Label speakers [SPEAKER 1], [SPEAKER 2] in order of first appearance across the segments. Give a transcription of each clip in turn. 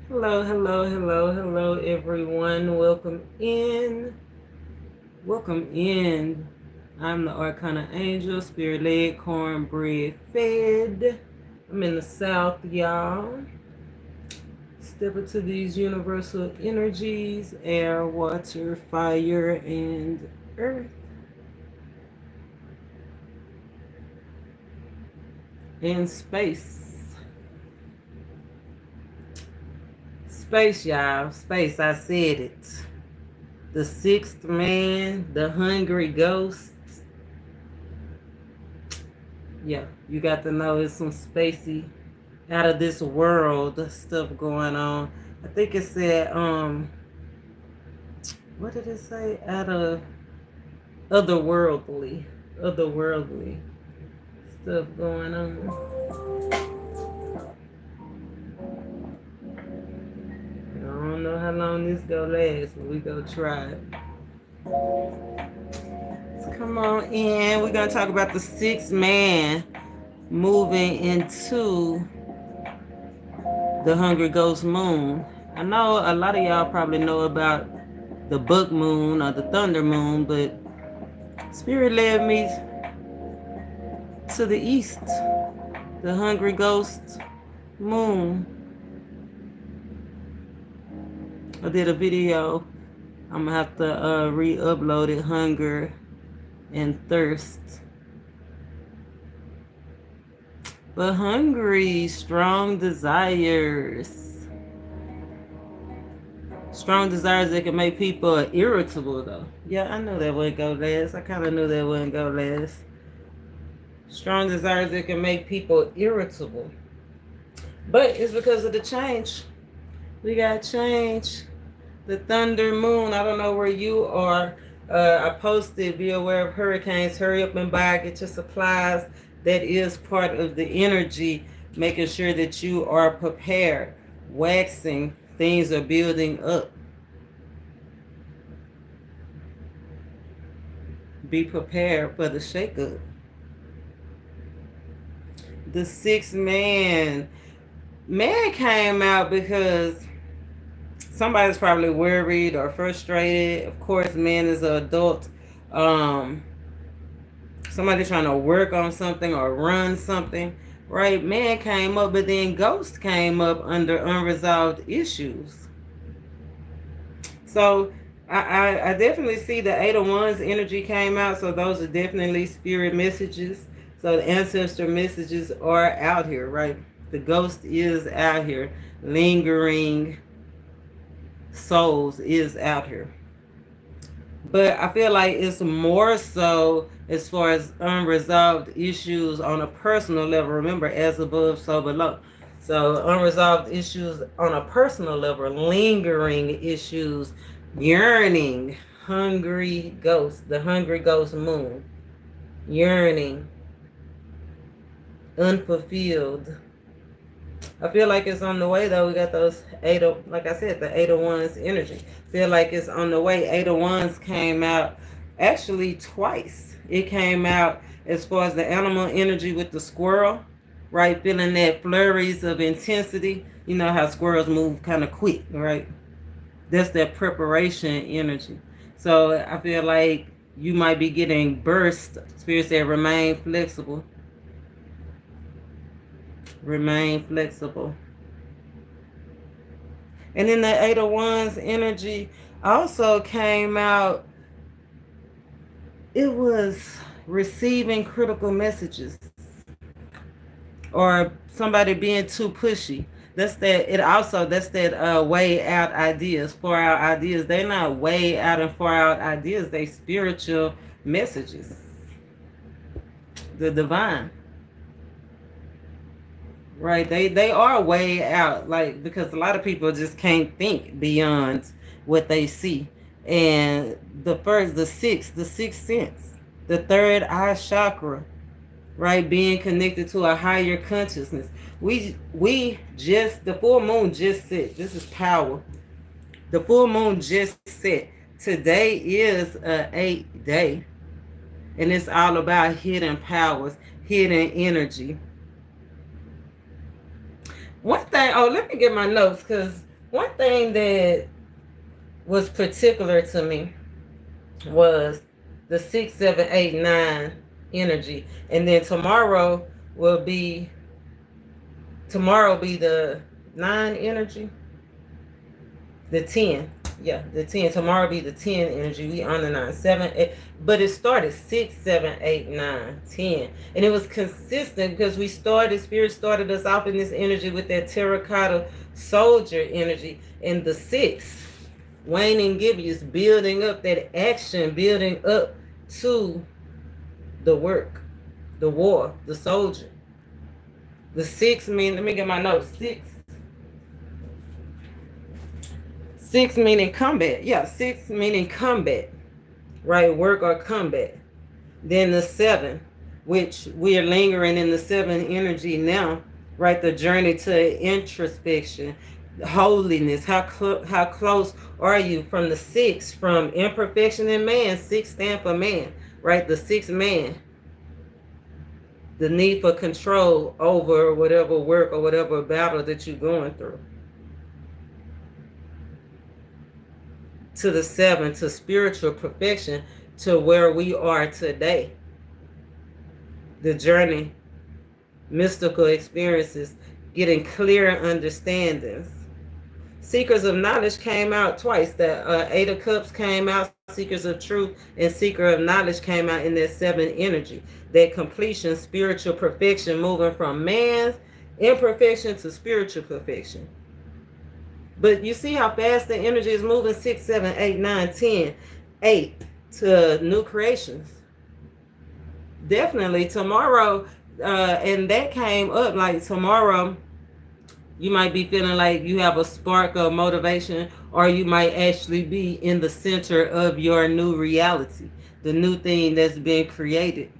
[SPEAKER 1] Hello, hello, hello, hello, everyone. Welcome in. Welcome in. I'm the Arcana Angel, spirit led, cornbread fed. I'm in the South, y'all. Step into these universal energies: air, water, fire, and earth, and space. Space, y'all. Space, I said it. The sixth man, the hungry ghost. Yeah, you got to know it's some spacey, out of this world stuff going on. I think it said, what did it say? Out of otherworldly, otherworldly stuff going on. I don't know how long this gonna last, but we gonna try it. So come on in. We're gonna talk about the sixth man moving into the Hungry Ghost Moon. I know a lot of y'all probably know about the Buck Moon or the Thunder Moon, but Spirit led me to the east, the Hungry Ghost Moon. I did a video. I'm gonna have to re-upload it. Hunger and thirst. But hungry, strong desires. Strong desires that can make people irritable, though. Yeah, I knew that wouldn't go last. I kind of knew that wouldn't go last. Strong desires that can make people irritable. But it's because of the change. We got change. The thunder moon. I don't know where you are. I posted, be aware of hurricanes. Hurry up and buy, get your supplies. That is part of the energy, making sure that you are prepared. Waxing, things are building up. Be prepared for the shakeup. The sixth man. Man came out because somebody's probably worried or frustrated. Of course, man is an adult. Somebody trying to work on something or run something, right? Man came up, but then ghost came up under unresolved issues. So I definitely see the Eight of Wands energy came out. So those are definitely spirit messages. So the ancestor messages are out here, right? The ghost is out here. Lingering souls is out here. But I feel like it's more so as far as unresolved issues on a personal level. Remember, as above, so below. So unresolved issues on a personal level, lingering issues, yearning, hungry ghost, the hungry ghost moon, yearning, unfulfilled. I feel like it's on the way though. We got those eight of, like I said, the Eight of Wands energy. Feel like it's on the way. Eight of Wands came out actually twice. It came out as far as the animal energy with the squirrel, right? Feeling that flurries of intensity. You know how squirrels move kind of quick, right? That's that preparation energy. So I feel like you might be getting burst. Spirit said remain flexible. Remain flexible. And then the Eight of Wands energy also came out. It was receiving critical messages or somebody being too pushy. That's that. It also, that's that way out ideas, far out ideas. They're not way out and far out ideas. They spiritual messages. The divine. Right, they are way out, like, because a lot of people just can't think beyond what they see. And the sixth sense, the third eye chakra, right, being connected to a higher consciousness. We just, the full moon just set. This is power. The full moon just set. Today is a 8th day, and it's all about hidden powers, hidden energy. One thing, oh, let me get my notes because One thing that was particular to me was the 6, 7, 8, 9 energy, and then will be tomorrow be the 9 energy, the 10. Yeah, the 10. Tomorrow be the 10 energy. We on the 9, 7, 8. But it started 6, 7, 8, 9, 10. And it was consistent because Spirit started us off in this energy with that terracotta soldier energy. And the 6, Wayne and Gibby, is building up that action, building up to the work, the war, the soldier. The 6 let me get my notes. 6 meaning combat. Yeah, 6 meaning combat, right? Work or combat. Then the 7, which we are lingering in the 7 energy now, right? The journey to introspection, holiness. How close are you from the 6? From imperfection in man, 6 stand for man, right? The 6th man. The need for control over whatever work or whatever battle that you're going through. To the 7, to spiritual perfection, to where we are today. The journey, mystical experiences, getting clear understandings. Seekers of knowledge came out twice. The 8 of Cups came out, Seekers of truth, and Seeker of knowledge came out in that 7 energy. That completion, spiritual perfection, moving from man's imperfection to spiritual perfection. But you see how fast the energy is moving. 6, 7, 8, 9, 10, 8 to new creations. Definitely tomorrow, and that came up like tomorrow. You might be feeling like you have a spark of motivation, or you might actually be in the center of your new reality, the new thing that's being created,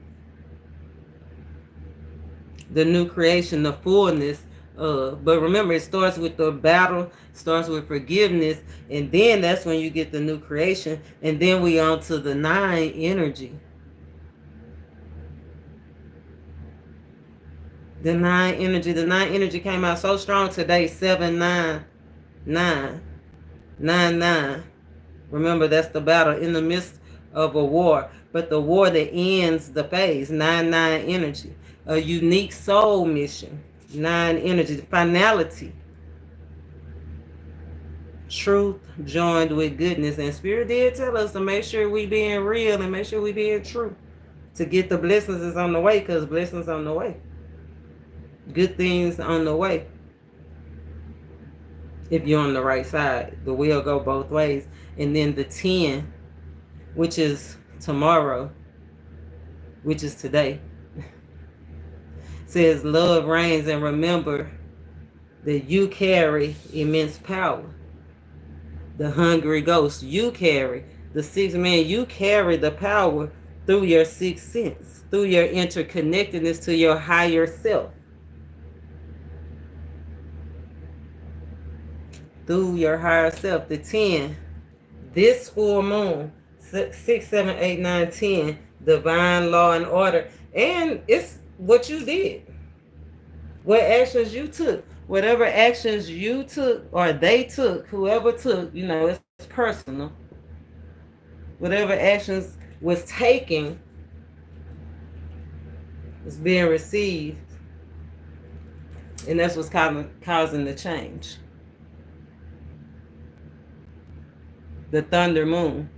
[SPEAKER 1] the new creation, the fullness. But remember, it starts with the battle, starts with forgiveness, and then that's when you get the new creation. And then we on to the 9 energy. The 9 energy came out so strong today. 7, 9, 9, 9, 9. Remember, that's the battle in the midst of a war, but the war that ends the phase. 9, 9 energy. A unique soul mission. 9 energy. Finality. Truth joined with goodness. And Spirit did tell us to make sure we being real and make sure we being true. To get the blessings is on the way, because blessings on the way. Good things on the way. If you're on the right side, the wheel go both ways. And then the 10, which is tomorrow, which is today, says love reigns, and remember that you carry immense power. The hungry ghost, you carry. The 6th man, you carry the power through your 6th sense, through your interconnectedness to your higher self. Through your higher self. The 10, this full moon, 6, 7, 8, 9, 10, divine law and order. And it's what you did. What actions you took. Whatever actions you took or they took, whoever took, it's personal. Whatever actions was taken is being received. And that's what's causing the change. The thunder moon,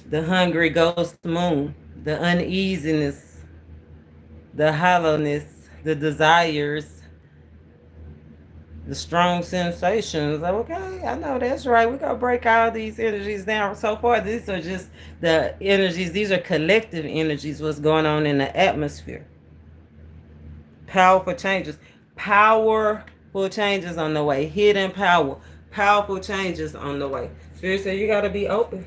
[SPEAKER 1] the hungry ghost moon, the uneasiness, the hollowness, the desires, the strong sensations. Okay, I know that's right. We're going to break all these energies down. So far, these are just the energies. These are collective energies, what's going on in the atmosphere. Powerful changes. Powerful changes on the way. Hidden power. Powerful changes on the way. Spirit said you got to be open.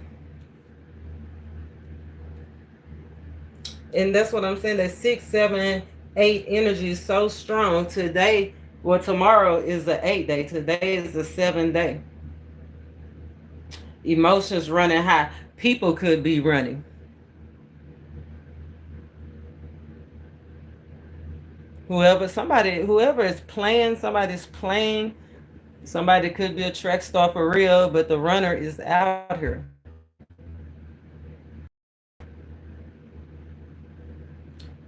[SPEAKER 1] And that's what I'm saying. That 6, 7, 8 energy is so strong. Today, tomorrow is the 8th day. Today is the 7th day. Emotions running high. People could be running. Whoever is playing, somebody's playing Somebody could be a track star for real, but the runner is out here.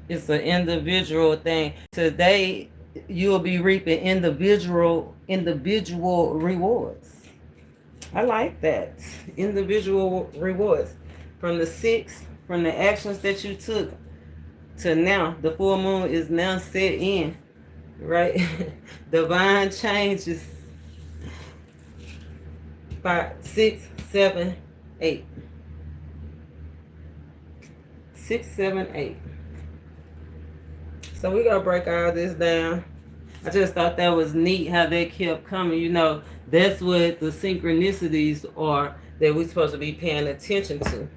[SPEAKER 1] It's an individual thing. Today, you'll be reaping individual rewards. I like that. Individual rewards. From the six, from the actions that you took to now, the full moon is now set in, right? Divine changes. 5, 6, 7, 8. 6, 7, 8. So we're gonna break all this down. I just thought that was neat how they kept coming. You know, that's what the synchronicities are that we're supposed to be paying attention to.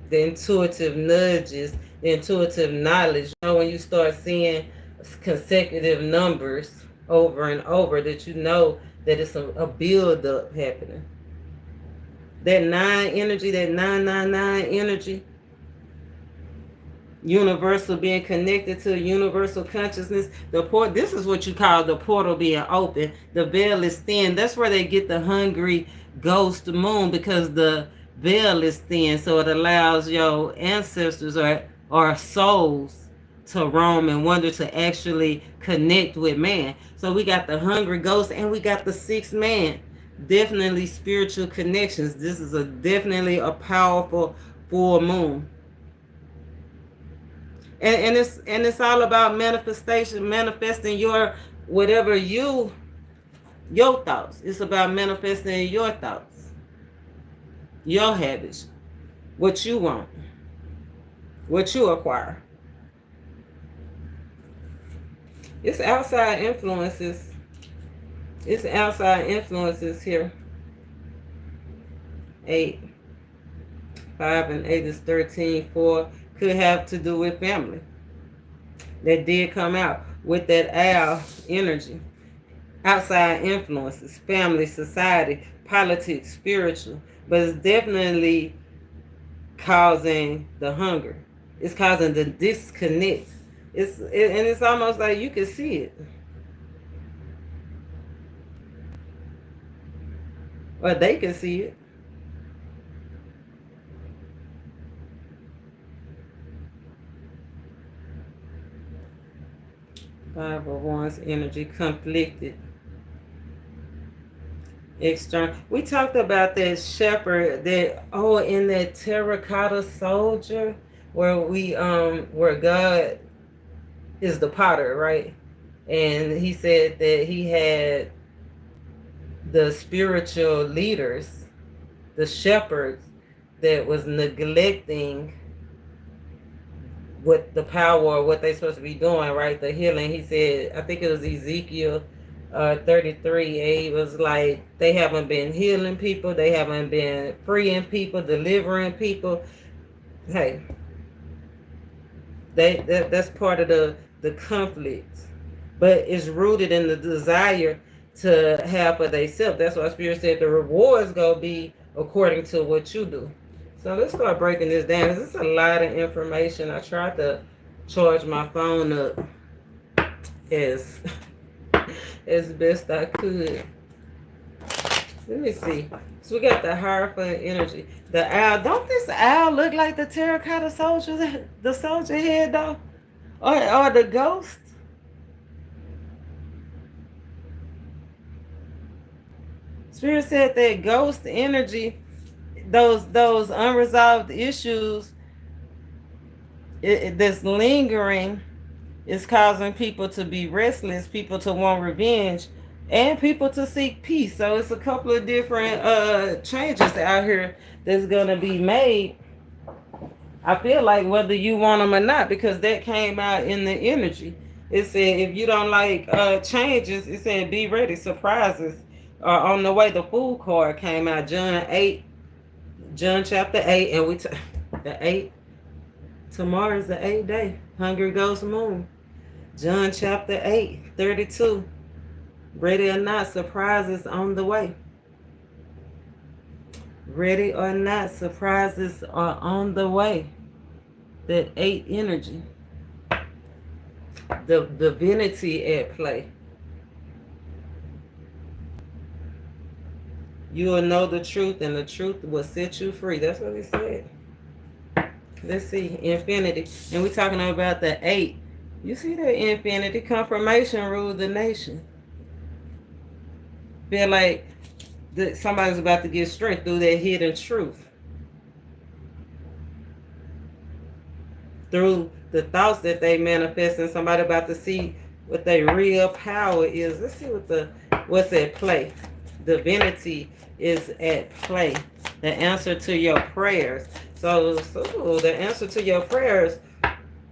[SPEAKER 1] The intuitive nudges, the intuitive knowledge. You know, when you start seeing consecutive numbers over and over, that you know that it's a build up happening. That 9 energy, that 999 energy, universal, being connected to universal consciousness. This is what you call the portal being open. The veil is thin. That's where they get the hungry ghost moon, because the veil is thin, so it allows your ancestors or souls to roam and wonder, to actually connect with man. So we got the hungry ghost and we got the sixth man. Definitely spiritual connections. This is definitely a powerful full moon. And it's all about manifestation, manifesting your whatever your thoughts. It's about manifesting your thoughts, your habits, what you want, what you acquire. It's outside influences. It's outside influences here. 8, 5 and 8 is 13. 4 could have to do with family. That did come out with that owl energy. Outside influences, family, society, politics, spiritual. But it's definitely causing the hunger. It's causing the disconnect. And it's almost like you can see it. Or they can see it. Five of Wands energy, conflicted. External. We talked about that shepherd, in that terracotta soldier, where God is the potter, right? And he said that he had the spiritual leaders, the shepherds, that was neglecting what the power or what they're supposed to be doing, right? The healing. He said, I think it was Ezekiel 33, he was like, they haven't been healing people, they haven't been freeing people, delivering people. Hey, that's part of the conflict, but it's rooted in the desire to have for themselves. That's why Spirit said the rewards go be according to what you do. So let's start breaking this down. This is a lot of information. I tried to charge my phone up as best I could. Let me see. So we got the Hierophant energy. The owl. Don't this owl look like the terracotta soldier, the soldier head though? Or the ghost? Spirit said that ghost energy, those unresolved issues that's lingering, is causing people to be restless, people to want revenge, and people to seek peace. So it's a couple of different changes out here that's gonna be made. I feel like whether you want them or not, because that came out in the energy. It said if you don't like changes, it said be ready, surprises are on the way. The Fool card came out, John chapter 8, and the 8. Tomorrow is the 8th day. Hungry Ghost Moon. John chapter 8, 32. Ready or not, surprises on the way. Ready or not, surprises are on the way. That 8 energy. The divinity at play. You will know the truth, and the truth will set you free. That's what he said. Let's see, infinity. And we're talking about the 8. You see that infinity? Confirmation ruled the nation. Feel like somebody's about to get straight through that hidden truth. Through the thoughts that they manifest, and somebody about to see what their real power is. Let's see what's at play. Divinity is at play. The answer to your prayers. So the answer to your prayers,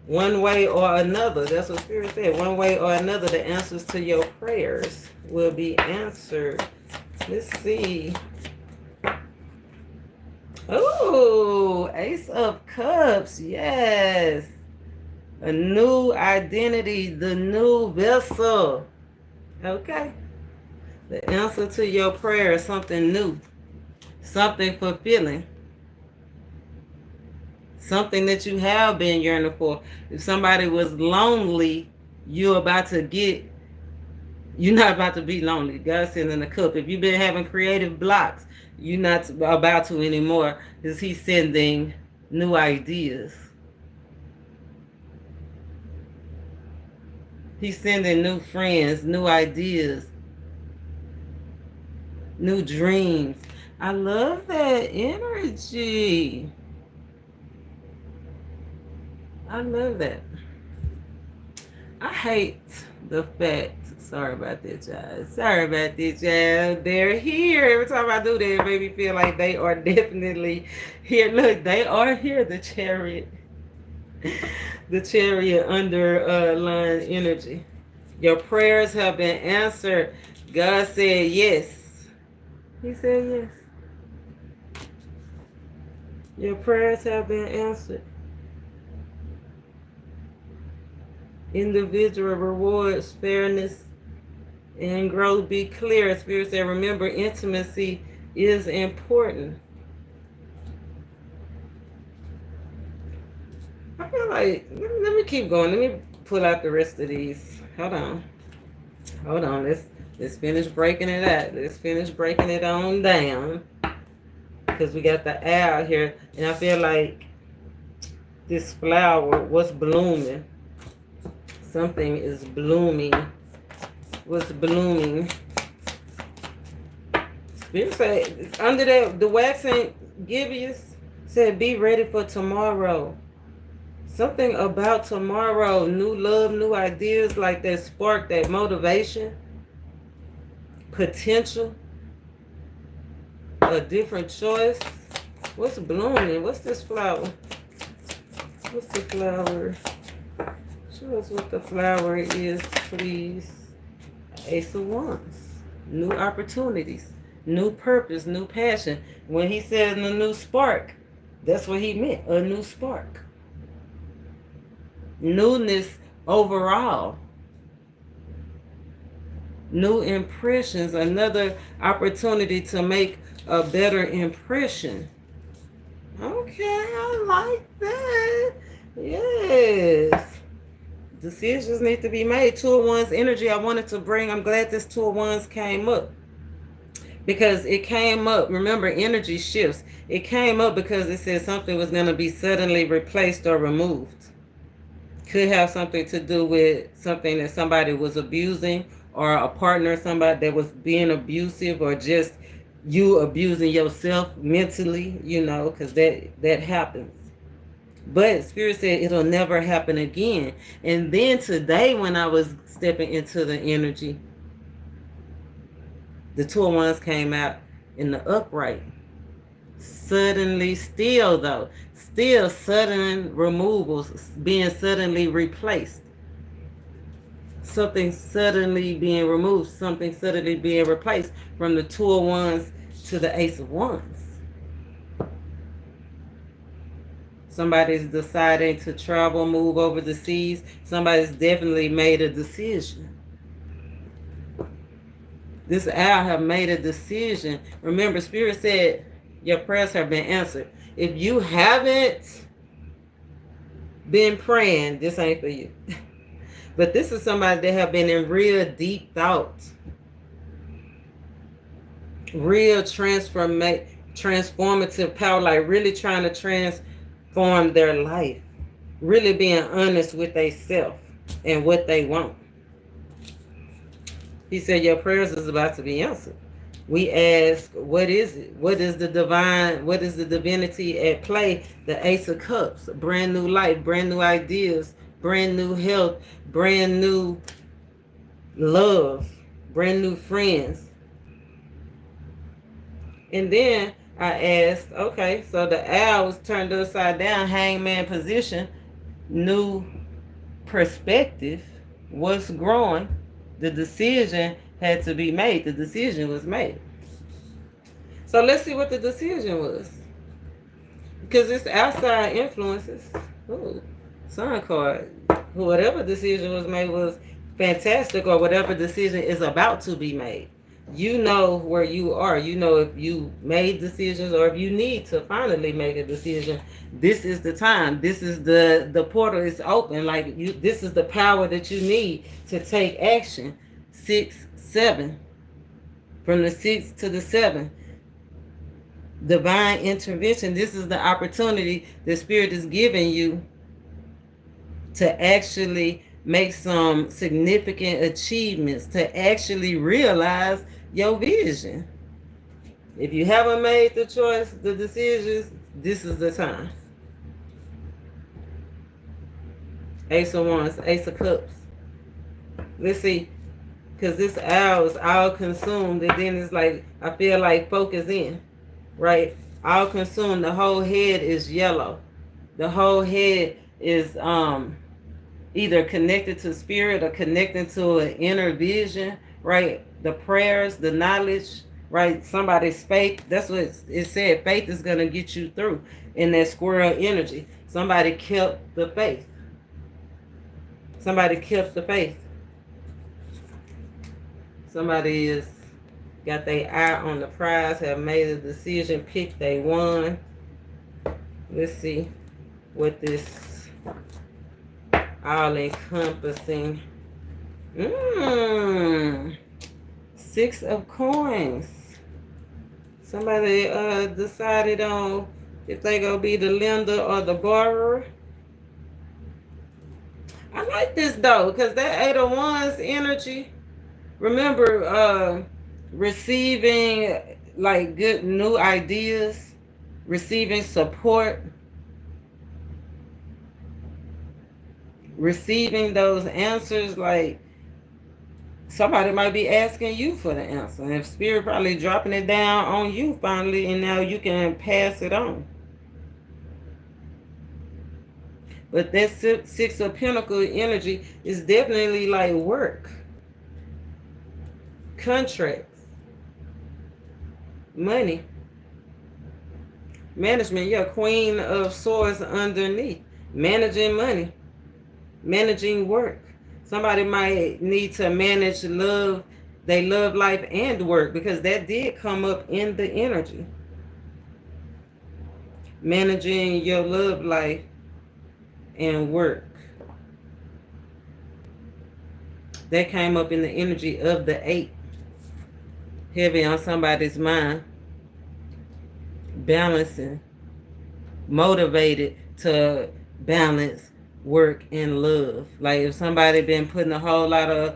[SPEAKER 1] one way or another. That's what Spirit said. One way or another, the answers to your prayers will be answered. Let's see. Oh, Ace of Cups. Yes. A new identity, the new vessel. Okay. The answer to your prayer is something new, something fulfilling, something that you have been yearning for. If somebody was lonely, you're not about to be lonely. God's sending a cup. If you've been having creative blocks, you're not about to anymore, because he's sending new ideas. He's sending new friends, new ideas, new dreams. I love that energy. I love that. I hate the fact, sorry about that, guys. They're here. Every time I do that, it makes me feel like they are definitely here. Look, they are here, the chariot. The chariot underline energy. Your prayers have been answered. God said yes. He said yes. Your prayers have been answered. Individual rewards, fairness, and growth be clear. Spirit said, remember, intimacy is important. I feel like, let me keep going. Let me pull out the rest of these. Hold on. Let's finish breaking it out. Let's finish breaking it on down. Because we got the owl here. And I feel like this flower was blooming. Something is blooming. What's blooming? Spirit said, under the waxing gibbous, said, be ready for tomorrow. Something about tomorrow. New love, new ideas, like that spark, that motivation, potential, a different choice. What's blooming? What's this flower? What's the flower? Show us what the flower is, please. Ace of Wands. New opportunities, new purpose, new passion. When he said a new spark, that's what he meant, a new spark. Newness overall. New impressions, another opportunity to make a better impression. Okay, I like that. Yes. Decisions need to be made. 2 of Wands energy I wanted to bring. I'm glad this 2 of Wands came up. Because it came up, remember, energy shifts. It came up because it said something was going to be suddenly replaced or removed. Could have something to do with something that somebody was abusing, or a partner, somebody that was being abusive, or just you abusing yourself mentally, because that happens. But Spirit said it'll never happen again. And then today, when I was stepping into the energy, the 2 of Wands came out in the upright. Suddenly, still sudden removals, being suddenly replaced. Something suddenly being removed, something suddenly being replaced, from the 2 of Wands to the Ace of Wands. Somebody's deciding to travel, move over the seas. Somebody's definitely made a decision. This owl have made a decision. Remember, Spirit said your prayers have been answered. If you haven't been praying, this ain't for you. But this is somebody that have been in real deep thought. real transformative power, like really trying to transform their life, really being honest with themselves and what they want. He said your prayers is about to be answered. We ask, what is it? What is the divine? What is the divinity at play? The Ace of Cups, brand new life, brand new ideas, brand new health, brand new love, brand new friends. And then I asked, okay, so the owl was turned upside down, hangman position, new perspective, what's growing? The decision had to be made. The decision was made. So let's see what the decision was. Because it's outside influences. Ooh, sun card. Whatever decision was made was fantastic, or whatever decision is about to be made. You know where you are. You know if you made decisions or if you need to finally make a decision. This is the time. This is the portal is open. Like you, this is the power that you need to take action. 6, 7. From the 6 to the 7. Divine intervention. This is the opportunity the Spirit is giving you to actually make some significant achievements, to actually realize your vision. If you haven't made the choice, the decisions, this is the time. Ace of Wands, Ace of Cups. Let's see, because this owl is all consumed, and then it's like, I feel like focus in, right? All consumed, the whole head is yellow. The whole head is either connected to spirit or connected to an inner vision, right? The prayers, the knowledge, right? Somebody's faith. That's what it said. Faith is going to get you through in that squirrel energy. Somebody kept the faith. Somebody kept the faith. Somebody is got their eye on the prize, have made a decision, picked, they won. Let's see what this all encompassing. 6 of coins. Somebody decided on if they gonna be the lender or the borrower. I like this though, because that 8 of Wands energy. Remember, receiving like good new ideas, receiving support, receiving those answers. Like somebody might be asking you for the answer, and if Spirit probably dropping it down on you finally, and now you can pass it on. But that 6 of Pentacles energy is definitely like work, contracts, money, management. Yeah, Queen of Swords underneath, managing money, managing work. Somebody might need to manage love, they love life and work, because that did come up in the energy. Managing your love life and work. That came up in the energy of the 8. Heavy on somebody's mind. Balancing. Motivated to balance work and love. Like if somebody been putting a whole lot of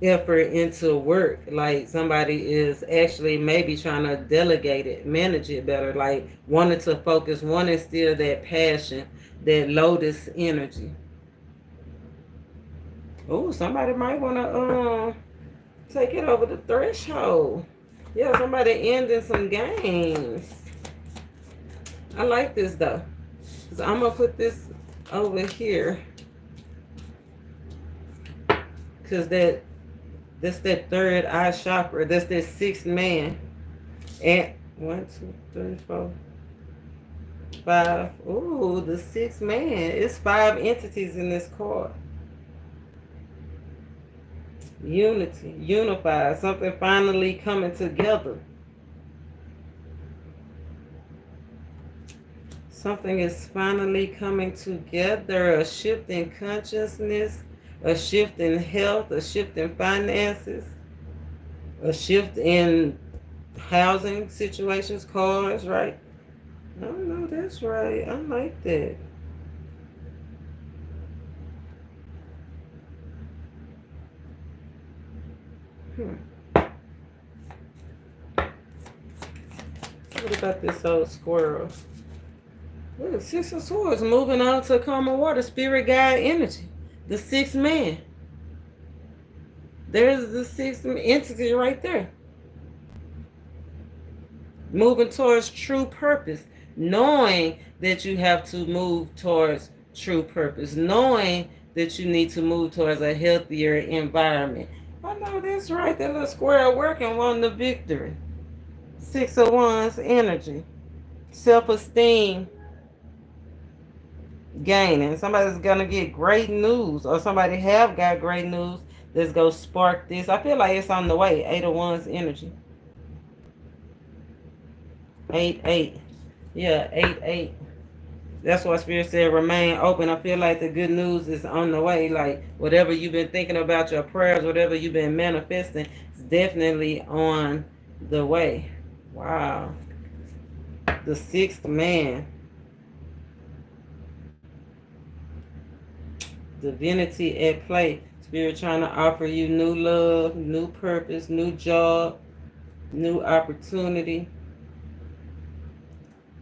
[SPEAKER 1] effort into work, like somebody is actually maybe trying to delegate it, manage it better, like wanting to focus, wanting still that passion, that lotus energy. Oh, somebody might want to take it over the threshold. Yeah, somebody ending some games. I like this though. So I'm gonna put this over here, because that's that third eye chakra. That's that 6th man. And 1, 2, 3, 4, 5. Ooh, the 6th man. It's 5 entities in this card. Unity, unified, something finally coming together. Something is finally coming together. A shift in consciousness, a shift in health, a shift in finances, a shift in Housing situations, cars, right? No, no, that's right. I like that. What about this old squirrel? Look, Six of Swords moving on to calmer water, spirit guide energy. The sixth man. There's the sixth entity right there. Moving towards true purpose, knowing that you have to move towards true purpose, knowing that you need to move towards a healthier environment. I know that's right. That little square working won the victory. Six of Wands energy, self-esteem gaining. Somebody's gonna get great news, or somebody have got great news that's gonna spark this. I feel like it's on the way. Eight of Wands energy. 8-8. Yeah, 8-8. That's why Spirit said remain open. I feel like the good news is on the way. Like whatever you've been thinking about, your prayers, whatever you've been manifesting, is definitely on the way. Wow. The sixth man. Divinity at play. Spirit trying to offer you new love, new purpose, new job, new opportunity.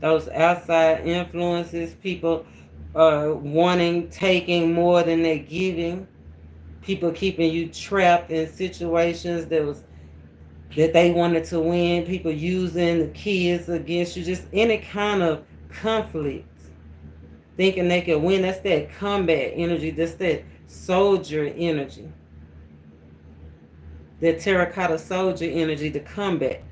[SPEAKER 1] Those outside influences, people wanting, taking more than they're giving, people keeping you trapped in situations that they wanted to win, people using the kids against you, just any kind of conflict, thinking they could win. That's that combat energy, that's that soldier energy, that terracotta soldier energy, the combat.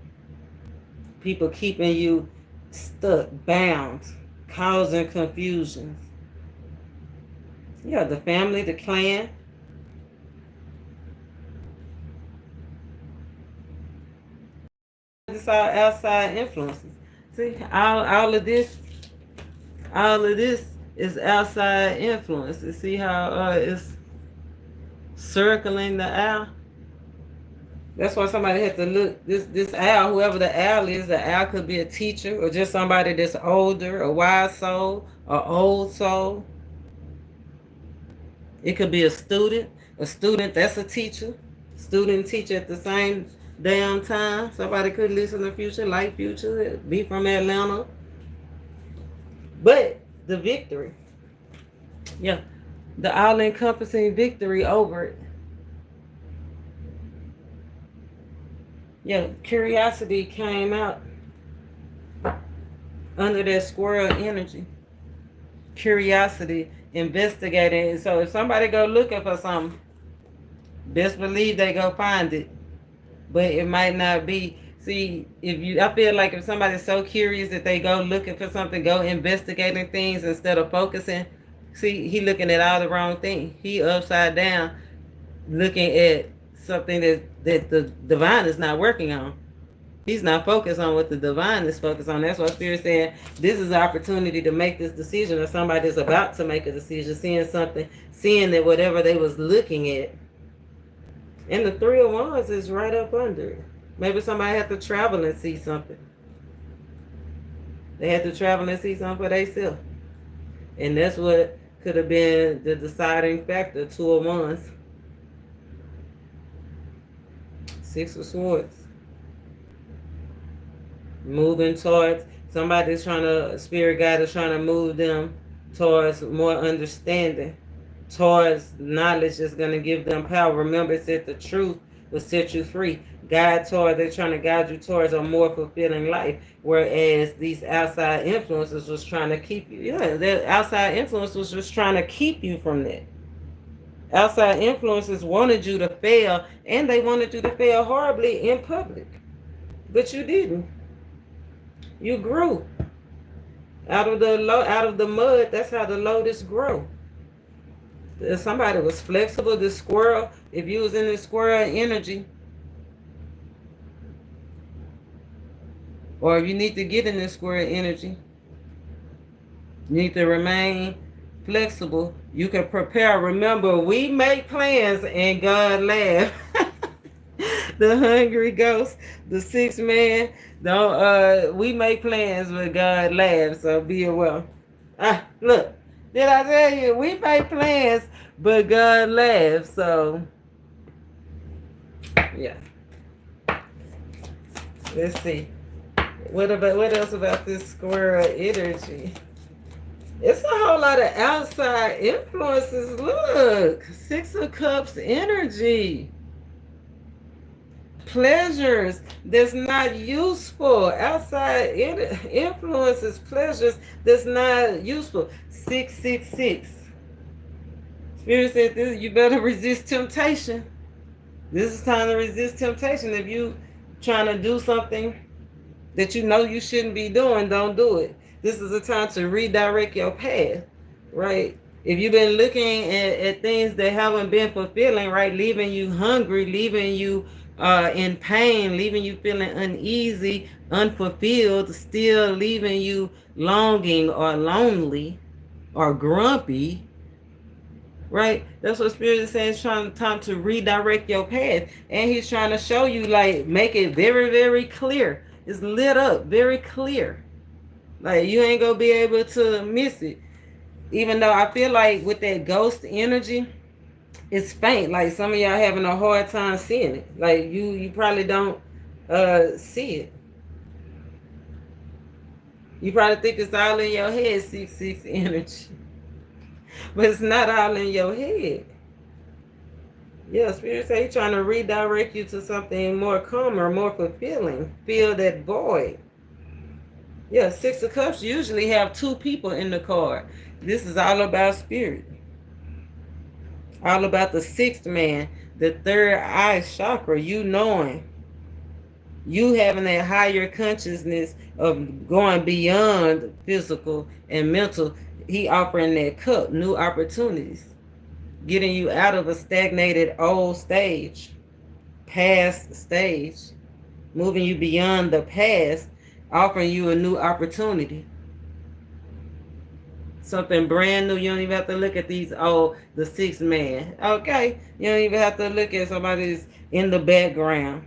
[SPEAKER 1] People keeping you stuck, bound, causing confusions. Yeah, the family, the clan. This all outside influences. See, all of this is outside influence. You see how it's circling the owl? That's why somebody had to look, this owl, whoever the owl could be a teacher or just somebody that's older, a wise soul, or old soul. It could be a student that's a teacher, student and teacher at the same damn time. Somebody could listen to future, like future, be from Atlanta. But the victory, yeah, the all-encompassing victory over it. Yeah, curiosity came out under that squirrel energy. Curiosity, investigating. So if somebody go looking for something, best believe they go find it. But it might not be. See, I feel like if somebody's so curious that they go looking for something, go investigating things instead of focusing. See, he looking at all the wrong thing. He upside down, looking at something that the divine is not working on. He's not focused on what the divine is focused on. That's why Spirit saying this is an opportunity to make this decision, or somebody is about to make a decision, seeing something, seeing that whatever they was looking at. And the Three of Wands is right up under it. Maybe somebody had to travel and see something. They had to travel and see something for themselves. And that's what could have been the deciding factor. Two of Wands. Six of Swords. Moving towards, somebody's trying to, spirit guide is trying to move them towards more understanding, towards knowledge that's going to give them power. Remember, it said the truth will set you free. They're trying to guide you towards a more fulfilling life. Whereas these outside influences was trying to keep you. Yeah, the outside influence was just trying to keep you from that. Outside influences wanted you to fail, and they wanted you to fail horribly in public. But you didn't. You grew. Out of the mud, that's how the lotus grow. If somebody was flexible, this squirrel, if you was in this squirrel energy, or if you need to get in this squirrel energy, you need to remain flexible. You can prepare. Remember, we make plans and God laughs. The hungry ghost, the sixth man. Don't we make plans but God laughs, so be aware. Look, did I tell you we make plans but God laughs, so yeah. Let's see. What else about this squirrel energy? It's a whole lot of outside influences. Look, Six of Cups energy. Pleasures that's not useful. Outside influences, pleasures that's not useful. 666. Spirit said this, you better resist temptation. This is time to resist temptation. If you trying to do something that you know you shouldn't be doing, don't do it. This is a time to redirect your path, right? If you've been looking at things that haven't been fulfilling, right, leaving you hungry, leaving you in pain, leaving you feeling uneasy, unfulfilled, still leaving you longing or lonely or grumpy, right? That's what Spirit is saying. It's time to redirect your path. And he's trying to show you, like, make it very, very clear. It's lit up, very clear. Like, you ain't gonna be able to miss it. Even though I feel like with that ghost energy, it's faint. Like, some of y'all having a hard time seeing it. Like, you probably don't see it. You probably think it's all in your head, 6-6 energy. But it's not all in your head. Yeah, Spirit say he's trying to redirect you to something more calmer, more fulfilling. Fill that void. Yeah, Six of Cups usually have two people in the card. This is all about spirit. All about the sixth man, the third eye chakra, you knowing. You having that higher consciousness of going beyond physical and mental. He offering that cup, new opportunities. Getting you out of a stagnated old stage, past stage. Moving you beyond the past, offering you a new opportunity. Something brand new. You don't even have to look at these the sixth man. Okay? You don't even have to look at somebody that's in the background.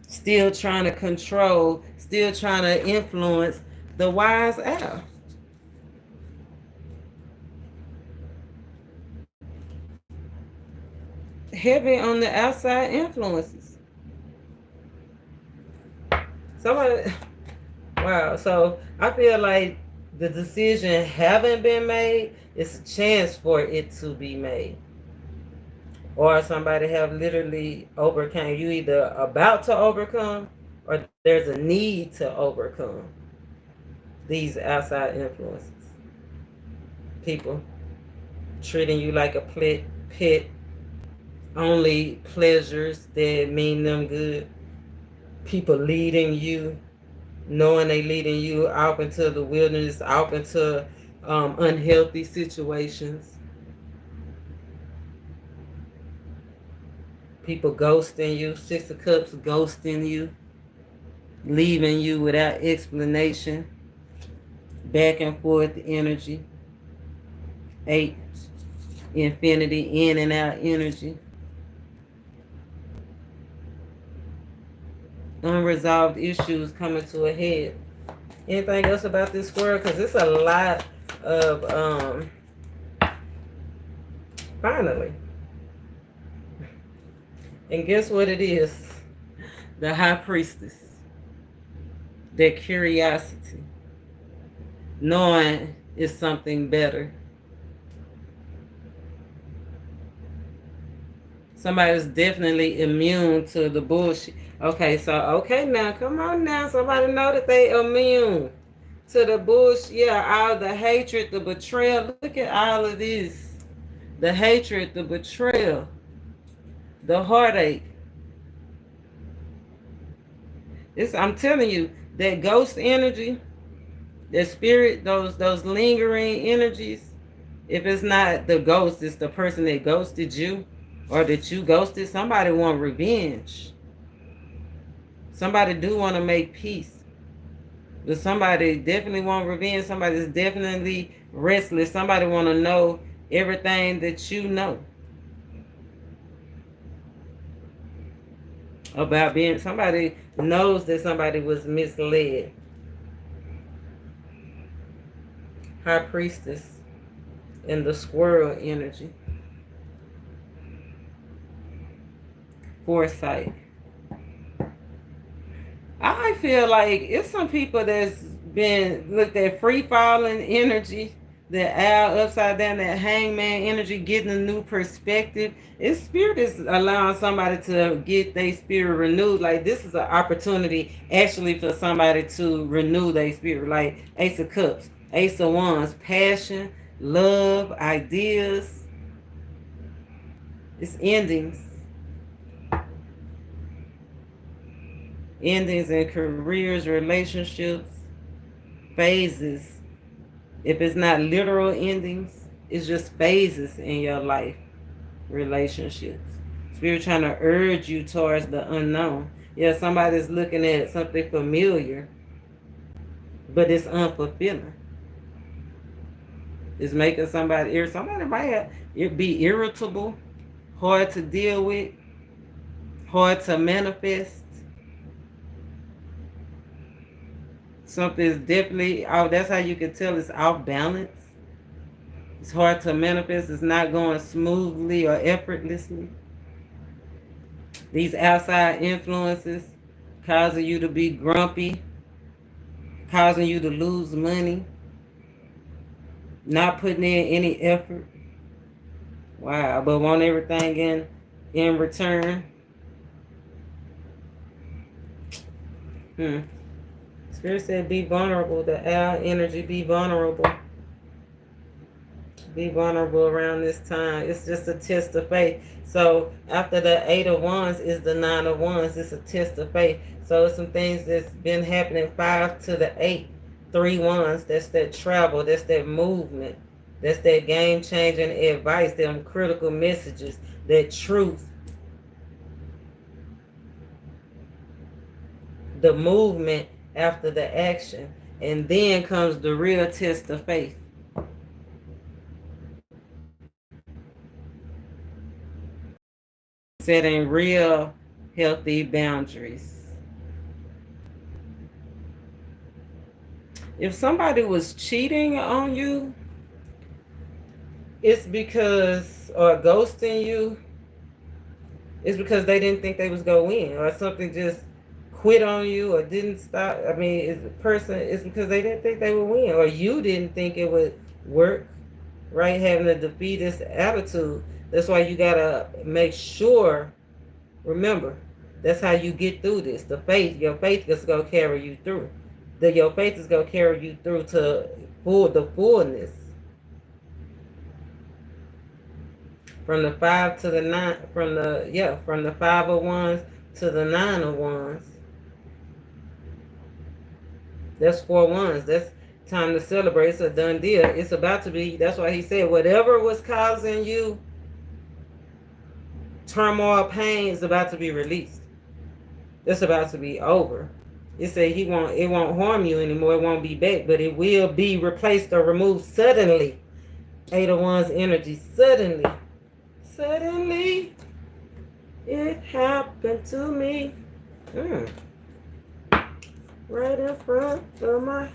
[SPEAKER 1] Still trying to control, still trying to influence the wise owl. Heavy on the outside influences. Somebody, wow. So I feel like the decision haven't been made. It's a chance for it to be made. Or somebody have literally overcome. You either about to overcome or there's a need to overcome these outside influences. People treating you like a pet. Only pleasures that mean them good. People leading you, knowing they leading you out into the wilderness, out into unhealthy situations. People ghosting you, Six of Cups ghosting you, leaving you without explanation, back and forth energy. 8, infinity, in and out energy. Unresolved issues coming to a head. Anything else about this squirrel? Because it's a lot of finally. And guess what it is? The High Priestess. That curiosity. Knowing it's something better. Somebody's definitely immune to the bullshit. Okay, now, come on now. Somebody know that they immune to the bullshit. Yeah, all the hatred, the betrayal. Look at all of this. The hatred, the betrayal, the heartache. I'm telling you, that ghost energy, that spirit, those lingering energies, if it's not the ghost, it's the person that ghosted you or that you ghosted. Somebody want revenge. Somebody do want to make peace. But somebody definitely want revenge. Somebody's definitely restless. Somebody want to know everything that you know. about being, somebody knows that somebody was misled. High Priestess and the squirrel energy. Foresight. I feel like it's some people that's been looked at free falling energy, the owl upside down, that hangman energy, getting a new perspective. It's spirit is allowing somebody to get their spirit renewed. Like this is an opportunity actually for somebody to renew their spirit. Like Ace of Cups, Ace of Wands, passion, love, ideas. It's endings. Endings in careers, relationships, phases. If it's not literal endings, it's just phases in your life, relationships. Spirit trying to urge you towards the unknown. Yeah, somebody's looking at something familiar, but it's unfulfilling. It's making somebody might have, it be irritable, hard to deal with, hard to manifest. Something is definitely out. That's how you can tell it's off balance. It's hard to manifest. It's not going smoothly or effortlessly. These outside influences causing you to be grumpy, causing you to lose money, not putting in any effort. Wow, but want everything in return. Spirit said be vulnerable. The owl energy, be vulnerable. Be vulnerable around this time. It's just a test of faith. So after the 8 of Wands is the 9 of Wands. It's a test of faith. So some things that's been happening 5 to the 8. 3 Wands. That's that travel. That's that movement. That's that game-changing advice. Them critical messages. That truth. The movement after the action. And then comes the real test of faith. Setting real healthy boundaries. If somebody was cheating on you, it's because, or ghosting you, it's because they didn't think they was going to win, or something just quit on you or didn't stop. I mean, it's because they didn't think they would win, or you didn't think it would work, right? Having a defeatist attitude. That's why you got to make sure, remember, that's how you get through this. The faith, your faith is going to carry you through. Your faith is going to carry you through to the fullness. From the 5 to the 9, from the 5 of Wands to the 9 of Wands. That's 4 Wands. That's time to celebrate. It's a done deal. It's about to be, that's why he said, whatever was causing you turmoil, pain is about to be released. It's about to be over. It said it won't harm you anymore. It won't be back, but it will be replaced or removed suddenly. 8 of Wands energy, suddenly. Suddenly, it happened to me. Right in front of my...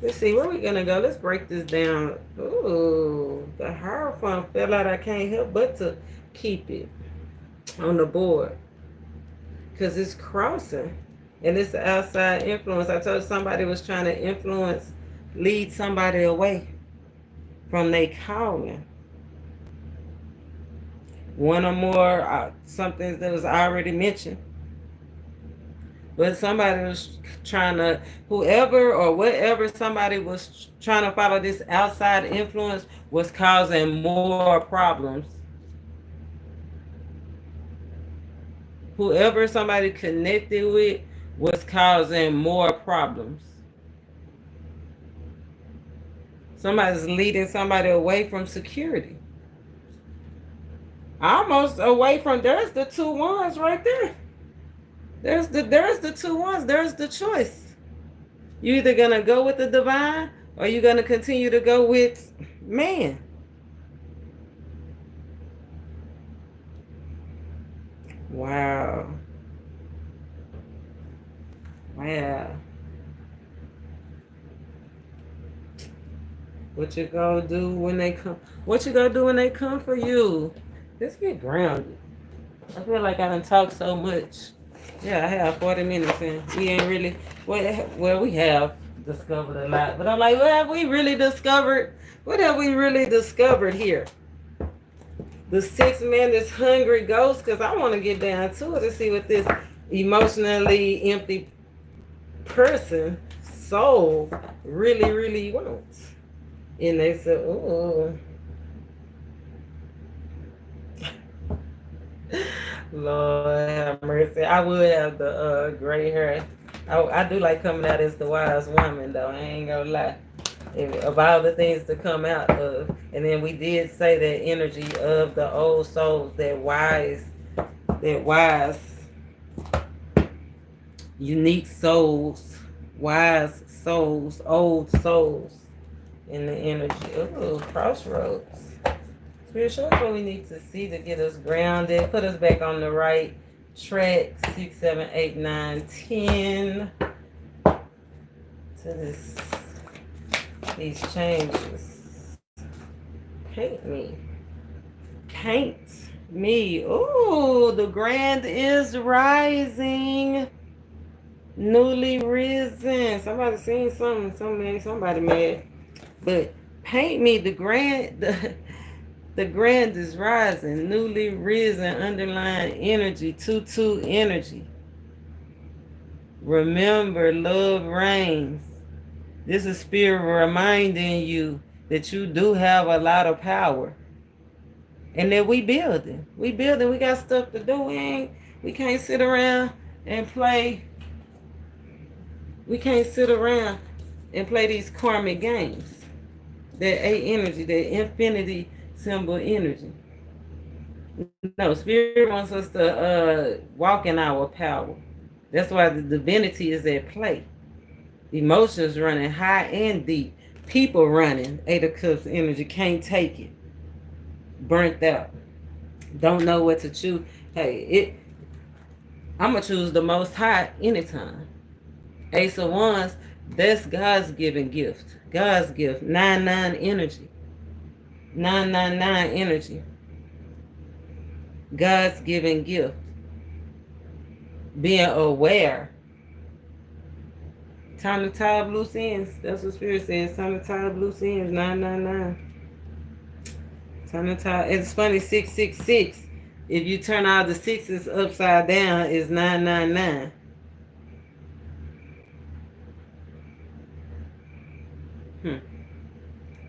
[SPEAKER 1] Let's see, where we gonna go? Let's break this down. Ooh, the Hierophant fell out. I can't help but to keep it on the board because it's crossing and it's the outside influence. I told you somebody was trying to lead somebody away from their calling. One or more something that was already mentioned. But somebody was trying to, whoever or whatever somebody was trying to follow, this outside influence was causing more problems. Whoever somebody connected with was causing more problems. Somebody's leading somebody away from security. Almost away from, there's the 2 Wands right there. There's the 2 Wands. There's the choice. You either gonna go with the divine or you're gonna continue to go with man. Wow. Yeah. What you gonna do when they come? What you gonna do when they come for you? Let's get grounded. I feel like I done talked so much. Yeah, I have 40 minutes and we ain't really, well, we have discovered a lot. But I'm like, what have we really discovered? What have we really discovered here? The sixth man is hungry ghost, because I want to get down to it to see what this emotionally empty person, soul, really wants. And they said, oh, Lord have mercy. I would have the gray hair. I do like coming out as the wise woman, though. I ain't gonna lie. Of all the things to come out of. And then we did say that energy of the old souls, that wise, unique souls, wise souls, old souls in the energy. Ooh, crossroads. Spirit, show us what we need to see to get us grounded, put us back on the right track. 6, 7, 8, 9, 10. To these changes. Paint me. Paint me. Ooh, the grand is rising. Newly risen. Somebody seen something. Somebody mad. But paint me. The grand is rising. Newly risen. Underlying energy. 2-2 energy. Remember, love reigns. This is spirit reminding you that you do have a lot of power. And that we building. We got stuff to do. We can't sit around and play. We can't sit around and play these karmic games. That A energy, that infinity symbol energy. No, spirit wants us to walk in our power. That's why the divinity is at play. Emotions running high and deep. People running. 8 of Cups energy. Can't take it. Burnt out. Don't know what to choose. Hey, I'm going to choose the Most High anytime. Ace of Wands, that's God's given gift. God's gift. 9-9 energy. 999 energy. God's given gift. Being aware. Time to tie up loose ends. That's what Spirit says. Time to tie up loose ends. 999. Time to tie. It's funny. 666. If you turn all the sixes upside down, it's 999.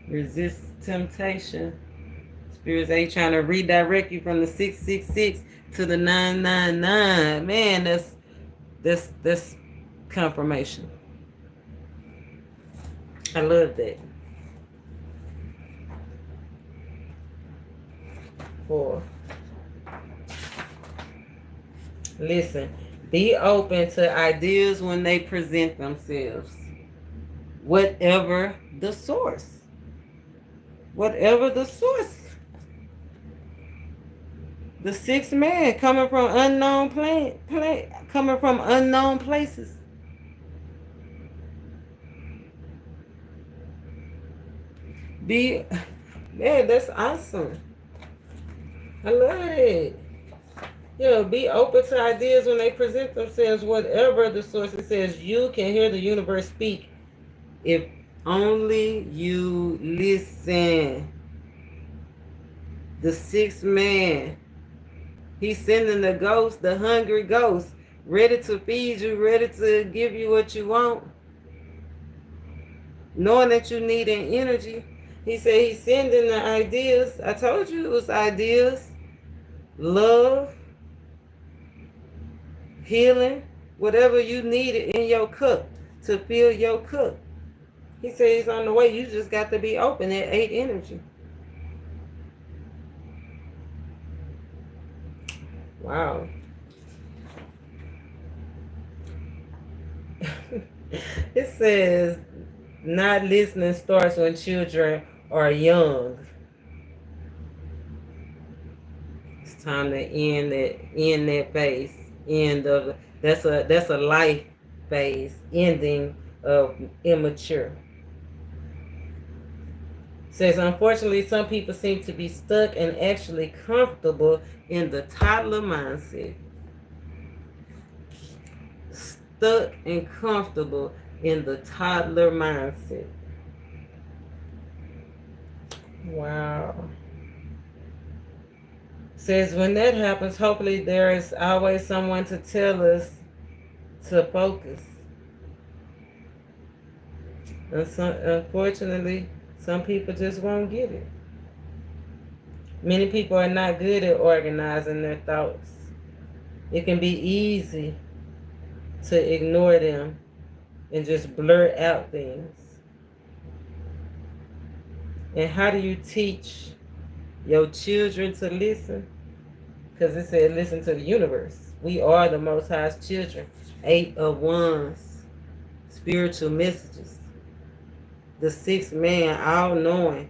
[SPEAKER 1] Resist temptation. Spirits A trying to redirect you from the 666 to the 999. Man, that's confirmation. I love that. 4. Listen, be open to ideas when they present themselves. Whatever the source. Whatever the source. The sixth man coming from unknown coming from unknown places. Man, that's awesome. I love it. Yeah, be open to ideas when they present themselves, whatever the source. It says you can hear the universe speak if only you listen. The sixth man. He's sending the ghost, the hungry ghost, ready to feed you, ready to give you what you want. Knowing that you need an energy. He said he's sending the ideas. I told you it was ideas. Love. Healing. Whatever you needed in your cup to fill your cup. He said he's on the way. You just got to be open at 8 energy. Wow. It says not listening starts when children are young. It's time to end that phase. That's a life phase, ending of immature. Says, unfortunately, some people seem to be stuck and actually comfortable in the toddler mindset. Stuck and comfortable in the toddler mindset. Wow. Says, when that happens, hopefully there is always someone to tell us to focus. And unfortunately, some people just won't get it. Many people are not good at organizing their thoughts. It can be easy to ignore them and just blurt out things. And how do you teach your children to listen? Because it said listen to the universe. We are the Most High's children. 8 of Wands, spiritual messages. The 6th man, all-knowing.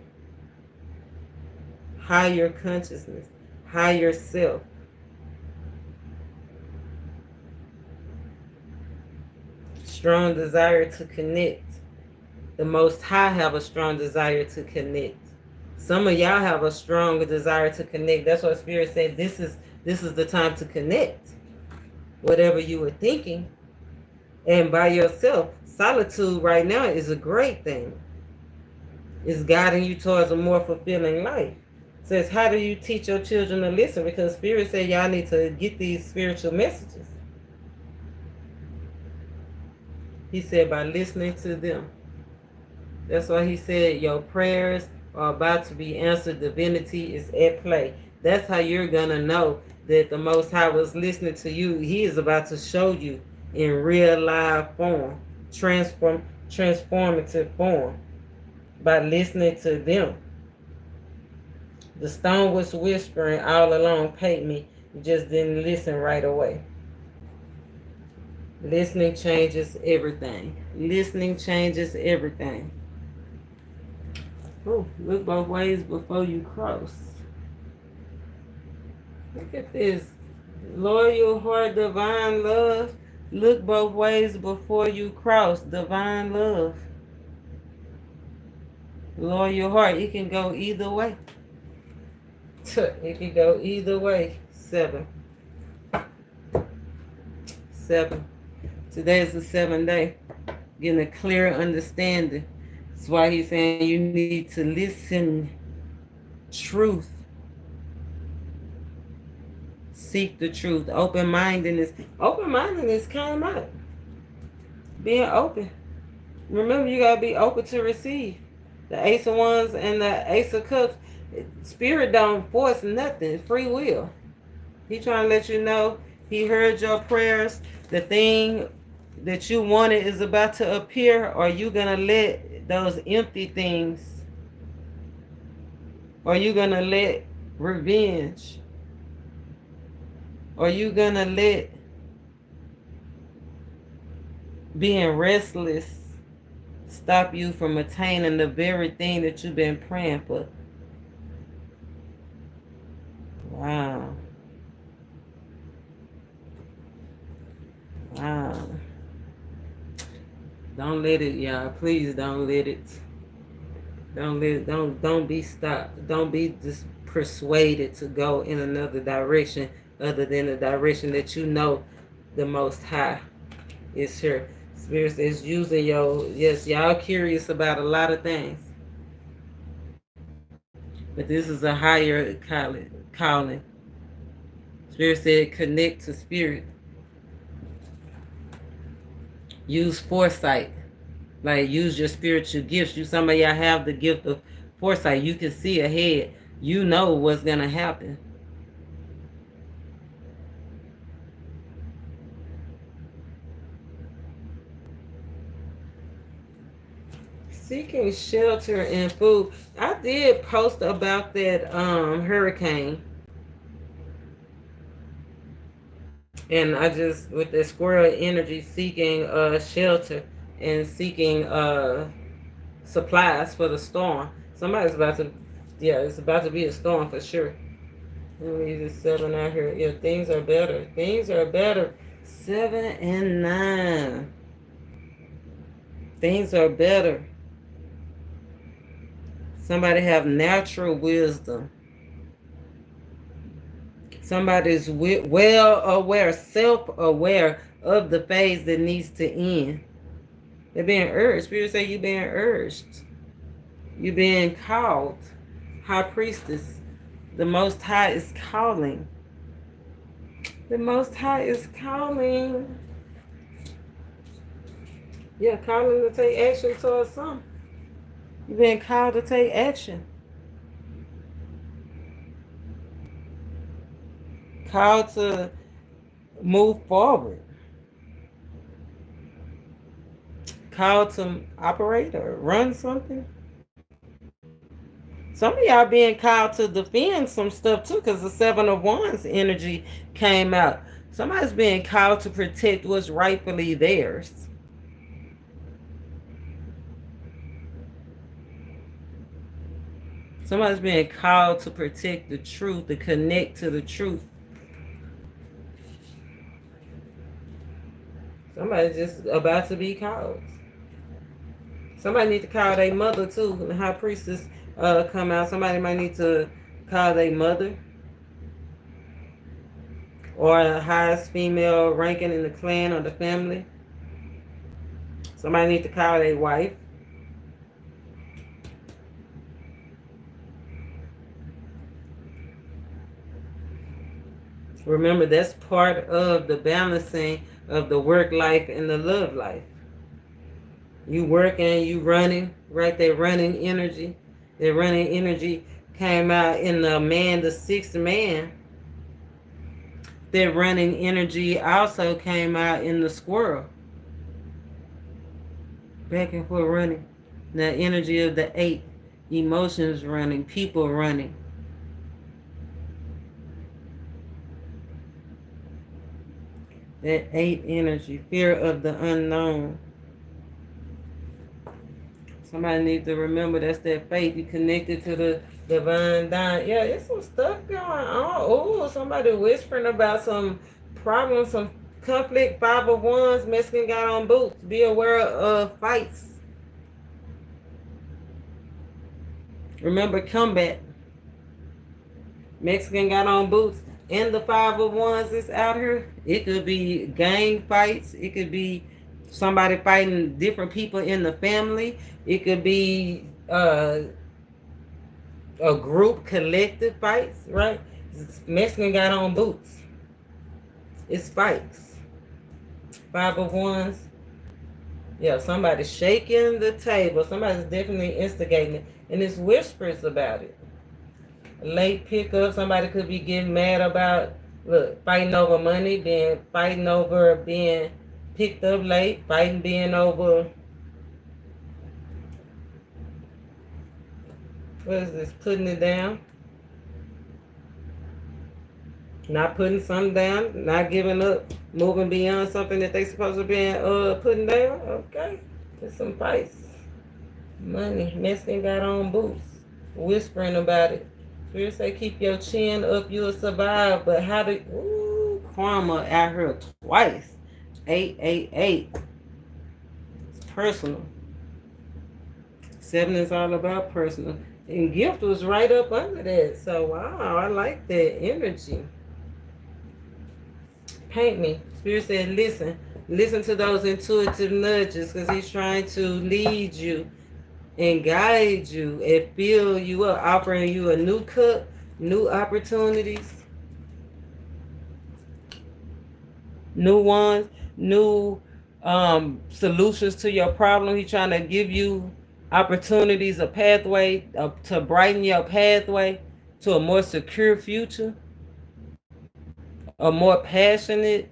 [SPEAKER 1] Higher consciousness, higher self. Strong desire to connect. The Most High have a strong desire to connect. Some of y'all have a strong desire to connect. That's what Spirit said. This is the time to connect. Whatever you were thinking, and by yourself. Solitude right now is a great thing. It's guiding you towards a more fulfilling life. It says, how do you teach your children to listen? Because Spirit said y'all need to get these spiritual messages. He said by listening to them. That's why he said your prayers are about to be answered. Divinity is at play. That's how you're going to know that the Most High was listening to you. He is about to show you in real live form, transformative form, by listening to them. The stone was whispering all along, paid me. You just didn't listen right away. Listening changes everything. Listening changes everything. Oh, look both ways before you cross. Look at this. Loyal heart, divine love. Look both ways before you cross. Divine love. Loyal heart. It can go either way. It can go either way. 7. Today is the 7th day. Getting a clear understanding. That's why he's saying you need to listen. Truth. Seek the truth. Open-mindedness. Open-mindedness came out. Being open. Remember, you got to be open to receive. The Ace of Wands and the Ace of Cups. Spirit don't force nothing. Free will. He trying to let you know he heard your prayers. The thing that you wanted is about to appear. Or you going to let those empty things? Or you going to let revenge? Or you going to let being restless stop you from attaining the very thing that you've been praying for? Wow. Wow. Don't let it, y'all. Please don't let it. Don't be stopped. Don't be just persuaded to go in another direction other than the direction that you know the Most High is here. Spirit says using your, yes, y'all curious about a lot of things. But this is a higher calling. Spirit said connect to spirit. Use foresight. Like use your spiritual gifts. Some of y'all have the gift of foresight. You can see ahead. You know what's going to happen. Seeking shelter and food. I did post about that hurricane. And I just, with the squirrel energy, seeking shelter and seeking supplies for the storm. Somebody's about to, yeah, it's about to be a storm for sure. Let me just 7 out here. Yeah, things are better. Things are better. 7 and 9. Things are better. Somebody have natural wisdom. Somebody's well aware, self-aware of the phase that needs to end. They're being urged. Spirit say you're being urged. You're being called. High priestess. The Most High is calling. The Most High is calling. Yeah, calling to take action towards something. You've been called to take action. Called to move forward. Called to operate or run something. Some of y'all being called to defend some stuff too, because the Seven of Wands energy came out. Somebody's being called to protect what's rightfully theirs. Somebody's being called to protect the truth, to connect to the truth. Somebody's just about to be called. Somebody need to call their mother too. The high priestess come out. Somebody might need to call their mother, or the highest female ranking in the clan or the family. Somebody need to call their wife. Remember, that's part of the balancing of the work life and the love life. You working, you running, right? That running energy. That running energy came out in the man, the sixth man. That running energy also came out in the squirrel. Back and forth running. The energy of the eight. Emotions running, people running. That eight energy, fear of the unknown. Somebody needs to remember that's that faith. You connected to the divine dying. Yeah, there's some stuff going on. Oh, somebody whispering about some problems, some conflict. Five of Wands, Mexican got on boots. Be aware of fights. Remember combat. Mexican got on boots. And the Five of Wands is out here. It could be gang fights. It could be somebody fighting different people in the family. It could be a group collective fights, right? Mexican got on boots. It's fights. Five of Wands. Yeah, somebody's shaking the table. Somebody's definitely instigating it. And it's whispers about it. Late pickup. Somebody could be getting mad about, look, fighting over money, then fighting over being picked up late, fighting being over, what is this, putting it down, not putting something down, not giving up, moving beyond something that they supposed to be putting down. Okay, there's some fights. Money. Mexican got on boots, whispering about it. Spirit say keep your chin up, you'll survive. But how do, ooh, karma out here twice. 888. It's personal. 7 is all about personal. And gift was right up under that. So wow, I like that energy. Paint me. Spirit said listen. Listen to those intuitive nudges, because he's trying to lead you and guide you and fill you up, offering you a new cup, new opportunities, new ones, new solutions to your problem. He's trying to give you opportunities, a pathway to brighten your pathway to a more secure future, a more passionate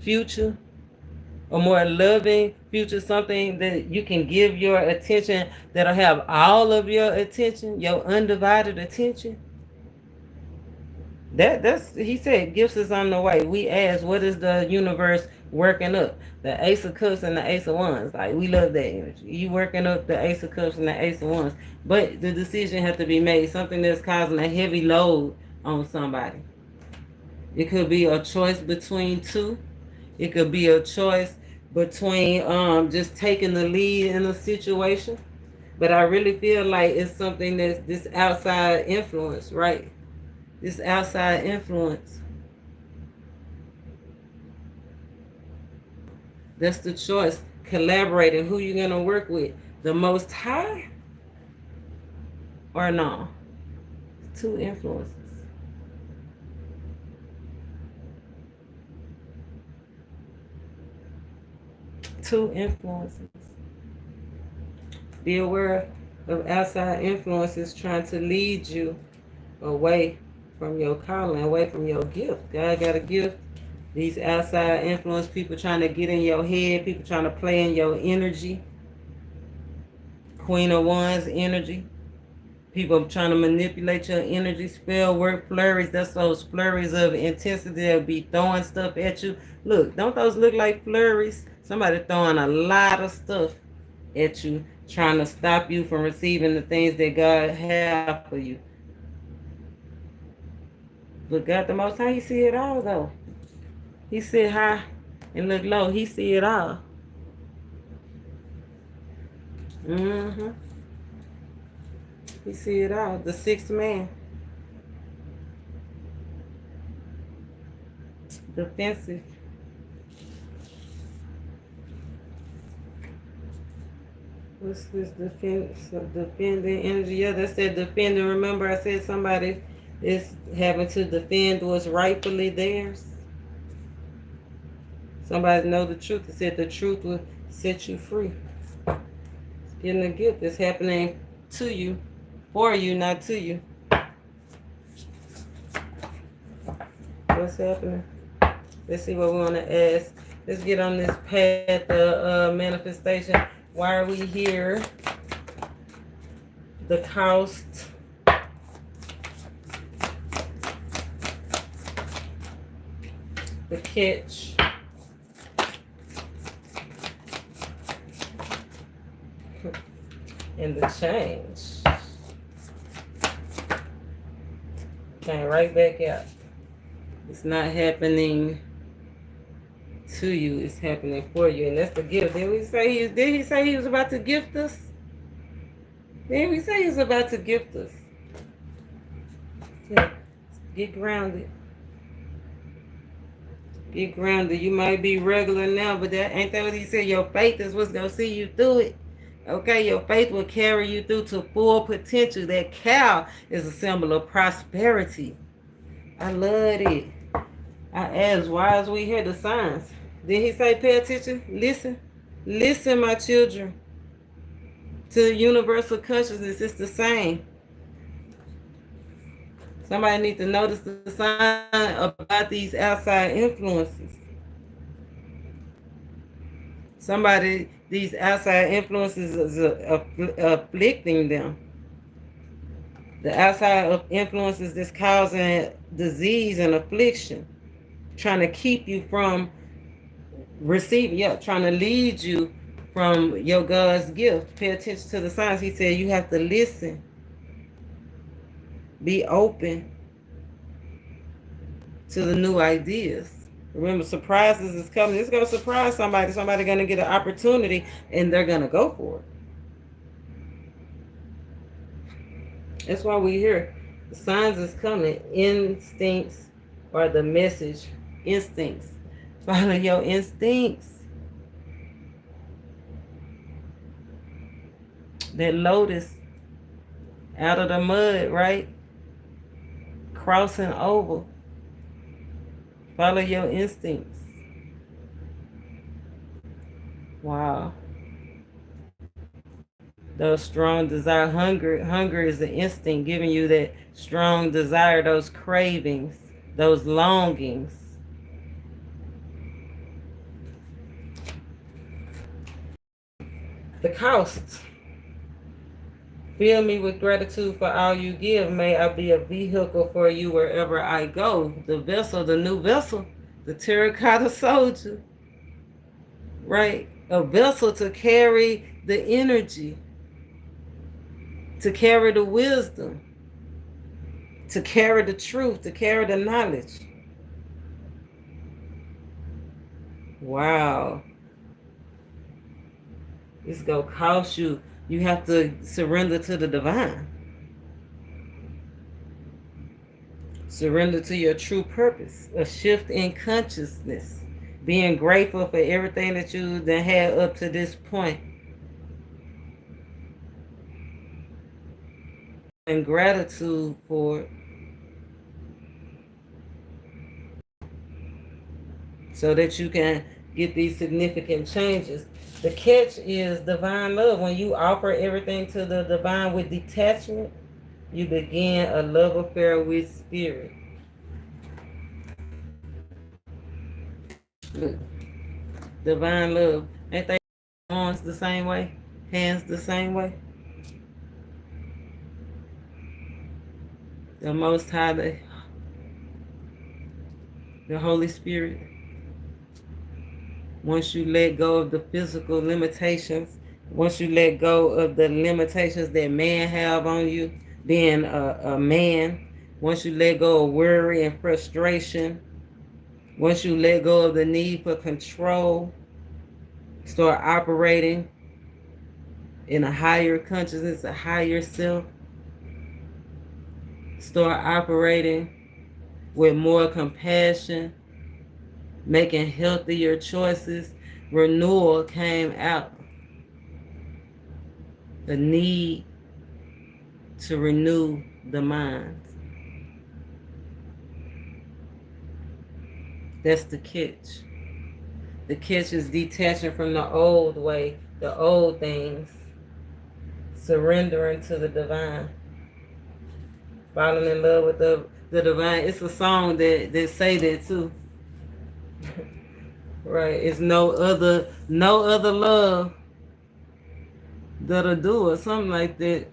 [SPEAKER 1] future, a more loving future, something that you can give your attention, that'll have all of your attention, your undivided attention. That's he said gifts is on the way. We ask, what is the universe working up? The Ace of Cups and the Ace of Wands. Like, we love that energy. You working up the Ace of Cups and the Ace of Wands. But the decision has to be made. Something that's causing a heavy load on somebody. It could be a choice between two. It could be a choice between just taking the lead in a situation. But I really feel like it's something that's this outside influence, right? This outside influence. That's the choice. Collaborating. Who you gonna work with? The Most High or no? Two influences. Two influences. Be aware of outside influences trying to lead you away from your calling, away from your gift. God got a gift. These outside influence, people trying to get in your head, people trying to play in your energy. Queen of Wands energy. People trying to manipulate your energy, spell work, flurries. That's those flurries of intensity that'll be throwing stuff at you. Look, don't those look like flurries? Somebody throwing a lot of stuff at you, trying to stop you from receiving the things that God have for you. But God the Most High, He see it all though. He sit high and look low. He see it all. Mm-hmm. He see it all. The sixth man. Defensive. What's this defending energy? Yeah, that's that defending. Remember I said somebody is having to defend what's rightfully theirs. Somebody know the truth. It said the truth will set you free. It's getting a gift that's happening to you, for you, not to you. What's happening? Let's see what we want to ask. Let's get on this path of manifestation. Why are we here? The cost. The catch. And the change. Came right back out. It's not happening to you, it's happening for you. And that's the gift. Did he say he was about to gift us? Did we say he was about to gift us? Yeah. Get grounded. Get grounded. You might be regular now, but that ain't that what he said? Your faith is what's gonna see you through it. Okay, your faith will carry you through to full potential. That cow is a symbol of prosperity. I love it. I asked, why is we hear the signs? Did he say pay attention? Listen. Listen, my children. To the universal consciousness, it's the same. Somebody needs to notice the sign about these outside influences. Somebody, these outside influences is afflicting them. The outside influences that's causing disease and affliction, trying to keep you from receiving, trying to lead you from your God's gift. Pay attention to the signs. He said you have to listen. Be open to the new ideas. Remember, surprises is coming. It's going to surprise somebody. Somebody going to get an opportunity and they're going to go for it. That's why we hear the signs is coming. Instincts or the message. Instincts. Follow your instincts. That lotus out of the mud, right? Crossing over. Follow your instincts. Wow. Those strong desire. Hunger is the instinct giving you that strong desire, those cravings, those longings. The cost. Fill me with gratitude for all you give. May I be a vehicle for you wherever I go. The vessel, the new vessel, the terracotta soldier, right? A vessel to carry the energy, to carry the wisdom, to carry the truth, to carry the knowledge. Wow. It's going to cost you. You have to surrender to the divine. Surrender to your true purpose. A shift in consciousness. Being grateful for everything that you done had up to this point. And gratitude for it. So that you can get these significant changes. The catch is divine love. When you offer everything to the divine with detachment, you begin a love affair with spirit. Look, divine love. Ain't they arms the same way? Hands the same way? The Most High, the Holy Spirit. Once you let go of the physical limitations, once you let go of the limitations that man have on you, being a man, once you let go of worry and frustration, once you let go of the need for control, start operating in a higher consciousness, a higher self, start operating with more compassion, making healthier choices, renewal came out. The need to renew the mind. That's the catch. The catch is detaching from the old way, the old things, surrendering to the divine, falling in love with the divine. It's a song that say that too. Right, it's no other love that'll do it, something like that.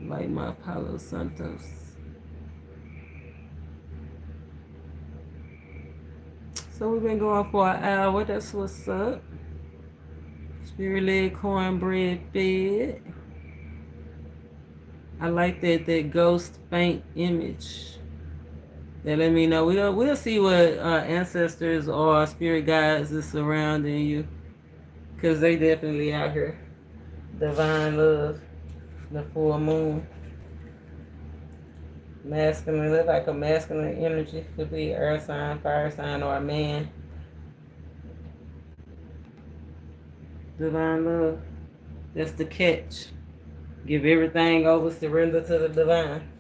[SPEAKER 1] Like my Palo Santos. So we've been going for an hour. That's what's up. Spirit leg cornbread fed. I like that ghost faint image. That let me know. We'll see what ancestors or spirit guides is surrounding you, because they definitely out here. Divine love, the full moon, masculine. Look like a masculine energy. Could be earth sign, fire sign, or a man. Divine love. That's the catch. Give everything over. Surrender to the divine.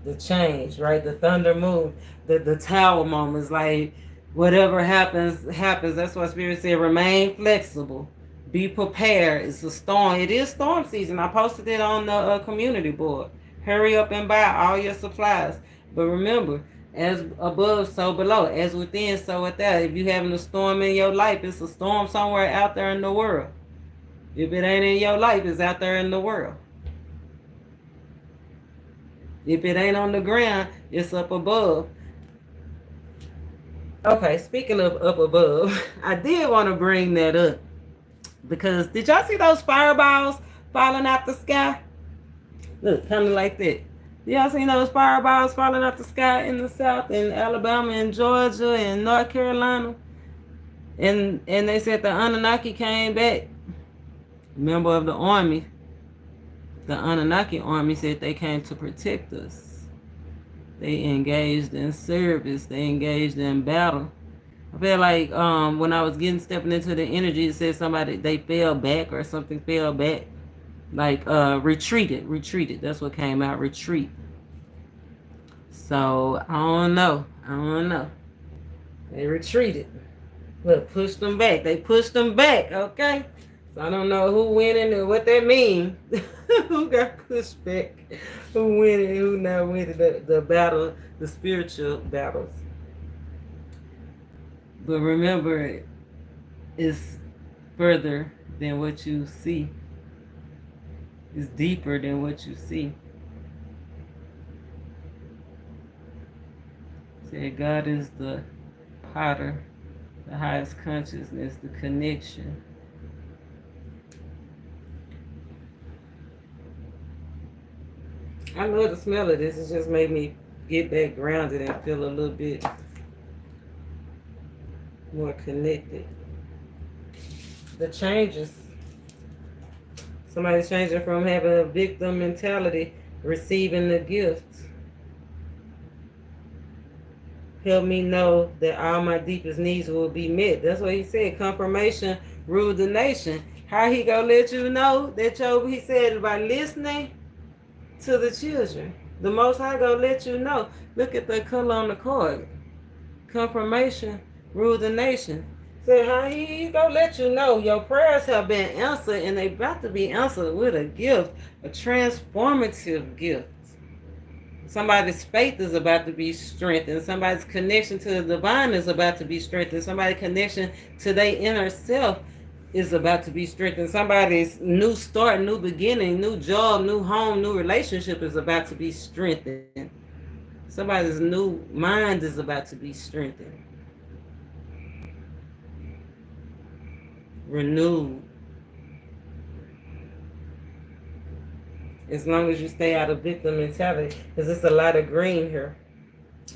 [SPEAKER 1] The change, right? The thunder moon, the tower moments, like whatever happens, happens. That's why Spirit said, remain flexible, be prepared. It's a storm. It is storm season. I posted it on the community board. Hurry up and buy all your supplies. But remember, as above, so below. As within, so without. If you're having a storm in your life, it's a storm somewhere out there in the world. If it ain't in your life, it's out there in the world. If it ain't on the ground, it's up above. Okay, speaking of up above, I did want to bring that up. Because did y'all see those fireballs falling out the sky? Look, kind of like that. Y'all seen those fireballs falling out the sky in the South, in Alabama and Georgia and North Carolina? And they said the Anunnaki came back. Member of the army. The Anunnaki army said they came to protect us. They engaged in service. They engaged in battle. I feel like when I was stepping into the energy, it said somebody, they fell back or something fell back. Like retreated. That's what came out, retreat. So I don't know. They retreated. Look, pushed them back. They pushed them back, okay? So I don't know who winning and what that means. Who got pushed back? Who winning? Who not winning? The battle, the spiritual battles. But remember, it's further than what you see. It's deeper than what you see. Say God is the potter, the highest consciousness, the connection. I love the smell of this. It just made me get back grounded and feel a little bit more connected. The changes. Somebody's changing from having a victim mentality, receiving the gifts. Help me know that all my deepest needs will be met. That's what he said. Confirmation ruled the nation. How he gonna let you know that he said by listening to the children. The Most High gonna let you know. Look at the color on the card. Confirmation ruled the nation. So how he gonna let you know your prayers have been answered, and they about to be answered with a gift, a transformative gift. Somebody's faith is about to be strengthened. Somebody's connection to the divine is about to be strengthened. Somebody's connection to their inner self is about to be strengthened. Somebody's new start, new beginning, new job, new home, new relationship is about to be strengthened. Somebody's new mind is about to be strengthened. Renewed. As long as you stay out of victim mentality, because it's a lot of green here.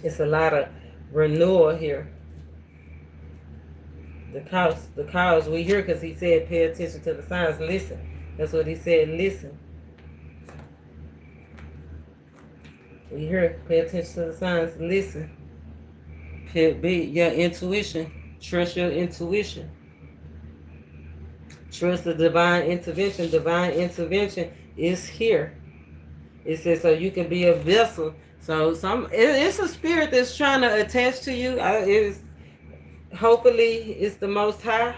[SPEAKER 1] It's a lot of renewal here. The cause we hear, because he said pay attention to the signs, listen. That's what he said, listen. We hear pay attention to the signs, listen. Be your intuition. Trust your intuition. Trust the divine intervention. Divine intervention is here. It says so you can be a vessel. So it's a spirit that's trying to attach to you. Hopefully it's the Most High.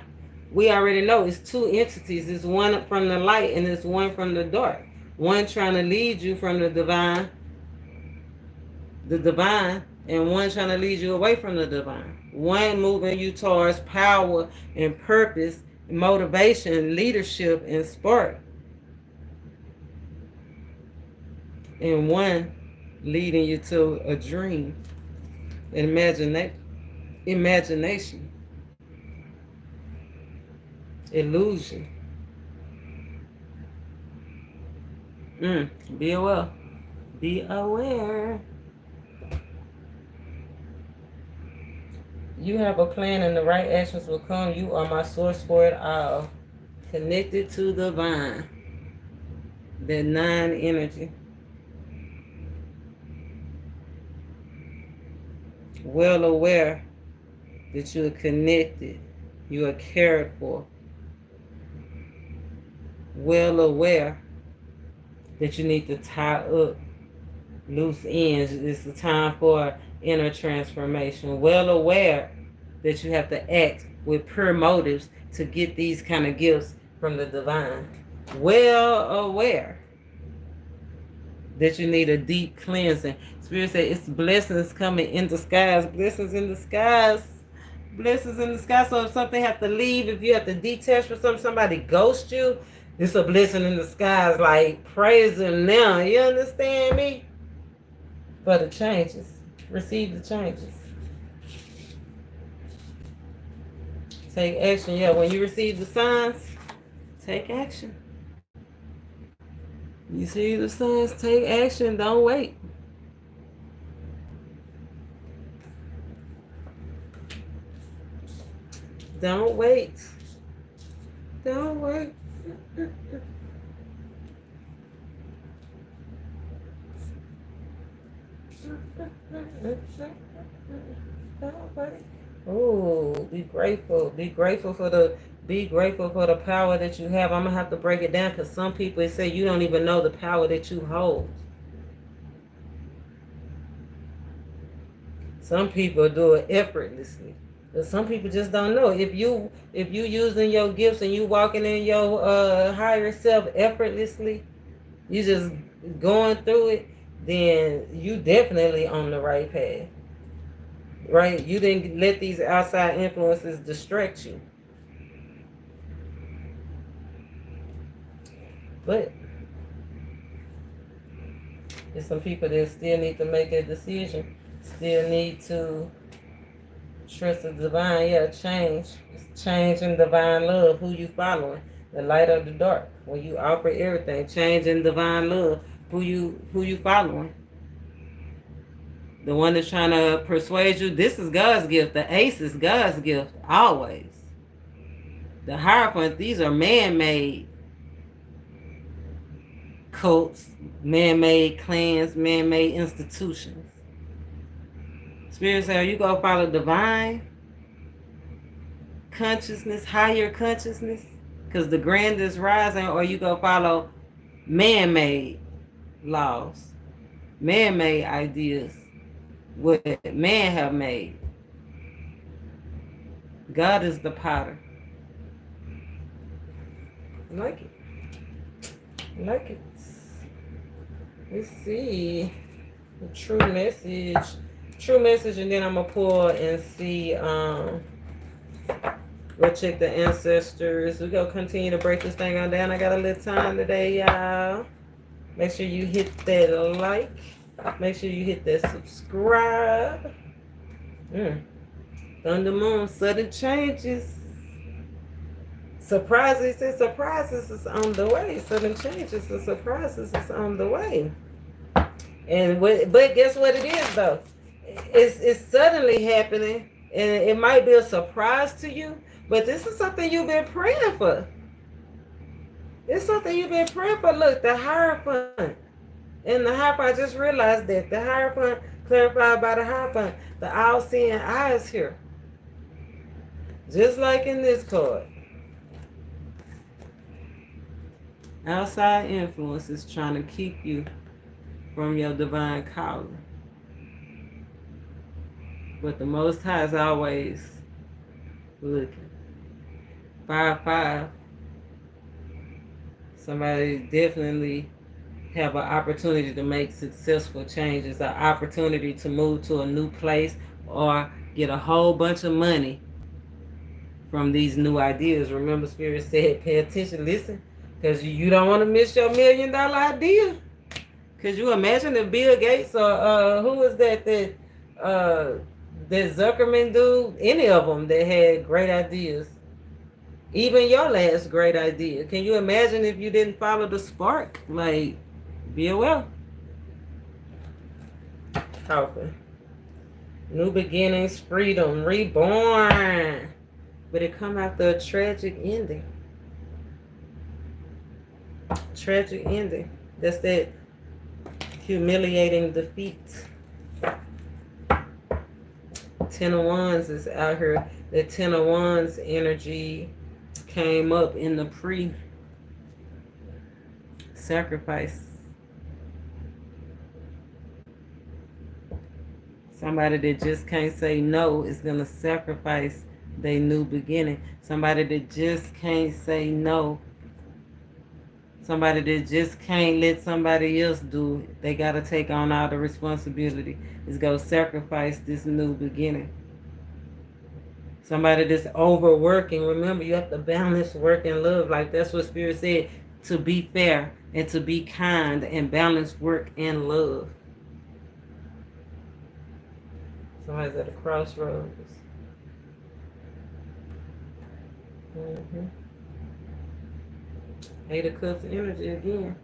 [SPEAKER 1] We already know it's two entities. It's one from the light and it's one from the dark. One trying to lead you from the divine, and one trying to lead you away from the divine. One moving you towards power and purpose, motivation, leadership, and spark. And one leading you to a dream, an imagination, illusion. Be aware. Be aware. You have a plan and the right actions will come. You are my source for it all. Connected to the divine. That 9 energy. Well aware that you are connected. You are cared for. Well aware that you need to tie up loose ends. It's the time for inner transformation. Well aware that you have to act with pure motives to get these kind of gifts from the divine. Well aware that you need a deep cleansing. Spirit said it's blessings coming in disguise. Blessings in disguise. Blessings in disguise. So if something have to leave, if you have to detach from something, somebody ghost you, it's a blessing in disguise. Like praise him now. You understand me? For the changes. Receive the changes. Take action. Yeah, when you receive the signs, take action. You see the signs, take action. Don't wait. Don't wait. Don't wait. Oh, be grateful. Be grateful for the power that you have. I'm gonna have to break it down because some people say you don't even know the power that you hold. Some people do it effortlessly. But some people just don't know. If you using your gifts and you walking in your higher self effortlessly, you just going through it, then you definitely on the right path. Right? You didn't let these outside influences distract you. But there's some people that still need to make a decision. Still need to trust the divine. Yeah, change. It's change in divine love. Who you following? The light or the dark. When you offer everything, change in divine love. Who you following? The one that's trying to persuade you, this is God's gift. The ace is God's gift, always. The Hierophant, these are man-made cults, man-made clans, man-made institutions. Spirit said, you go follow divine consciousness, higher consciousness, because the grand is rising, or you go follow man-made laws, man-made ideas, what man have made. God is the potter. I like it. I like it. Let's see the true message. True message, and then I'm gonna pull and see. We'll check the ancestors. We're gonna continue to break this thing on down. I got a little time today, y'all. Make sure you hit that like. Make sure you hit that subscribe. Thunder Moon, sudden changes. Surprises and surprises is on the way. Sudden changes and surprises is on the way. But guess what it is though? It's suddenly happening, and it might be a surprise to you. But this is something you've been praying for. It's something you've been praying for. Look, the Hierophant. And the Hierophant, I just realized that. The Hierophant, clarified by the Hierophant. The all-seeing eyes here. Just like in this card. Outside influences trying to keep you from your divine calling. But the Most High is always looking. 5-5. Somebody definitely have an opportunity to make successful changes, an opportunity to move to a new place or get a whole bunch of money from these new ideas. Remember, Spirit said, pay attention, listen, because you don't want to miss your $1 million idea. Could you imagine if Bill Gates or who was that Zuckerman dude, any of them that had great ideas? Even your last great idea. Can you imagine if you didn't follow the spark? Like, be aware. Talking. New beginnings, freedom, reborn. But it come after a tragic ending. Tragic ending. That's that humiliating defeat. 10 of Wands is out here. The 10 of Wands energy came up in the pre-sacrifice. Somebody that just can't say no is going to sacrifice their new beginning. Somebody that just can't say no. Somebody that just can't let somebody else do it. They got to take on all the responsibility. Is going to sacrifice this new beginning. Somebody that's overworking. Remember, you have to balance work and love. Like that's what Spirit said. To be fair and to be kind and balance work and love. Somebody's at a crossroads. Eight of Cups energy again.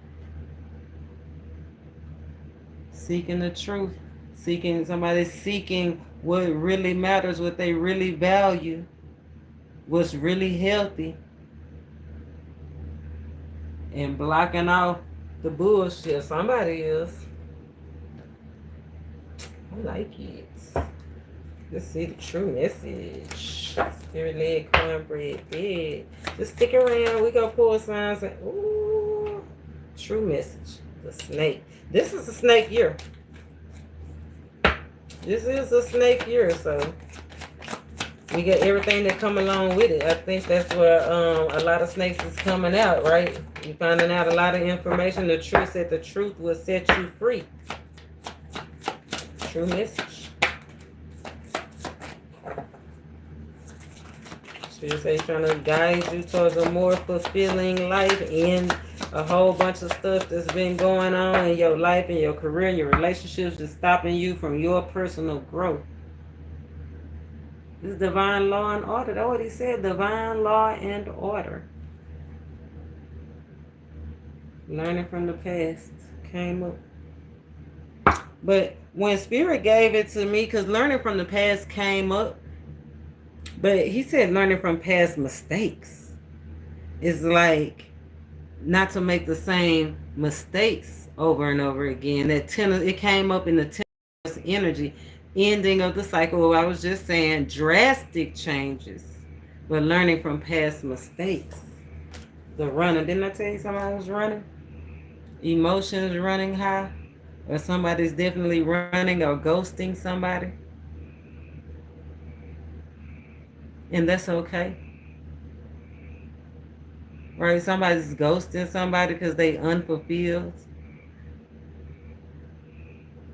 [SPEAKER 1] Seeking the truth. Somebody seeking what really matters, what they really value, what's really healthy, and blocking off the bullshit. Somebody is. I like it. Let's see the true message. Spirit-led cornbread bed. Just stick around. We go pull signs. And, ooh, true message. The snake. This is a snake year. This is a snake year, so we got everything that come along with it. I think that's where a lot of snakes is coming out, right? You're finding out a lot of information. The truth said the truth will set you free. True message. Spirit say trying to guide you towards a more fulfilling life and a whole bunch of stuff that's been going on in your life and your career and your relationships that's stopping you from your personal growth. This is divine law and order. That's what he said, divine law and order. Learning from the past came up. But when Spirit gave it to me, because learning from the past came up, but he said learning from past mistakes is like not to make the same mistakes over and over again. It came up in the energy, ending of the cycle. I was just saying drastic changes, but learning from past mistakes. The running, didn't I tell you somebody was running? Emotions running high, or somebody's definitely running or ghosting somebody, and that's okay. Right? Somebody's ghosting somebody because they unfulfilled.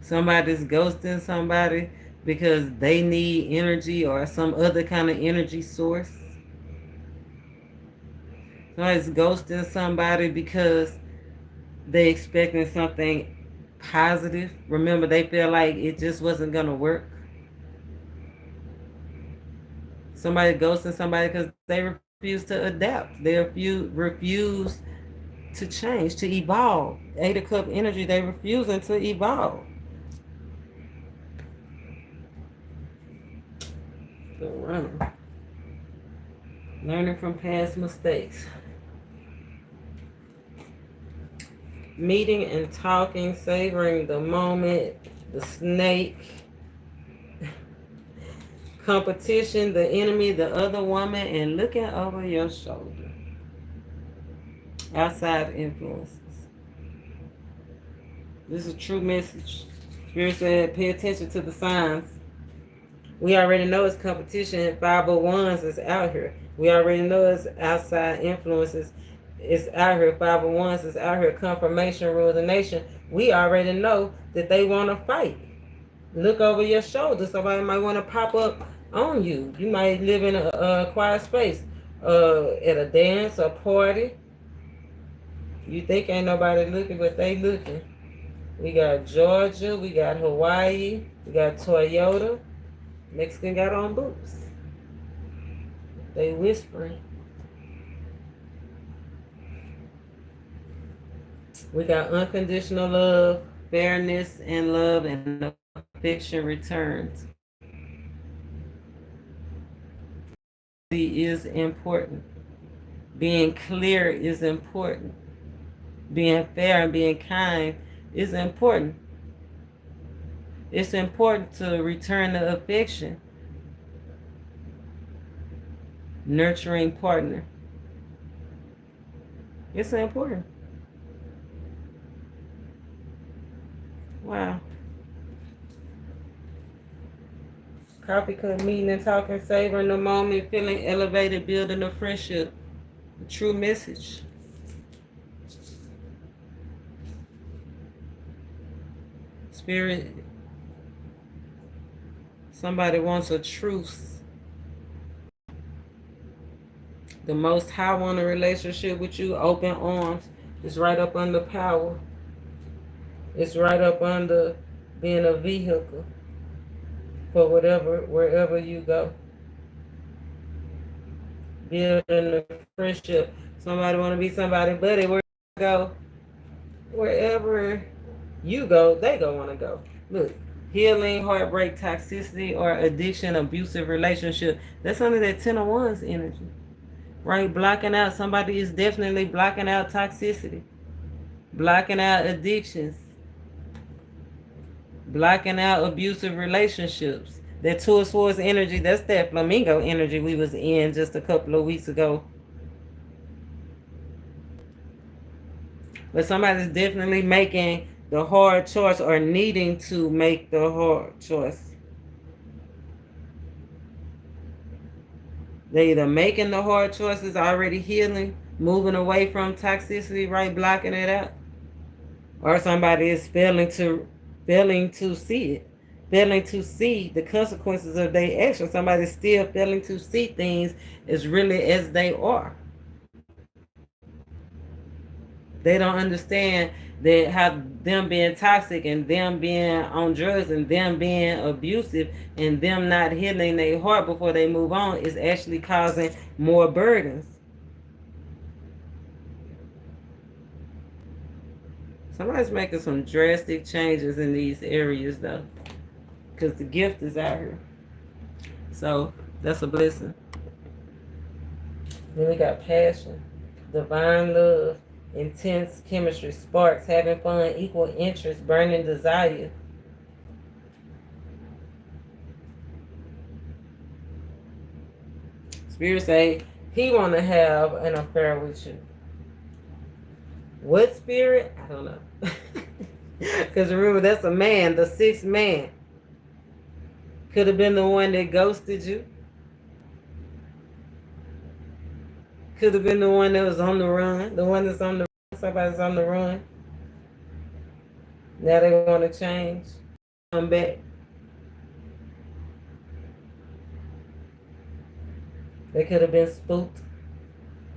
[SPEAKER 1] Somebody's ghosting somebody because they need energy or some other kind of energy source. Somebody's ghosting somebody because they expecting something positive. Remember, they feel like it just wasn't gonna work. Somebody ghosting somebody because they refuse to adapt. They refuse to change, to evolve. Eight of Cup energy, they refusing to evolve. The runner. Learning from past mistakes. Meeting and talking, savoring the moment, the snake, competition, the enemy, the other woman, and looking over your shoulder. Outside influences. This is a true message. Spirit said, pay attention to the signs. We already know it's competition. 501s is out here. We already know it's outside influences. It's out here. 501s is out here. Confirmation rule the nation. We already know that they want to fight. Look over your shoulder. Somebody might want to pop up on you. You might live in a quiet space. At a dance, a party. You think ain't nobody looking, but they looking. We got Georgia. We got Hawaii. We got Toyota. Mexican got on boots. They whispering. We got unconditional love, fairness, and love, and affection returns. Is important. Being clear is important. Being fair and being kind is important. It's important to return the affection. Nurturing partner. It's important. Wow. Coffee cup meeting and talking, savoring the moment, feeling elevated, building a friendship. A true message. Spirit, somebody wants a truce. The Most High want a relationship with you, open arms. It's right up under power. It's right up under being a vehicle for wherever you go. Building a friendship. Somebody want to be somebody, buddy. Where you go? Wherever you go, they go want to go. Look, healing, heartbreak, toxicity, or addiction, abusive relationship. That's under that 10 of Wands energy. Right? Blocking out. Somebody is definitely blocking out toxicity. Blocking out addictions. Blocking out abusive relationships. That Two of Swords energy, that's that flamingo energy we was in just a couple of weeks ago. But somebody's definitely making the hard choice or needing to make the hard choice. They either making the hard choices, already healing, moving away from toxicity, right, blocking it out. Or somebody is failing to see it. Failing to see the consequences of their actions. Somebody's still failing to see things as really as they are. They don't understand that how them being toxic and them being on drugs and them being abusive and them not healing their heart before they move on is actually causing more burdens. Somebody's making some drastic changes in these areas though, because the gift is out here. So that's a blessing. Then we got passion, divine love, intense chemistry, sparks, having fun, equal interest, burning desire. Spirit say he want to have an affair with you. What spirit? I don't know. Because remember, that's a man, the sixth man. Could have been the one that ghosted you. Could have been the one that was on the run. The one that's on the run. Somebody's on the run. Now they want to change. Come back. They could have been spooked.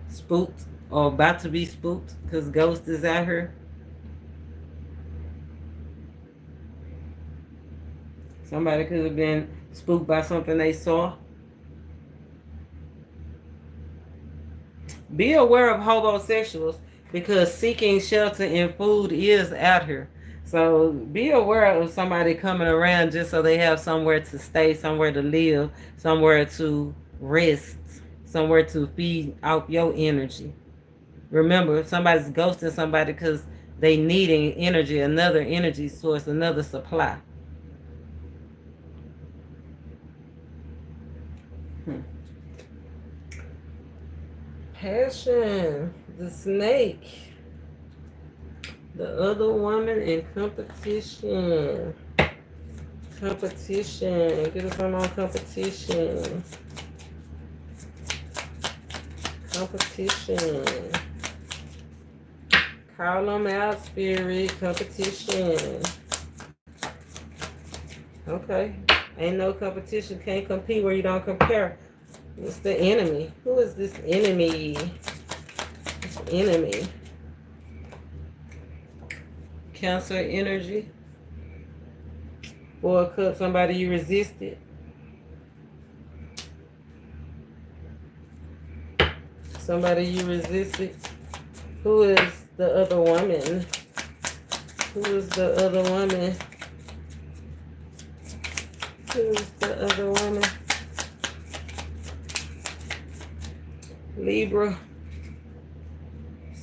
[SPEAKER 1] Spooked. Or about to be spooked. Because ghost is out here. Somebody could have been spooked by something they saw. Be aware of homosexuals because seeking shelter and food is out here. So be aware of somebody coming around just so they have somewhere to stay, somewhere to live, somewhere to rest, somewhere to feed out your energy. Remember, somebody's ghosting somebody because they needing energy, another energy source, another supply. Passion, the snake, the other woman in competition. Competition, get us on competition. Competition. Call them out, spirit. Competition. Okay. Ain't no competition. Can't compete where you don't compare. It's the enemy. Who is this enemy? This enemy. Cancer energy. Four of Cups, somebody you resisted. Somebody you resisted. Who is the other woman? Who is the other woman? Who is the other woman? Libra.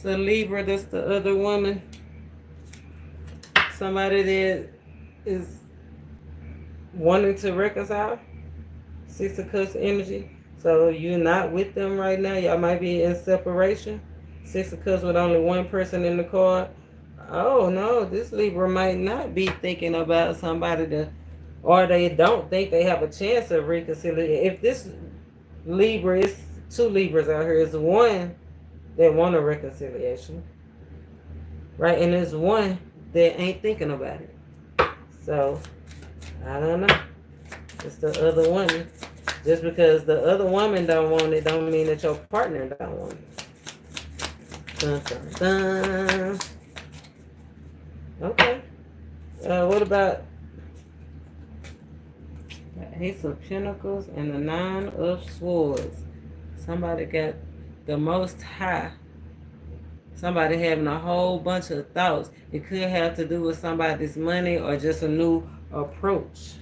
[SPEAKER 1] So Libra, that's the other woman. Somebody that is wanting to reconcile. Six of Cups energy. So you're not with them right now. Y'all might be in separation. Six of Cups with only one person in the card. Oh no, this Libra might not be thinking about somebody to, or they don't think they have a chance of reconciliation. If this Libra is two Libras out here, is one that want a reconciliation, right? And there's one that ain't thinking about it. So I don't know. It's the other woman. Just because the other woman don't want it, don't mean that your partner don't want it. Dun, dun, dun. Okay. What about the Ace of Pentacles and the Nine of Swords? Somebody got the most high. Somebody having a whole bunch of thoughts. It could have to do with somebody's money or just a new approach.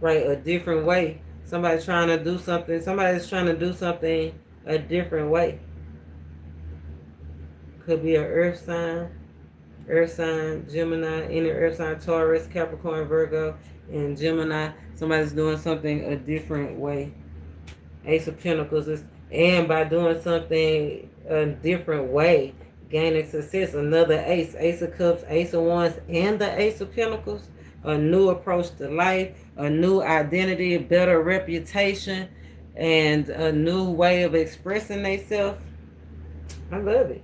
[SPEAKER 1] Right? A different way. Somebody's trying to do something. Somebody's trying to do something a different way. Could be an earth sign, Gemini, any earth sign, Taurus, Capricorn, Virgo, and Gemini. Somebody's doing something a different way. Ace of Pentacles is, and by doing something a different way, gaining success. Another ace, Ace of Cups, Ace of Wands, and the Ace of Pentacles. A new approach to life, a new identity, a better reputation, and a new way of expressing themselves. I love it.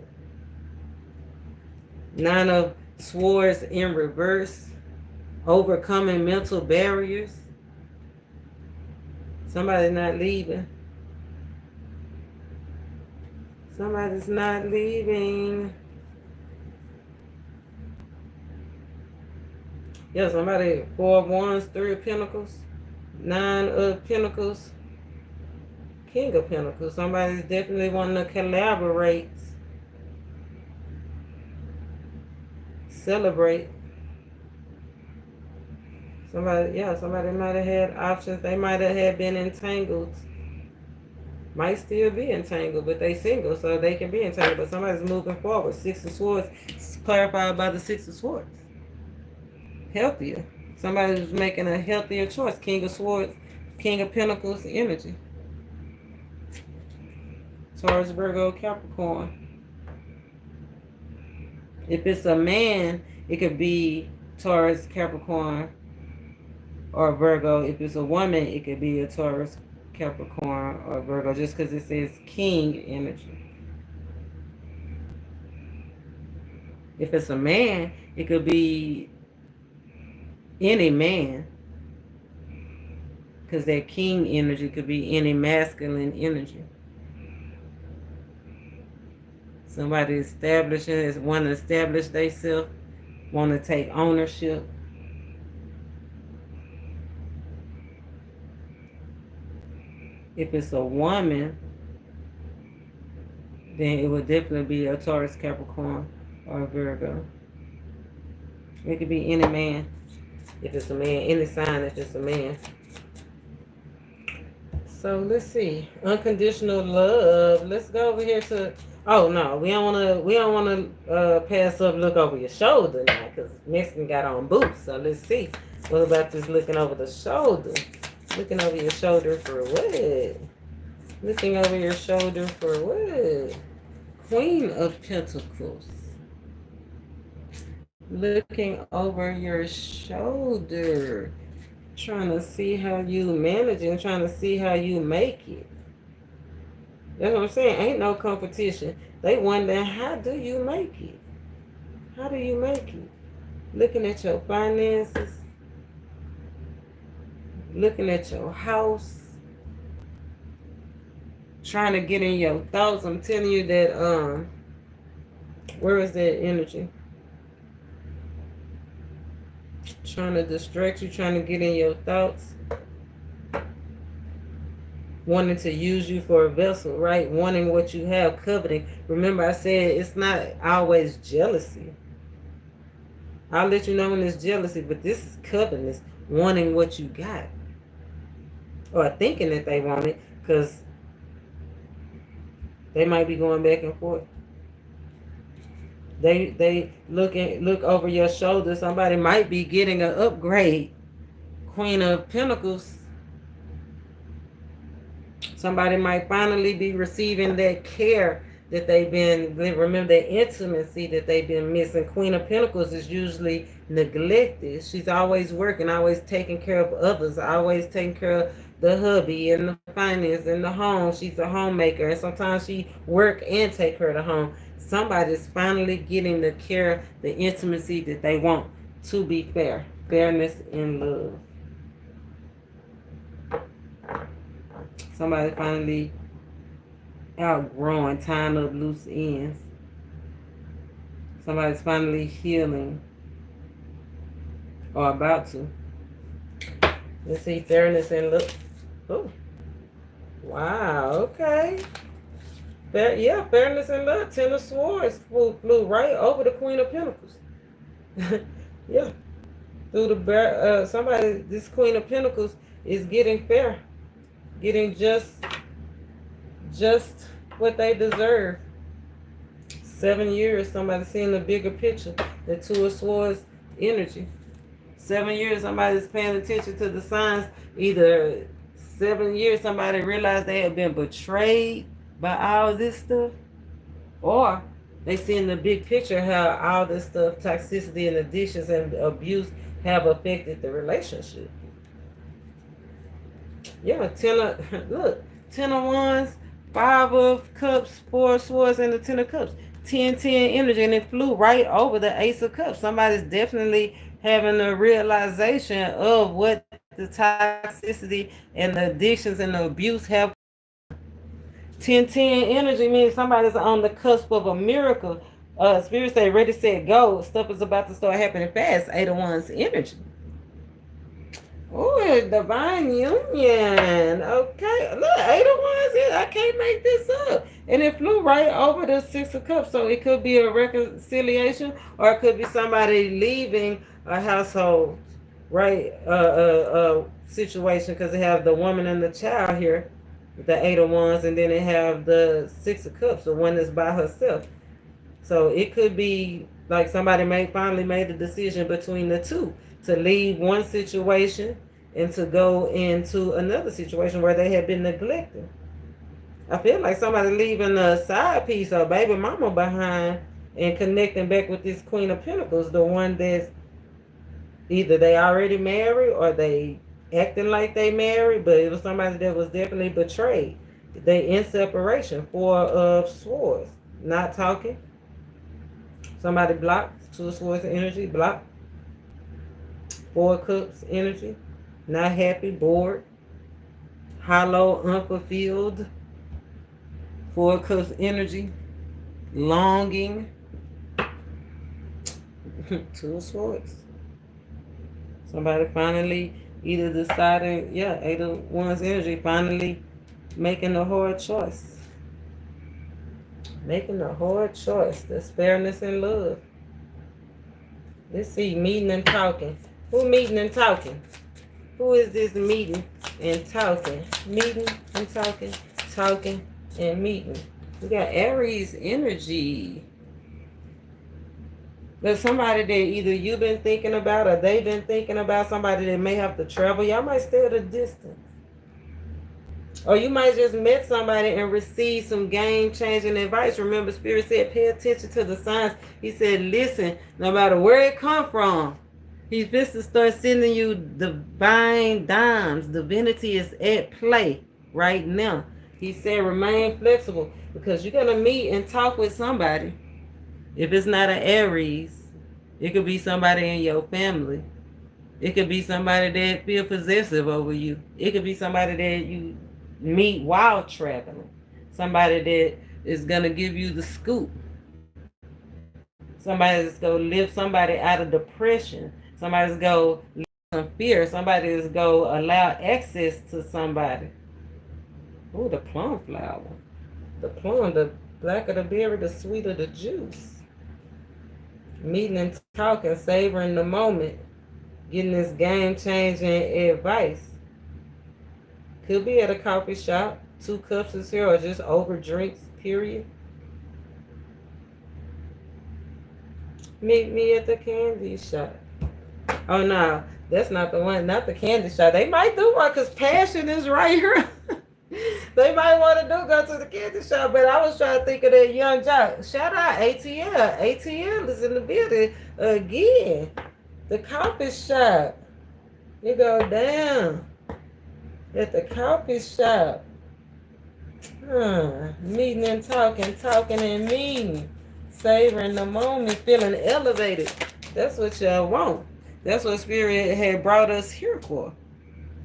[SPEAKER 1] Nine of Swords in reverse. Overcoming mental barriers. Somebody's not leaving. Somebody's not leaving. Yeah, somebody, Four of Wands, Three of Pentacles, Nine of Pentacles, King of Pentacles. Somebody's definitely wanting to collaborate. celebrate. Somebody might have had options. They might have had been entangled. Might still be entangled, but they single, so they can be entangled. But somebody's moving forward. Six of Swords, clarified by the Six of Swords. Healthier. Somebody's making a healthier choice. King of Swords, King of Pentacles energy. Taurus, Virgo, Capricorn. If it's a man, it could be Taurus, Capricorn, or Virgo. If it's a woman, it could be a Taurus, Capricorn, or Virgo, just because it says King energy. If it's a man, it could be any man, because that King energy could be any masculine energy. Somebody establishing, want to establish themselves, want to take ownership. If it's a woman, then it would definitely be a Taurus, Capricorn, or a Virgo. It could be any man if it's a man, any sign if it's a man. So let's see. Unconditional love. Let's go over here to. Oh no, we don't wanna pass up. Look over your shoulder now, because Mexican got on boots. So let's see. What about this looking over the shoulder? Looking over your shoulder for what? Looking over your shoulder for what? Queen of Pentacles. Looking over your shoulder. Trying to see how you manage and trying to see how you make it. That's what I'm saying. Ain't no competition. They wonder, how do you make it? How do you make it? Looking at your finances. Looking at your house. Trying to get in your thoughts. I'm telling you that, where is that energy? Trying to distract you, trying to get in your thoughts. Wanting to use you for a vessel, right? Wanting what you have, coveting. Remember I said it's not always jealousy. I'll let you know when it's jealousy, but this is covetousness, wanting what you got. Or thinking that they want it, because they might be going back and forth. They look over your shoulder. Somebody might be getting an upgrade. Queen of Pentacles. Somebody might finally be receiving that care that they've been, remember that intimacy that they've been missing. Queen of Pentacles is usually neglected. She's always working, always taking care of others, always taking care of the hubby and the finance and the home. She's a homemaker, and sometimes she work and take care of the home. Somebody's finally getting the care, the intimacy that they want. To be fair, fairness in love. Somebody finally outgrowing, tying up loose ends. Somebody's finally healing or about to. Let's see, fairness and love. Oh, wow, okay. Fairness and love. Ten of Swords flew right over the Queen of Pentacles. Yeah, through the bear. Somebody, this Queen of Pentacles is getting fair, getting just what they deserve. 7 years. Somebody seeing the bigger picture. The Two of Swords energy. 7 years. Somebody's paying attention to the signs. Either 7 years, somebody realized they had been betrayed by all this stuff, or they seeing the big picture, how all this stuff, toxicity and addictions and abuse have affected the relationship. Yeah, 10 of Wands, 5 of Cups, 4 of Swords, and the 10 of Cups. 10-10 energy, and it flew right over the Ace of Cups. Somebody's definitely having a realization of what the toxicity and the addictions and the abuse have. 10-10 energy means somebody's on the cusp of a miracle. Spirit say ready, set, go. Stuff is about to start happening fast. 8 of Wands energy. Oh, divine union. Okay. Look, 8 of Wands here. I can't make this up. And it flew right over the 6 of Cups. So it could be a reconciliation, or it could be somebody leaving a household, right? Situation, because they have the woman and the child here, the 8 of Wands, and then they have the 6 of Cups, the one that's by herself. So it could be like somebody finally made the decision between the two to leave one situation and to go into another situation where they had been neglected. I feel like somebody leaving a side piece or baby mama behind and connecting back with this Queen of Pentacles, the one that's either they already married or they acting like they married, but it was somebody that was definitely betrayed. They in separation. 4 of Swords, not talking. Somebody blocked. 2 of Swords energy, blocked. 4 of Cups energy, not happy, bored, hollow, unfulfilled. 4 of Cups energy, longing. 2 of Swords. Somebody finally either decided, 8 of Wands energy, finally making a hard choice. Making a hard choice. The spareness and love. Let's see, meeting and talking. Who meeting and talking? Who is this meeting and talking? Meeting and talking, talking and meeting. We got Aries energy. There's somebody that either you've been thinking about or they've been thinking about, somebody that may have to travel. Y'all might stay at a distance. Or you might just met somebody and receive some game-changing advice. Remember, Spirit said, pay attention to the signs. He said, listen, no matter where it come from, he's supposed to start sending you divine dimes. Divinity is at play right now. He said, remain flexible, because you're going to meet and talk with somebody. If it's not an Aries, it could be somebody in your family. It could be somebody that feel possessive over you. It could be somebody that you meet while traveling. Somebody that is going to give you the scoop. Somebody that's going to lift somebody out of depression. Somebody's going to lift some fear. Somebody is going to allow access to somebody. Ooh, the plum flower. The plum, the blacker the berry, the sweeter the juice. Meeting and talking, savoring the moment. Getting this game-changing advice. Could be at a coffee shop. 2 cups is here, or just over drinks, period. Meet me at the candy shop. Oh, no. That's not the one. Not the candy shop. They might do one because passion is right here. They might want to go to the candy shop, but I was trying to think of that young jock. Shout out ATL. ATL is in the building again. The coffee shop. You go down at the coffee shop. Meeting and talking, talking and meeting. Savoring the moment, feeling elevated. That's what y'all want. That's what Spirit had brought us here for.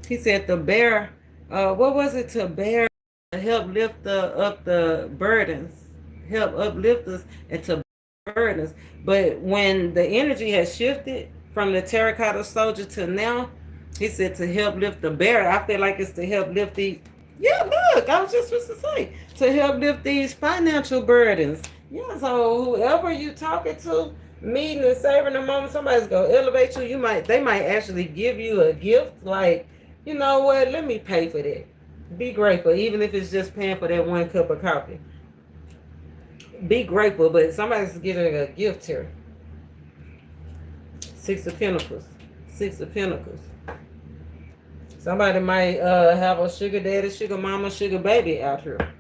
[SPEAKER 1] He said to bear, what was it? To bear, help lift up the burdens. Help uplift us and to burdens. But when the energy has shifted from the terracotta soldier to now, he said to help lift the bear. I feel like it's to help lift these. Yeah, look, I was just supposed to say, to help lift these financial burdens. Yeah, so whoever you talking to, meeting and savoring the moment, somebody's gonna elevate you. They might actually give you a gift, like, you know what, let me pay for that. Be grateful, even if it's just paying for that 1 cup of coffee. Be grateful, but somebody's giving a gift here. 6 of Pentacles. 6 of Pentacles. Somebody might have a sugar daddy, sugar mama, sugar baby out here.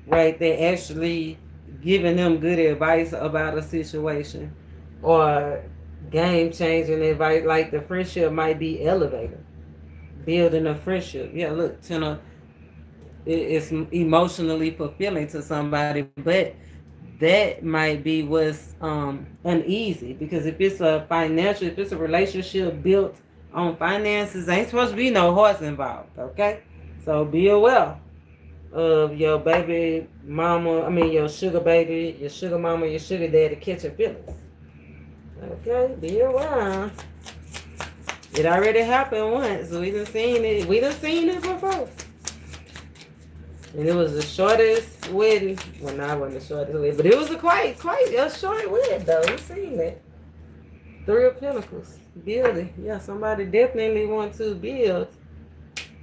[SPEAKER 1] Right? They're actually giving them good advice about a situation. Or game-changing advice. Like the friendship might be elevated. Building a friendship. Yeah, look, it's emotionally fulfilling to somebody. But that might be what's uneasy. Because if it's a relationship built on finances, ain't supposed to be no horse involved, okay? So be aware of your baby mama, your sugar baby, your sugar mama, your sugar daddy catching feelings. Okay, be aware. It already happened once. We done seen it. We done seen it before. And it was the shortest wedding. Well, no, it wasn't the shortest wedding, but it was a quite a short wedding, though. We seen it. Three of Pentacles. Building. Yeah, somebody definitely want to build.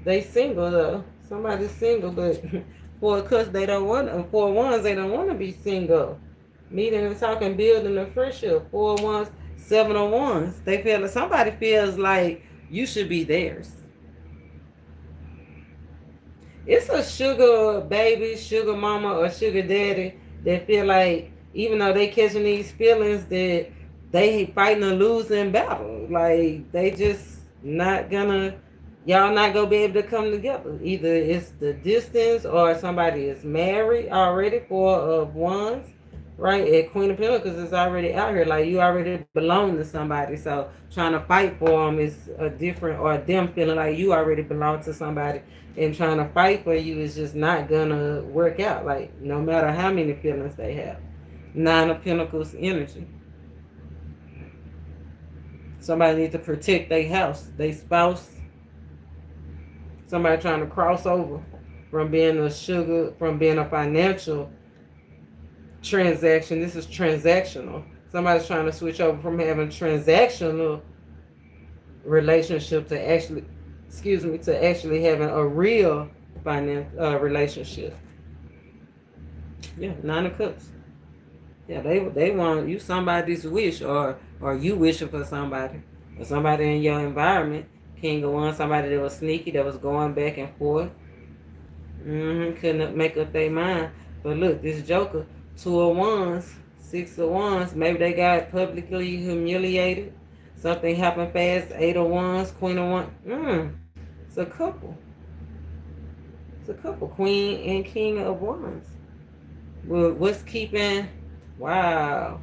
[SPEAKER 1] They single, though. Somebody's single, but for because they don't want, for ones, they don't want to be single. Meeting and talking, building a friendship. 4 of Wands, 7 of Wands. They feel like somebody feels like you should be theirs. It's a sugar baby, sugar mama, or sugar daddy that feel like even though they catching these feelings that they fighting a losing battle. Like they just not gonna, y'all not gonna be able to come together. Either it's the distance or somebody is married already, 4 of Wands. Right, at Queen of Pentacles is already out here. Like you already belong to somebody. So trying to fight for them is a different, or them feeling like you already belong to somebody, and trying to fight for you is just not gonna work out. Like no matter how many feelings they have. 9 of Pentacles energy. Somebody needs to protect their house, their spouse. Somebody trying to cross over from being a sugar, from being a financial transaction. This is transactional. Somebody's trying to switch over from having transactional relationship to actually, to actually having a real relationship. Yeah, 9 of Cups. Yeah, they want you somebody's wish, or you wishing for somebody, or somebody in your environment. King of Wands, somebody that was sneaky, that was going back and forth. Couldn't make up their mind. But look, this Joker, 2 of Wands, 6 of Wands. Maybe they got publicly humiliated. Something happened fast. 8 of Wands, Queen of Wands. It's a couple. It's a couple. Queen and King of Wands. Well, what's keeping? Wow.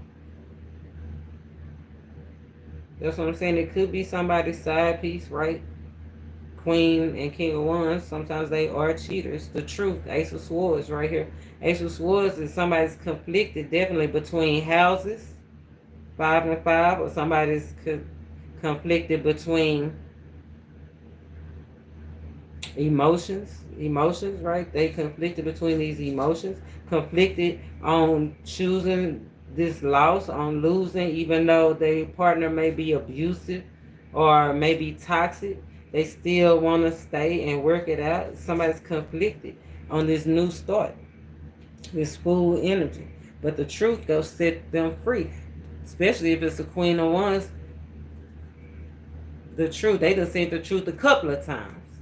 [SPEAKER 1] That's what I'm saying. It could be somebody's side piece, right? Queen and King of Wands, sometimes they are cheaters. The truth, Ace of Swords right here. Ace of Swords is somebody's conflicted definitely between houses, 5 and 5, or somebody's conflicted between emotions, right? They conflicted between these emotions, conflicted on choosing this loss, on losing, even though their partner may be abusive or may be toxic. They still want to stay and work it out. Somebody's conflicted on this new start, this full energy. But the truth, they'll set them free, especially if it's a Queen of Wands. The truth, they done said the truth a couple of times.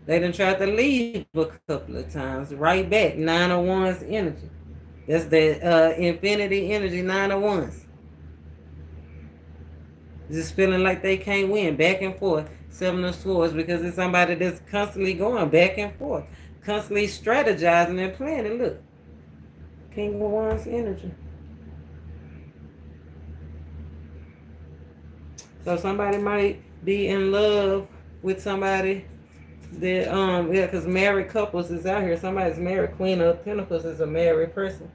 [SPEAKER 1] They done tried to leave a couple of times. Right back, 9 of Wands energy. That's the infinity energy, 9 of Wands. Just feeling like they can't win, back and forth. 7 of Swords, because it's somebody that's constantly going back and forth, constantly strategizing and planning. Look, King of Wands energy. So somebody might be in love with somebody that, because married couples is out here. Somebody's married. Queen of Pentacles is a married person.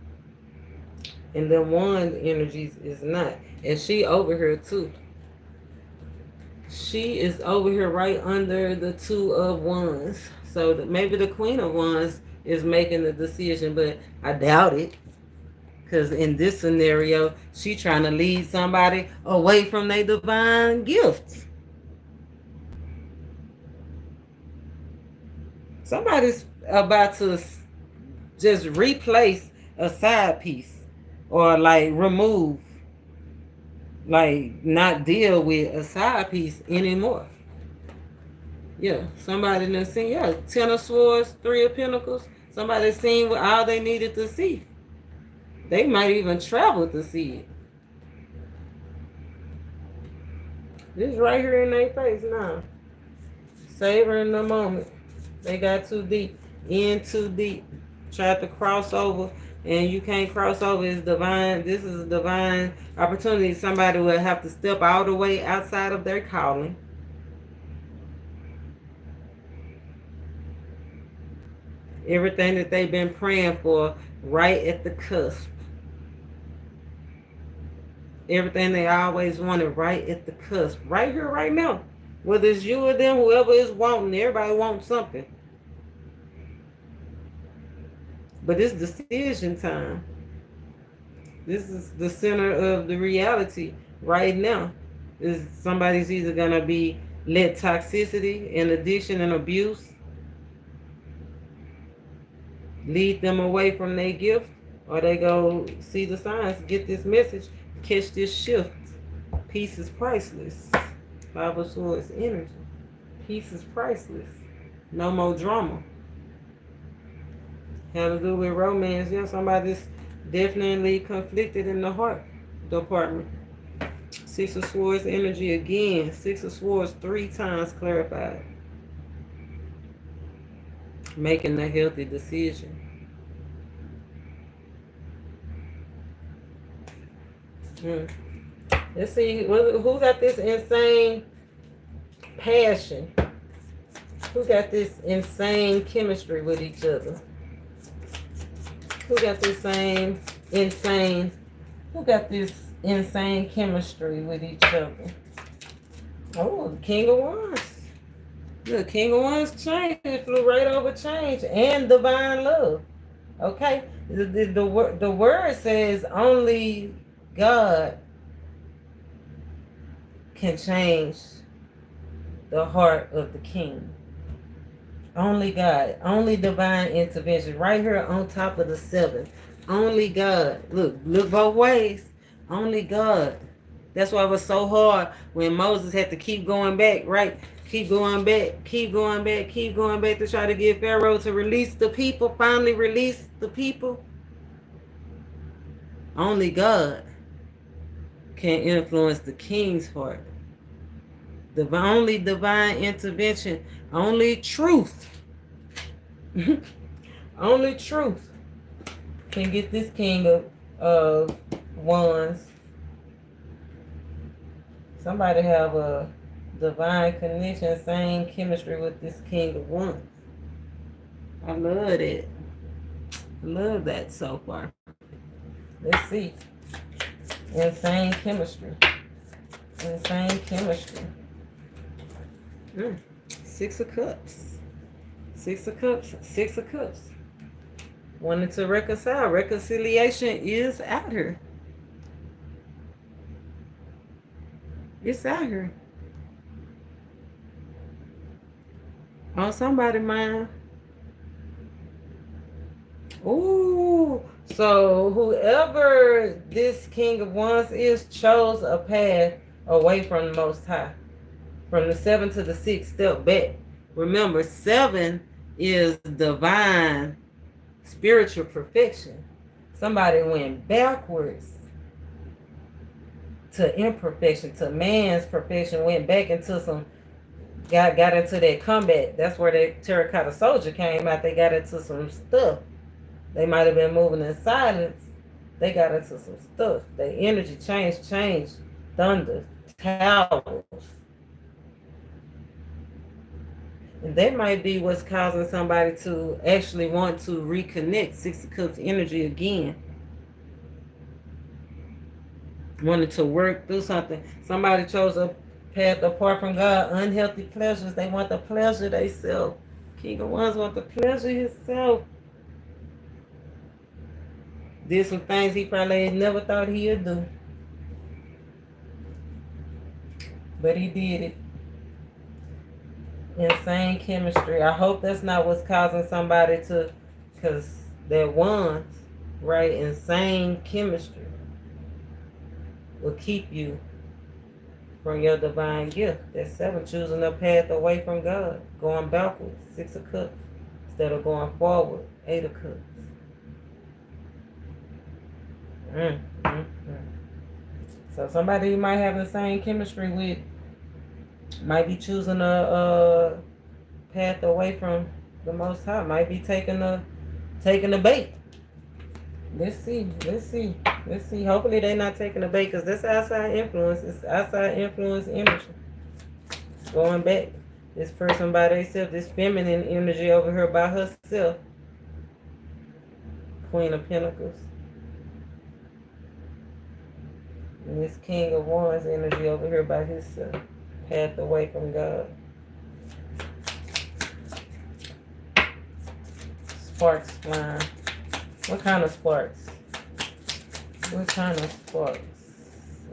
[SPEAKER 1] And the Wand energies is not. And she over here too. She is over here right under the 2 of Wands. So maybe the Queen of Wands is making the decision, but I doubt it. Because in this scenario, she trying to lead somebody away from their divine gifts. Somebody's about to just replace a side piece, or like remove, like not deal with a side piece anymore. Yeah, somebody done seen, 10 of Swords, 3 of Pentacles. Somebody seen what all they needed to see. They might even travel to see it. This right here in their face now. Savoring the moment. They got too deep. In too deep. Tried to cross over, and you can't cross over. It's divine. This is a divine opportunity. Somebody will have to step all the way outside of their calling. Everything that they've been praying for right at the cusp. Everything they always wanted right at the cusp. Right here, right now. Whether it's you or them, whoever is wanting, everybody wants something. But it's decision time. This is the center of the reality right now. Is somebody's either gonna be let toxicity and addiction and abuse lead them away from their gift, or they go see the signs, get this message, catch this shift. Peace is priceless. Five of Swords energy. Peace is priceless. No more drama. Have to do with romance. Yeah, somebody's definitely conflicted in the heart department. Six of Swords energy again. Six of Swords 3 times clarified. Making a healthy decision. Let's see, who got this insane passion? Who got this insane chemistry with each other? Who got this insane chemistry with each other? Oh, the King of Wands. The King of Wands change. It flew right over change and divine love. Okay? The word says only God can change the heart of the king. Only God. Only divine intervention. Right here on top of the 7. Only God. Look both ways. Only God. That's why it was so hard when Moses had to keep going back, right? Keep going back to try to get Pharaoh to release the people. Finally release the people. Only God can influence the king's heart. Only divine intervention, only truth. Only truth can get this King of Wands. Somebody have a divine connection, same chemistry with this King of Wands. I love it. Love that so far. Let's see. Insane chemistry. Insane chemistry. 6 of Cups. 6 of Cups. 6 of Cups. Wanted to reconcile. Reconciliation is out here. It's out here. On somebody's mind. Ooh. So whoever this King of Wands is chose a path away from the Most High. From the 7 to the 6, step back. Remember, 7 is divine spiritual perfection. Somebody went backwards to imperfection, to man's perfection, went back into some, got into that combat. That's where the terracotta soldier came out. They got into some stuff. They might have been moving in silence. They got into some stuff. Their energy changed. Thunder, towers. And that might be what's causing somebody to actually want to reconnect. 6 of Cups energy again. Wanted to work through something. Somebody chose a path apart from God. Unhealthy pleasures. They want the pleasure themselves. King of Wands want the pleasure himself. Did some things he probably never thought he'd do. But he did it. Insane chemistry. I hope that's not what's causing somebody to, because that Wands, right? Insane chemistry will keep you from your divine gift. That 7, choosing a path away from God, going backwards. 6 of Cups instead of going forward. 8 of Cups. So somebody you might have the same chemistry with might be choosing a path away from the Most High. Might be taking the bait. Let's see. Hopefully they're not taking the bait, because that's outside influence. It's outside influence energy. Going back. This person by themselves, this feminine energy over here by herself. Queen of Pentacles. And this King of Wands energy over here by his path away from God. Sparks flying. What kind of sparks? What kind of sparks?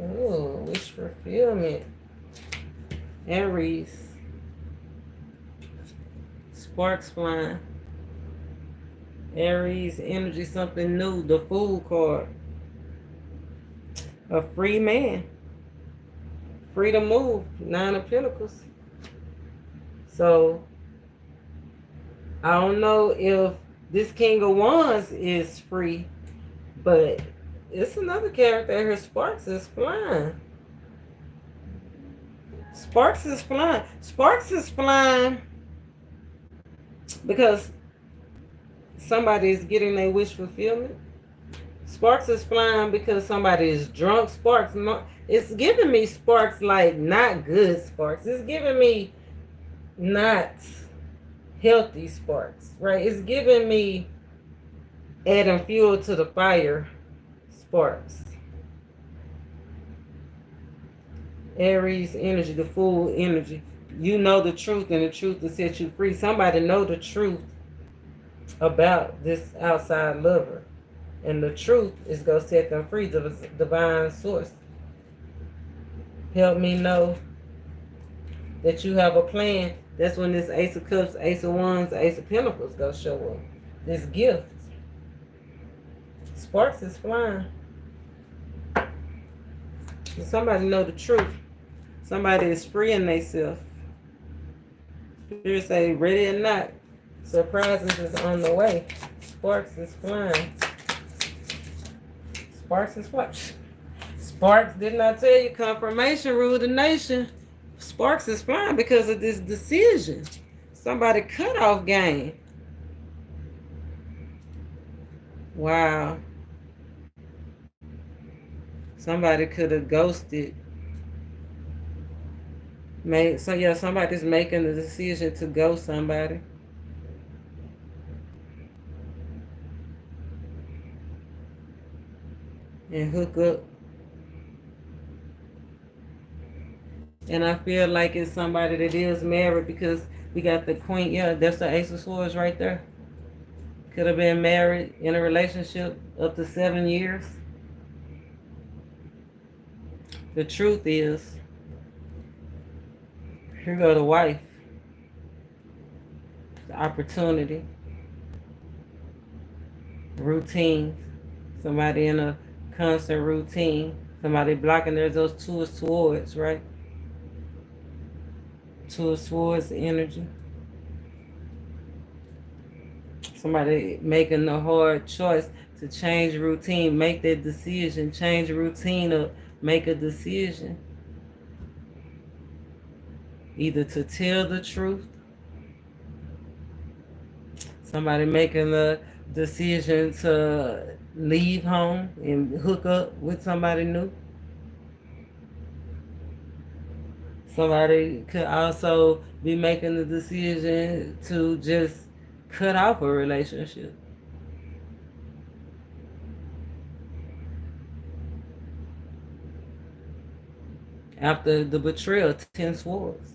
[SPEAKER 1] Ooh, wish fulfillment. Aries. Sparks flying. Aries energy, something new. The Fool card. A free man. Free to move. 9 of Pentacles. So, I don't know if this King of Wands is free, but it's another character here. Sparks is flying. Sparks is flying. Sparks is flying because somebody is getting their wish fulfillment. Sparks is flying because somebody is drunk. Sparks, it's giving me sparks like not good sparks. It's giving me not healthy sparks, right? It's giving me adding fuel to the fire sparks. Aries energy, the Fool energy. You know the truth, and the truth will set you free. Somebody know the truth about this outside lover, and the truth is going to set them free. The divine source, help me know that you have a plan. That's when this Ace of Cups, Ace of Wands, Ace of Pentacles go show up. This gift. Sparks is flying. Somebody know the truth. Somebody is freeing themselves. Spirit say, ready or not, surprises is on the way. Sparks is flying. Sparks is flying. Sparks, didn't I tell you, confirmation rule the nation. Sparks is flying because of this decision. Somebody cut off game. Wow. Somebody could have ghosted. Somebody's making the decision to ghost somebody. And hook up. And I feel like it's somebody that is married because we got the Queen. Yeah, that's the Ace of Swords right there. Could have been married in a relationship up to 7 years. The truth is, here go the wife. The opportunity. Routine. Somebody in a constant routine. Somebody blocking. There's those 2 of Swords, right? 2 of Swords energy. Somebody making the hard choice to change routine, make that decision, change routine or make a decision. Either to tell the truth. Somebody making the decision to leave home and hook up with somebody new. Somebody could also be making the decision to just cut off a relationship. After the betrayal, 10 swords.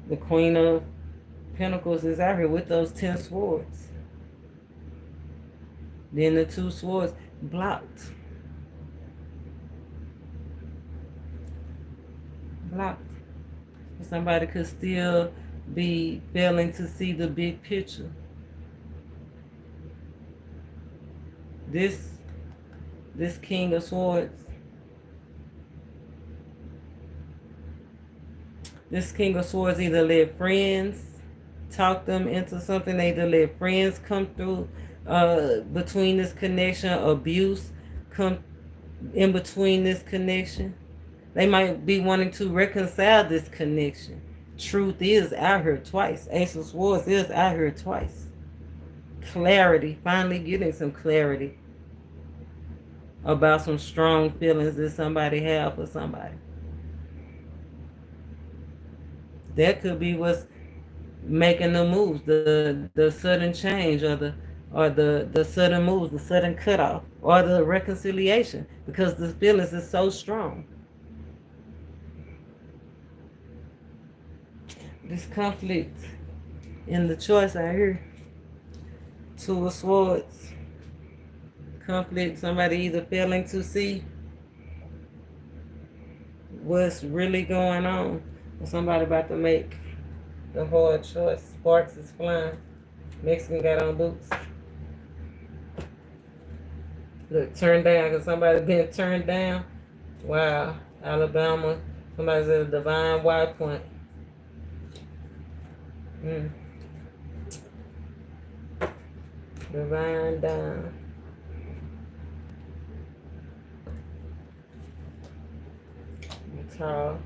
[SPEAKER 1] The Queen of Pentacles is out here with those 10 swords. Then the 2 swords blocked. Blocked. Somebody could still be failing to see the big picture. This King of Swords. This King of Swords either let friends talk them into something. They either let friends come through between this connection. Abuse come in between this connection. They might be wanting to reconcile this connection. Truth is out here twice. Ace of Swords is out here twice. Clarity. Finally getting some clarity about some strong feelings that somebody have for somebody. That could be what's making the moves, the sudden change or or the sudden moves, the sudden cutoff, or the reconciliation, because the feelings is so strong. This conflict in the choice out here. Two of Swords. Conflict, somebody either failing to see what's really going on, or somebody about to make the hard choice. Sparks is flying. Mexican got on boots. Look, turned down because somebody been turned down. Wow. Alabama. Somebody's at a divine white point. Divine down. You tall.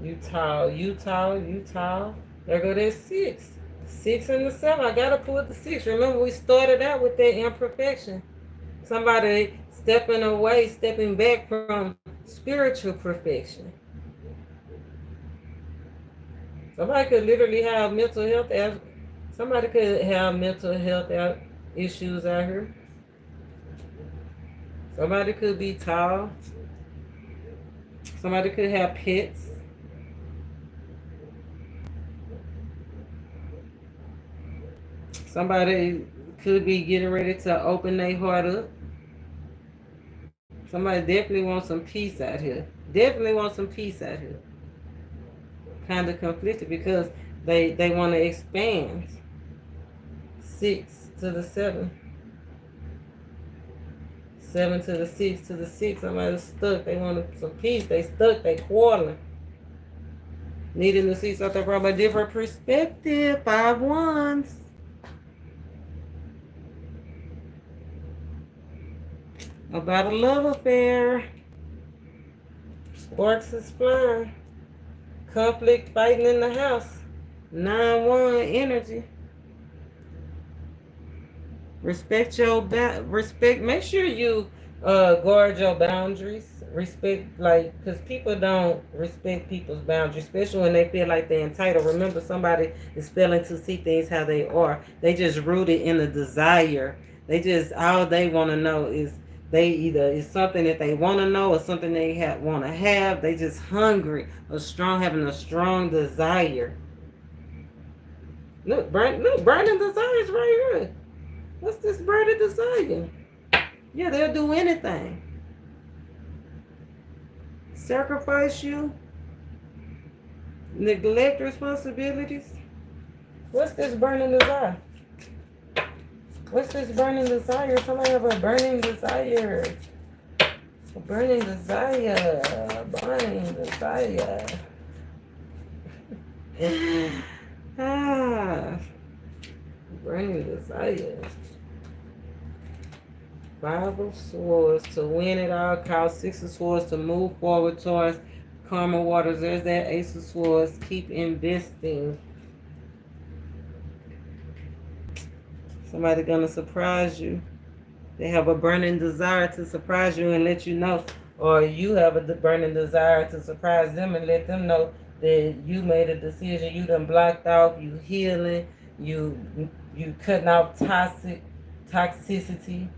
[SPEAKER 1] You tall. You tall. You tall. There go that 6. 6 and the 7. I gotta pull the 6. Remember, we started out with that imperfection. Somebody stepping away, stepping back from spiritual perfection. Somebody could literally have mental health. Somebody could have mental health issues out here. Somebody could be tall. Somebody could have pets. Somebody could be getting ready to open their heart up. Somebody definitely wants some peace out here. Definitely wants some peace out here. Kind of conflicted because they want to expand. 6 to the 7. 7 to the 6 to the 6. Somebody's stuck. They want some peace. They stuck. They quarreling. Needing to see something from a different perspective. 5 wands. About a love affair. Sparks is flying. Conflict fighting in the house. 9-1 energy. Respect your respect. Make sure you guard your boundaries. Respect, like, because people don't respect people's boundaries, especially when they feel like they're entitled. Remember, somebody is failing to see things how they are. They just rooted in a desire. They just, all they want to know is they either it's something that they want to know or something they want to have. They just hungry, having a strong desire. Look, burning desires right here. What's this burning desire? Yeah, they'll do anything. Sacrifice you. Neglect responsibilities. What's this burning desire? What's this burning desire? Somebody have a burning desire. A burning desire. Burning desire. Burning desire. 5 of Swords to win at all costs. 6 of Swords to move forward towards karma waters. There's that Ace of Swords. Keep investing. Somebody gonna surprise you. They have a burning desire to surprise you and let you know, or you have a burning desire to surprise them and let them know that you made a decision. You done blocked off. You healing. You cutting off toxicity.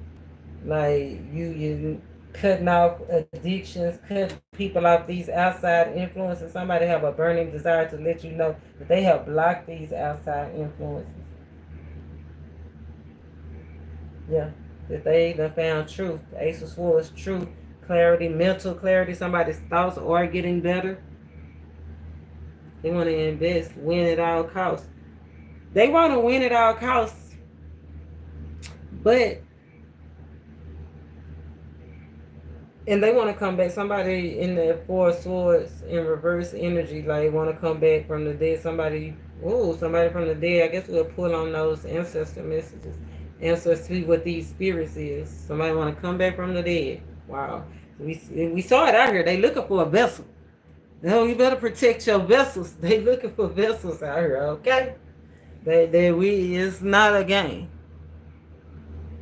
[SPEAKER 1] Like you cutting off addictions, cut people off these outside influences. Somebody have a burning desire to let you know that they have blocked these outside influences. Yeah, that they done found truth. The Ace of Swords, truth, clarity, mental clarity. Somebody's thoughts are getting better. They want to invest, win at all costs. They want to win at all costs, and they want to come back. Somebody in the 4 of Swords in reverse energy, like want to come back from the dead. Somebody from the dead. I guess we'll pull on those ancestor messages. Answers to what these spirits is. Somebody want to come back from the dead. Wow. We saw it out here. They looking for a vessel. No, you better protect your vessels. They looking for vessels out here, okay? It's not a game.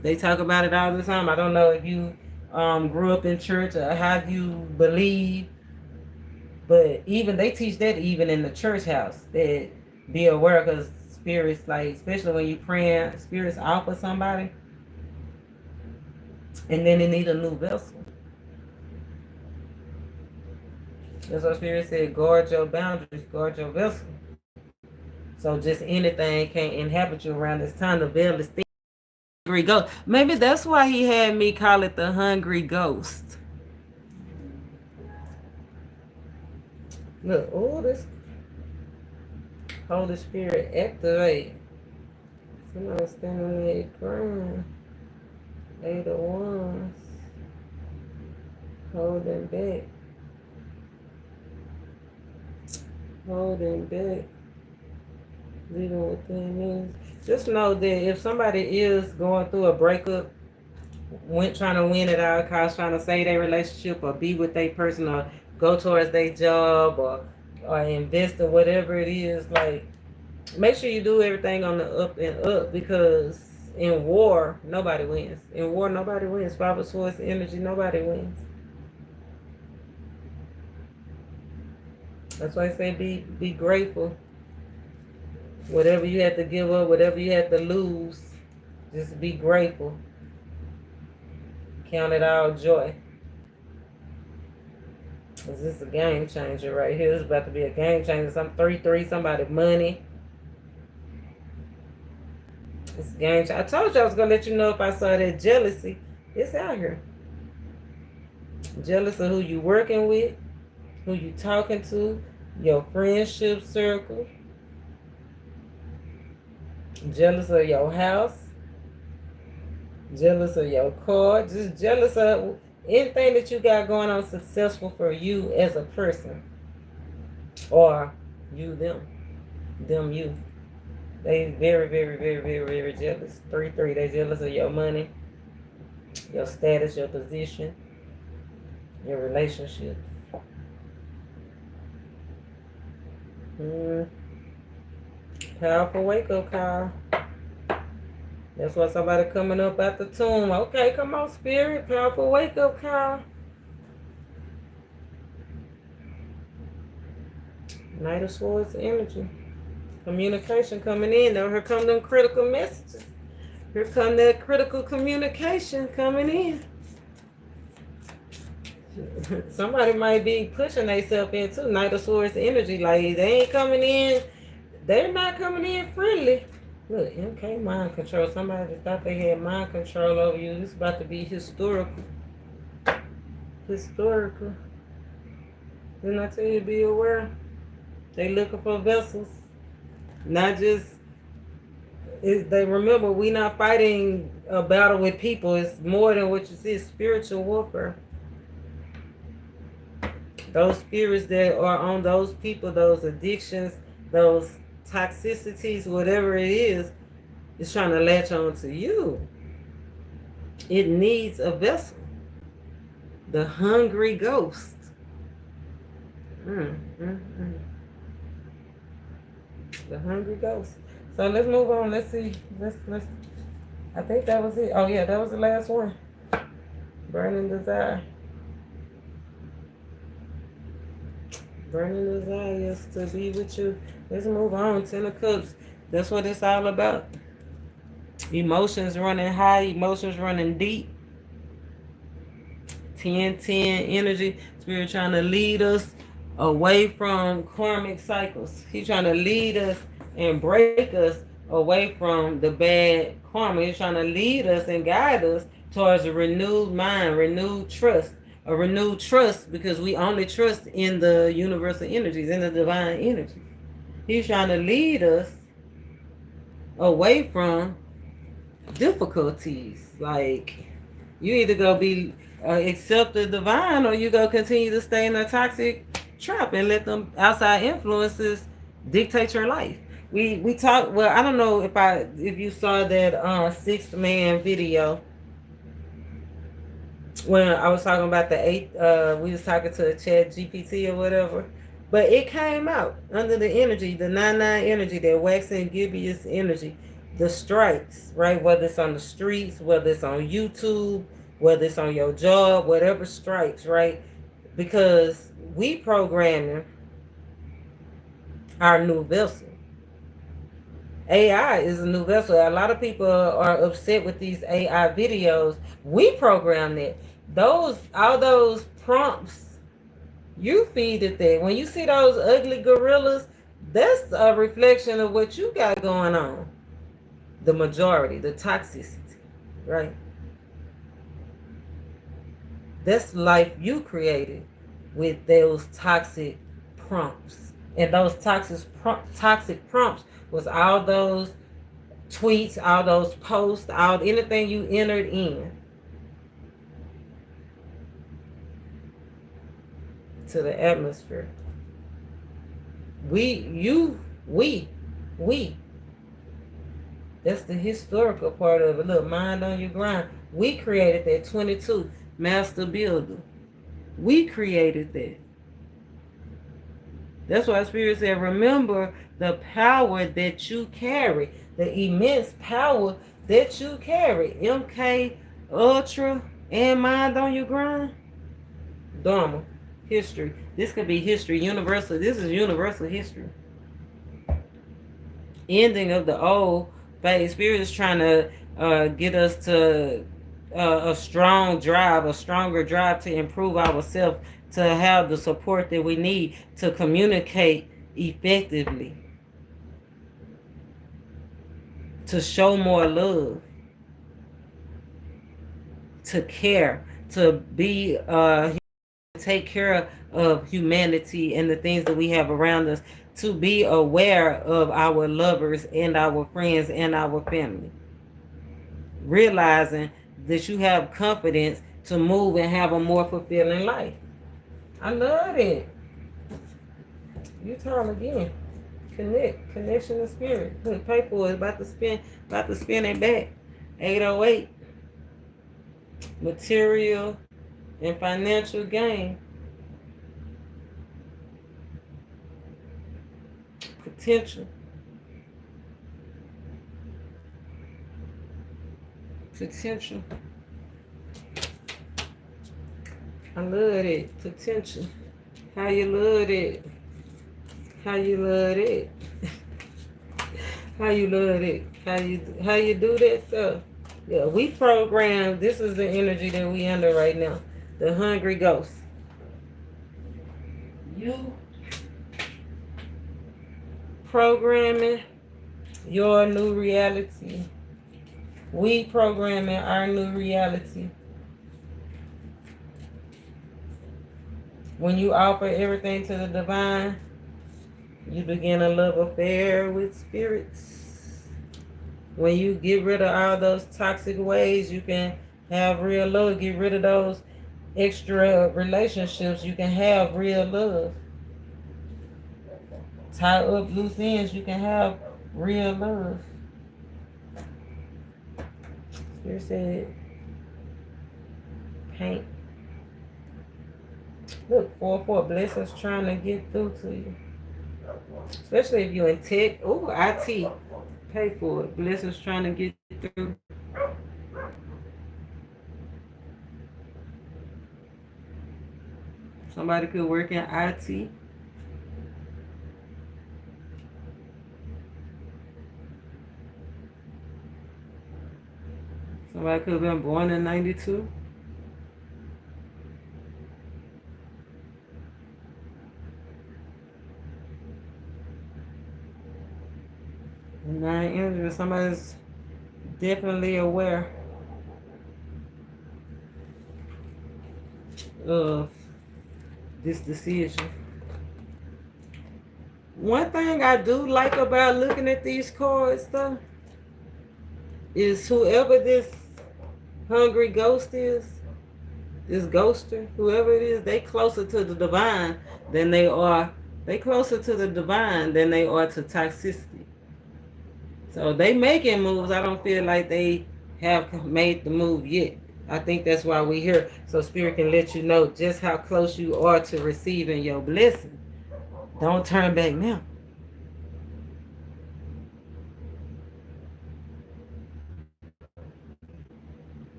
[SPEAKER 1] They talk about it all the time. I don't know if you grew up in church or how you believe, but even they teach that even in the church house, that be aware, because spirits, like especially when you praying, spirits out for somebody, and then they need a new vessel. That's what Spirit said, guard your boundaries, guard your vessel. So just anything can't inhabit you around this time. The veil is thick. Hungry ghost. Maybe that's why he had me call it the hungry ghost. Look, oh, this Holy Spirit activate. Somebody standing on the ground. 8 of Wands. Holding back. Holding back. Leaving within means. Just know that if somebody is going through a breakup, trying to win at all costs, trying to save their relationship or be with their person or go towards their job or invest in whatever it is, like, make sure you do everything on the up and up, because in war, nobody wins. In war, nobody wins. 5 of Swords energy, nobody wins. That's why I say be grateful. Whatever you have to give up, whatever you have to lose, just be grateful. Count it all joy. This is a game changer right here. This is about to be a game changer. Some 3-3, somebody money. It's a game changer. I told you I was going to let you know if I saw that jealousy. It's out here. Jealous of who you working with, who you talking to, your friendship circle. Jealous of your house. Jealous of your car. Just jealous of anything that you got going on successful for you as a person. Or you, them. Them, you. They very, very, very, very, very jealous. 3-3. They jealous of your money, your status, your position, your relationships. Powerful wake-up call. That's why somebody coming up out the tomb. Okay, come on, Spirit. Powerful wake-up call. Knight of Swords energy. Communication coming in. Now here come them critical messages. Here come that critical communication coming in. Somebody might be pushing themselves into Knight of Swords energy. Like, they ain't coming in. They're not coming in friendly. Look, MK mind control. Somebody that thought they had mind control over you. This is about to be historical. Historical. Didn't I tell you to be aware? They looking for vessels. Not just... They remember, we not fighting a battle with people. It's more than what you see. It's spiritual warfare. Those spirits that are on those people, those addictions, those toxicities, whatever it is trying to latch on to you. It needs a vessel. The hungry ghost. The hungry ghost. So let's move on. Let's see. Let's. I think that was it. Oh yeah, that was the last one. Burning desire. Burning desires to be with you. Let's move on. 10 of Cups. That's what it's all about. Emotions running high. Emotions running deep. 10-10 energy. Spirit trying to lead us away from karmic cycles. He's trying to lead us and break us away from the bad karma. He's trying to lead us and guide us towards a renewed mind, renewed trust. A renewed trust, because we only trust in the universal energies, in the divine energies. He's trying to lead us away from difficulties. Like, you either go be accept the divine, or you go continue to stay in a toxic trap and let them outside influences dictate your life. We talk. Well, I don't know if you saw that Sixth Man video when I was talking about the 8. We was talking to a Chat GPT or whatever, but it came out under the energy, the 9-9 energy, that waxing gibbous energy, the strikes, right? Whether it's on the streets, whether it's on YouTube, whether it's on your job, whatever strikes, right? Because we programming our new vessel. AI is a new vessel. A lot of people are upset with these AI videos. We programmed it. All those prompts, you feed it that. When you see those ugly gorillas, that's a reflection of what you got going on. The majority, the toxicity, right? That's life you created with those toxic prompts. And those toxic prompts was all those tweets, all those posts, all anything you entered in to the atmosphere. We. That's the historical part of it. Look, mind on your grind. We created that 22 master builder. We created that. That's why Spirit said, remember the power that you carry, the immense power that you carry. MK Ultra and mind on your grind. Dharma, history. This could be history, universal. This is universal history. Ending of the old phase. Spirit is trying to get us to a strong drive, a stronger drive to improve ourselves, to have the support that we need to communicate effectively, to show more love, to care, to be take care of humanity and the things that we have around us, to be aware of our lovers and our friends and our family. Realizing that you have confidence to move and have a more fulfilling life. I love it. You tell again. Connection to spirit. Look, pay for it. About to spin it back. 808. Material and financial gain. Potential. I love it. Potential. How you love it. How you love it. How you love it. How you do that stuff. Yeah, we program. This is the energy that we under right now. The hungry ghost. You programming your new reality. We programming our new reality. When you offer everything to the divine, you begin a love affair with spirits. When you get rid of all those toxic ways, you can have real love. Get rid of those extra relationships, you can have real love. Tie up loose ends, you can have real love. Spirit said, paint. Look, 4-4 blessings trying to get through to you. Especially if you're in tech. Oh, IT. Pay for it. Blessings trying to get through. Somebody could work in IT. Somebody could have been born in 92. Nine energy. Somebody's definitely aware of this decision. One thing I do like about looking at these cards, though, is whoever this hungry ghost is, this ghoster, whoever it is, they closer to the divine than they are. They closer to the divine than they are to toxicity. So they making moves. I don't feel like they have made the move yet. I think that's why we're here. So Spirit can let you know just how close you are to receiving your blessing. Don't turn back now.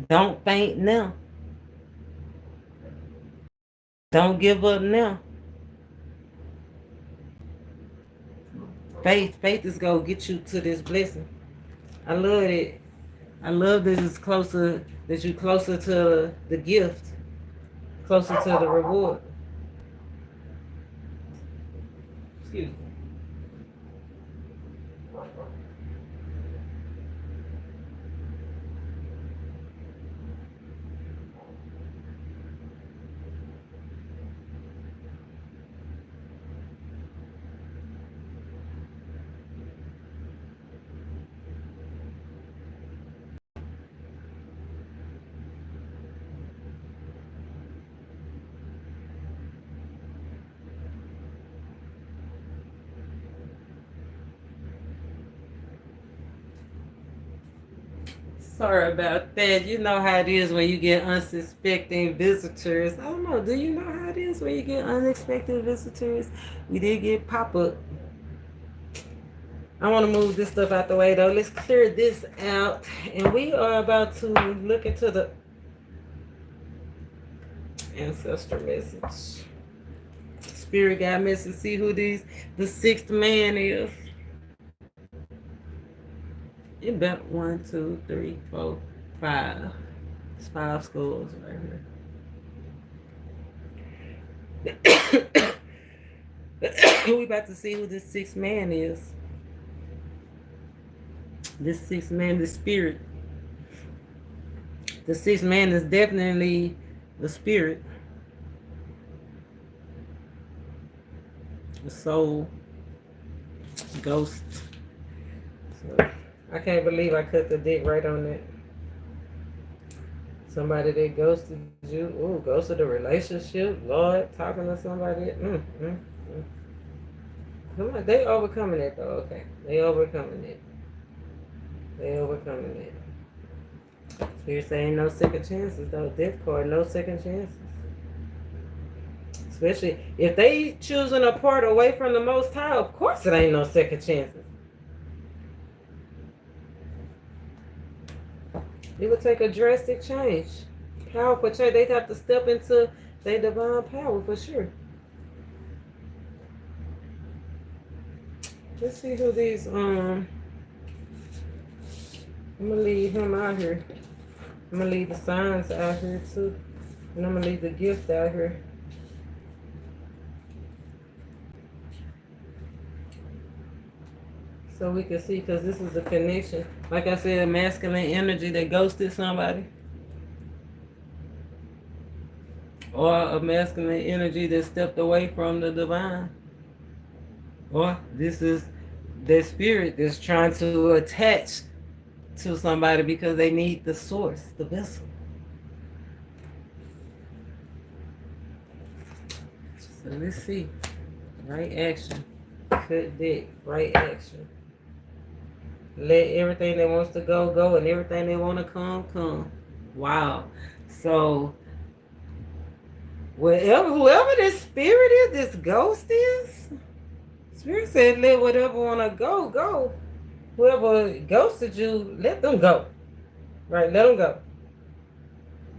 [SPEAKER 1] Don't faint now. Don't give up now. Faith is gonna get you to this blessing. I love it. I love that it's closer, that you closer to the gift, closer to the reward. Excuse me. Sorry about that. You know how it is when you get unsuspecting visitors. I don't know. Do you know how it is when you get unexpected visitors? We did get pop up. I want to move this stuff out the way though. Let's clear this out. And we are about to look into the ancestor message. Spirit guide message. See who the sixth man is. It bet 1, 2, 3, 4, 5. It's 5 schools right here. We about to see who this sixth man is. This sixth man, the spirit. The sixth man is definitely the spirit. The soul. Ghost. So, I can't believe I cut the dick right on that. Somebody that ghosted you. Ooh, ghosted a relationship. Lord, talking to somebody. Come on, they overcoming it though. Okay, they overcoming it. They overcoming it. Spirit saying no second chances though. Death card, no second chances. Especially if they choosing a part away from the Most High, of course it ain't no second chances. It would take a drastic change. Powerful change. They'd have to step into their divine power for sure. Let's see who these I'm gonna leave him out here. I'm gonna leave the signs out here too. And I'm gonna leave the gift out here. So we can see, because this is a connection. Like I said, a masculine energy that ghosted somebody. Or a masculine energy that stepped away from the divine. Or this is their spirit that's trying to attach to somebody because they need the source, the vessel. So let's see. Right action. Cut dick. Right action. Let everything that wants to go, go, and everything that want to come, come. Wow. So, whoever this spirit is, this ghost is, spirit said, let whatever want to go, go. Whoever ghosted you, let them go. Right? Let them go.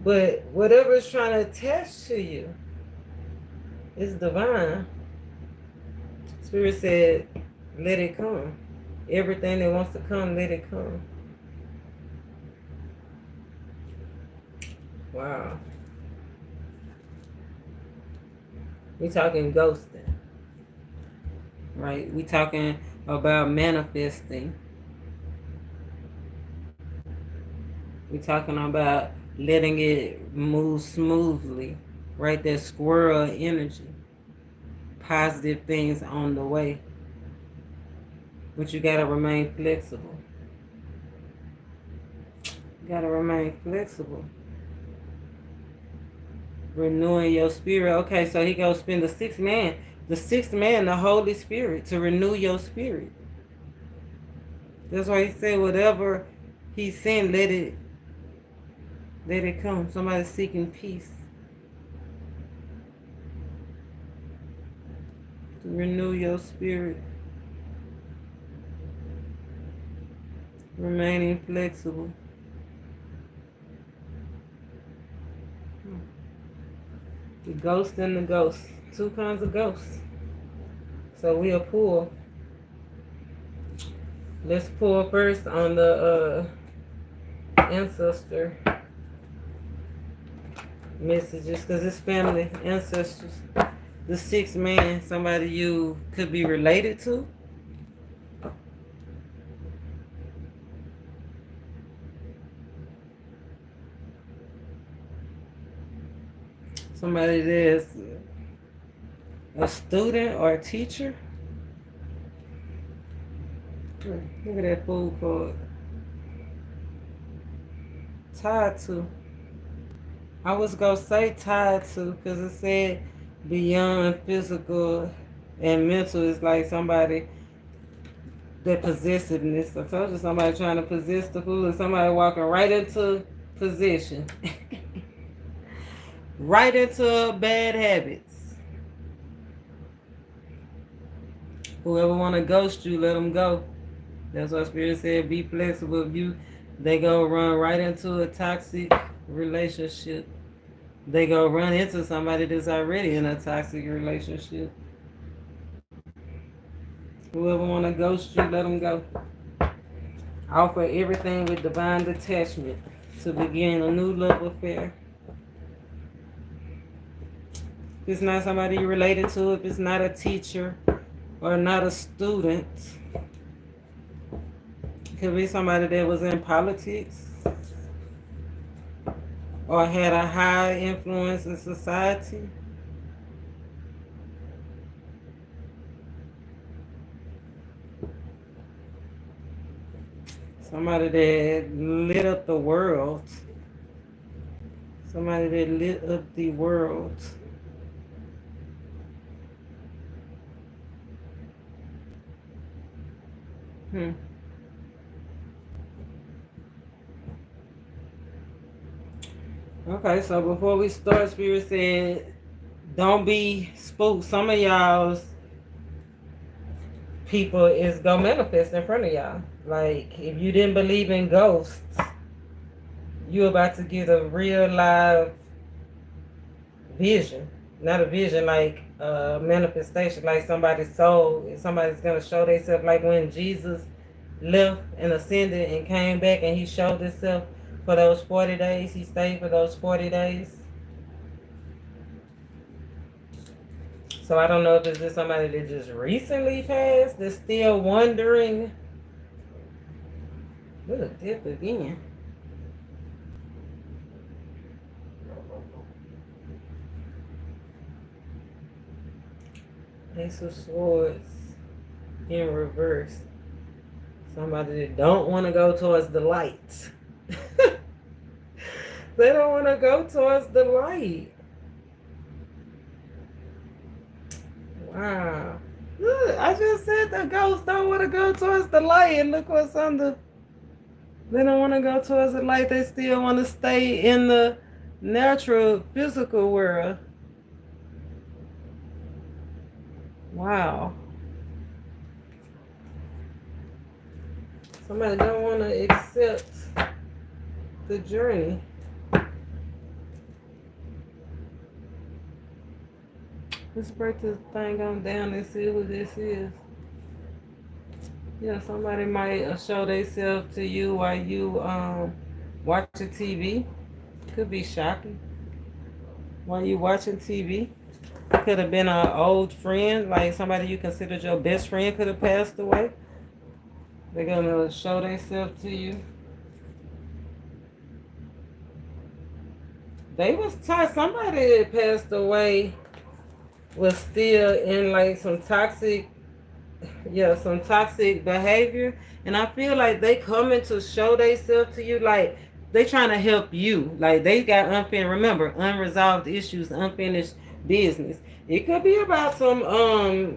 [SPEAKER 1] But whatever is trying to attach to you is divine. Spirit said, let it come. Everything that wants to come, let it come. Wow. We talking ghosting. Right? We talking about manifesting. We talking about letting it move smoothly. Right? That squirrel energy. Positive things on the way. But you gotta remain flexible. You gotta remain flexible. Renewing your spirit. Okay, so he goes spend the sixth man, the Holy Spirit, to renew your spirit. That's why he said whatever he sent, let it come. Somebody seeking peace. To renew your spirit. Remaining flexible. The ghost and the ghost. Two kinds of ghosts. So we'll pull Let's pull first on the ancestor messages, because it's family, ancestors. The sixth man, somebody you could be related to. Somebody that's a student or a teacher. Look at that food card. Tied to. I was going to say tied to because it said beyond physical and mental is like somebody that possessiveness. I told you somebody trying to possess the food, somebody walking right into possession. Right into bad habits. Whoever want to ghost you, let them go. That's what Spirit said. Be flexible. If you, they go run right into a toxic relationship. They go run into somebody that's already in a toxic relationship. Whoever want to ghost you, let them go. Offer everything with divine detachment to begin a new love affair. If it's not somebody you're related to, if it's not a teacher or not a student, it could be somebody that was in politics or had a high influence in society. Somebody that lit up the world. Somebody that lit up the world. Okay, so before we start, Spirit said, don't be spooked. Some of y'all's people is gonna manifest in front of y'all. Like, if you didn't believe in ghosts, you're about to get a real live vision. Not a vision, like a manifestation, like somebody's soul. Somebody's gonna show themselves, like when Jesus left and ascended and came back and he showed himself for those 40 days. He stayed for those 40 days. So I don't know if it's just somebody that just recently passed that's still wondering. Look, dip again. Ace of Swords in reverse. Somebody that don't want to go towards the light. They don't want to go towards the light. Wow. Look, I just said the ghosts don't want to go towards the light, and look what's under. They don't want to go towards the light. They still want to stay in the natural, physical world. Wow. Somebody don't want to accept the journey. Let's break this thing on down and see who this is. Yeah, somebody might show themselves to you while you watching TV. Could be shocking. While you watching TV. Could have been an old friend, like somebody you considered your best friend could have passed away. They're gonna show themselves to you. They was taught somebody that passed away was still in like some toxic behavior, and I feel like they coming to show themselves to you, like they trying to help you, like they got unresolved issues, unfinished business. It could be about some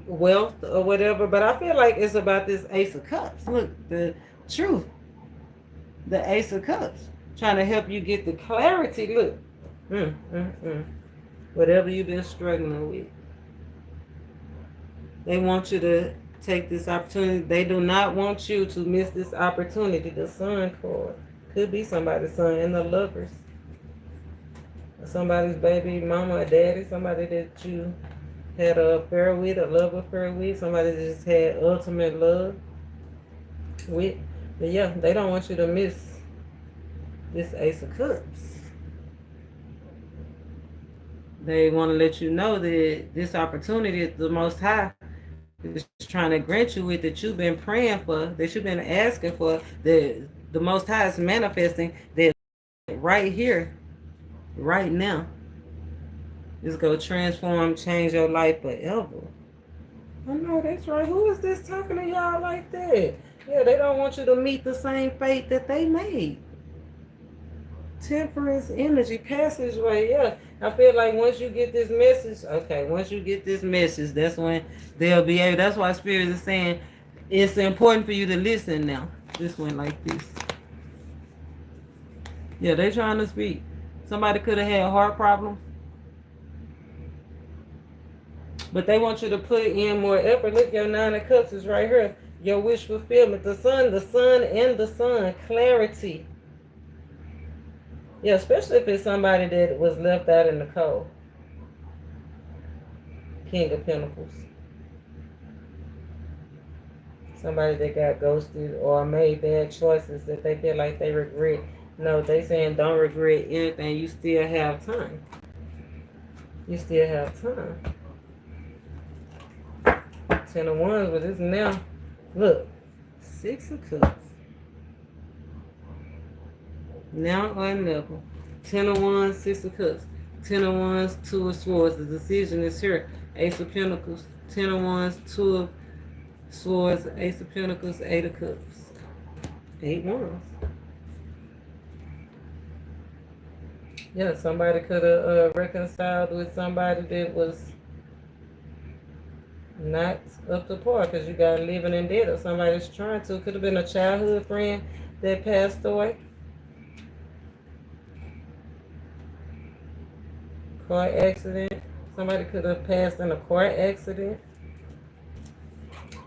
[SPEAKER 1] wealth or whatever, but I feel like it's about this Ace of Cups. Look, the truth, the Ace of Cups, trying to help you get the clarity. Look, whatever you've been struggling with. They want you to take this opportunity. They do not want you to miss this opportunity. The Sun card could be somebody's son, and the Lovers. Somebody's baby mama or daddy, somebody that you had a affair with, a love affair with, somebody that just had ultimate love. with. But yeah, they don't want you to miss this Ace of Cups. They want to let you know that this opportunity the Most High is trying to grant you with, that you've been praying for, that you've been asking for, that the Most High is manifesting, that right here, right now, is going to transform, change your life forever. I know that's right. Who is this talking to y'all like that? Yeah, they don't want you to meet the same fate that they made. Temperance energy, passageway. Yeah, I feel like once you get this message, okay, once you get this message, that's when they'll be able. That's why Spirit is saying it's important for you to listen now. This one like this. Yeah, they trying to speak. Somebody could have had heart problems, but they want you to put in more effort. Look, your Nine of Cups is right here. Your wish fulfillment. The sun, and the sun. Clarity. Yeah, especially if it's somebody that was left out in the cold. King of Pentacles. Somebody that got ghosted or made bad choices that they feel like they regret. No, they saying don't regret anything. You still have time. You still have time. 10 of Wands, but it's now. Look, 6 of Cups. Now or never. 10 of Wands, 6 of Cups. 10 of Wands, 2 of Swords. The decision is here. Ace of Pentacles. 10 of Wands, 2 of Swords. Ace of Pentacles, 8 of Cups. 8 Wands. Yeah, somebody could have reconciled with somebody that was not up to par because you got living in debt or somebody's trying to. Could have been a childhood friend that passed away. Car accident. Somebody could have passed in a car accident.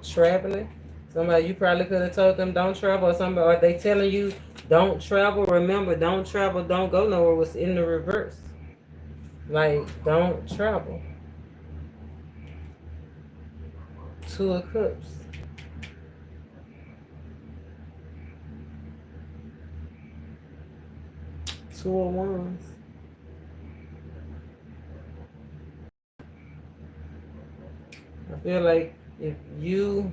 [SPEAKER 1] Traveling. Somebody, you probably could have told them don't travel, or somebody, are they telling you don't travel? Remember, don't travel, don't go nowhere was in the reverse. Like, don't travel. 2 of Cups. Two of Wands. I feel like if you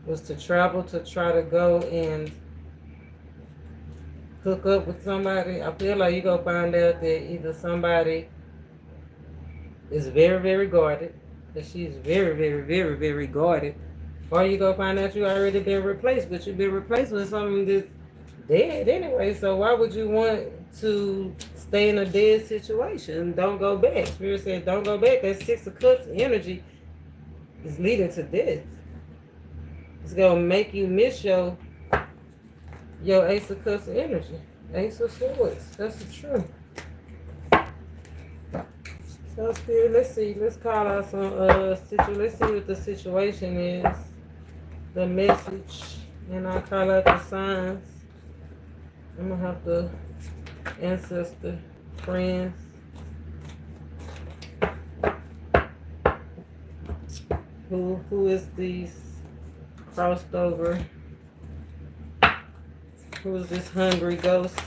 [SPEAKER 1] was to travel to try to go and hook up with somebody, I feel like you're going to find out that either somebody is very, very guarded, that she's very, very, very, very guarded, or you going to find out you already been replaced, but you've been replaced with something that's dead anyway. So why would you want to stay in a dead situation? Don't go back. Spirit said don't go back. That 6 of Cups energy is leading to death. It's going to make you miss your Ace of Cups energy. Ace of Swords. That's the truth. So Spirit, let's see. Let's call out some let's see what the situation is. The message. And I'll call out the signs. I'm going to have to ancestor, friends. Who is these crossed over? Who is this hungry ghost?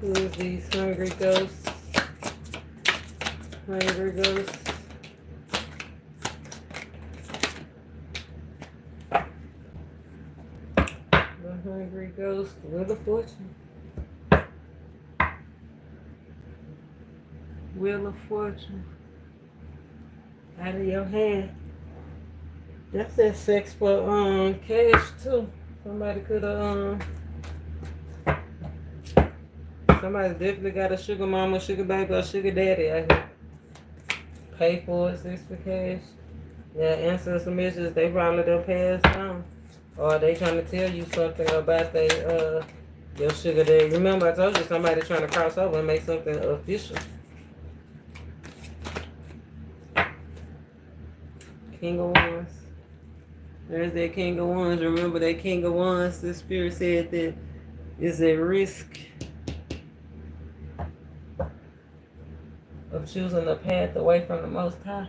[SPEAKER 1] Who is these hungry ghosts? Hungry ghosts. Hungry ghost, Wheel of Fortune. Wheel of Fortune. Out of your hand. That's that sex for cash too. Somebody could have somebody definitely got a sugar mama, sugar baby, or sugar daddy out here. Pay for it, sex for cash. Yeah, ancestor messages, they probably done passed on. Or they trying to tell you something about your sugar daddy. Remember, I told you somebody trying to cross over and make something official. King of Wands. There's that King of Wands. Remember that King of Wands, the Spirit said that is a risk of choosing a path away from the Most High.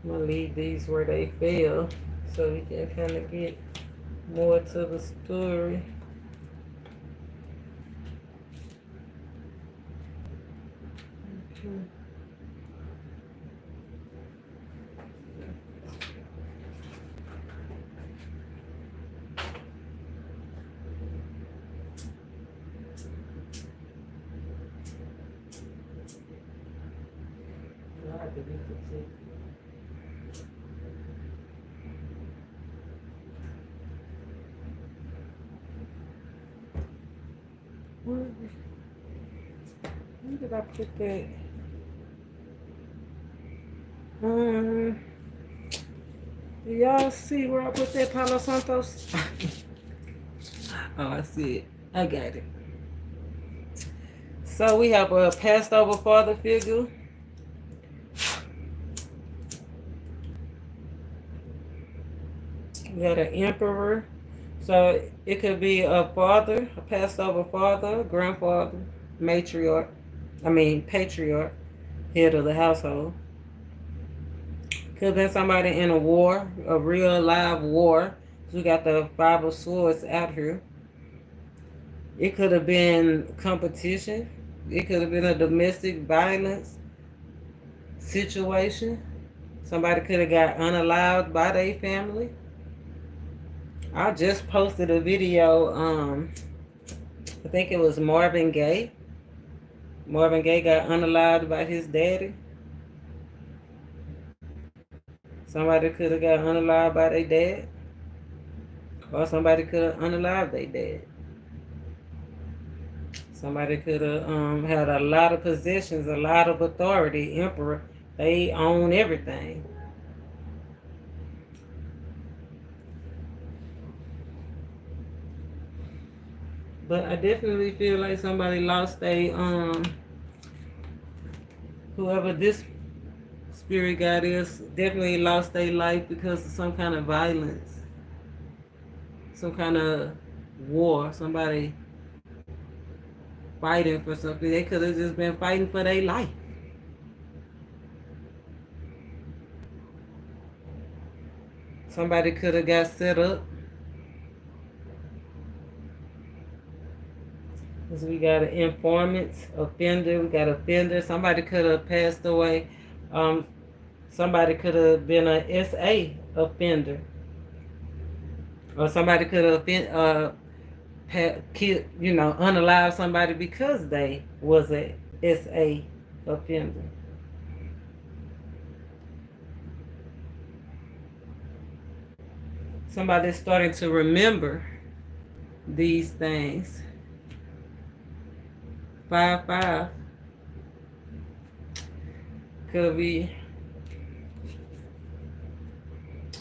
[SPEAKER 1] I'm gonna leave these where they fell so we can kind of get more to the story. Okay. I have to be protected. Where did I put that? Do y'all see where I put that Palo Santos? Oh, I see it. I got it. So we have a passed over father figure. We got an emperor. So it could be a father, a passed over father, grandfather, matriarch, patriarch, head of the household. Could have been somebody in a war, a real live war. We got the Five of Swords out here. It could have been competition. It could have been a domestic violence situation. Somebody could have got unallowed by their family. I just posted a video. I think it was Marvin Gaye. Marvin Gaye got unallowed by his daddy. Somebody could have got unallowed by their dad. Or somebody could have unallowed their dad. Somebody could have had a lot of possessions, a lot of authority. Emperor, they own everything. But I definitely feel like somebody lost whoever this spirit guide is, definitely lost their life because of some kind of violence, some kind of war, somebody fighting for something. They could have just been fighting for their life. Somebody could have got set up. Because we got an informant, offender, we got offender. Somebody could have passed away. Somebody could have been a SA offender. Or somebody could have been unalive somebody because they was a SA offender. Somebody's starting to remember these things. 5-5 could be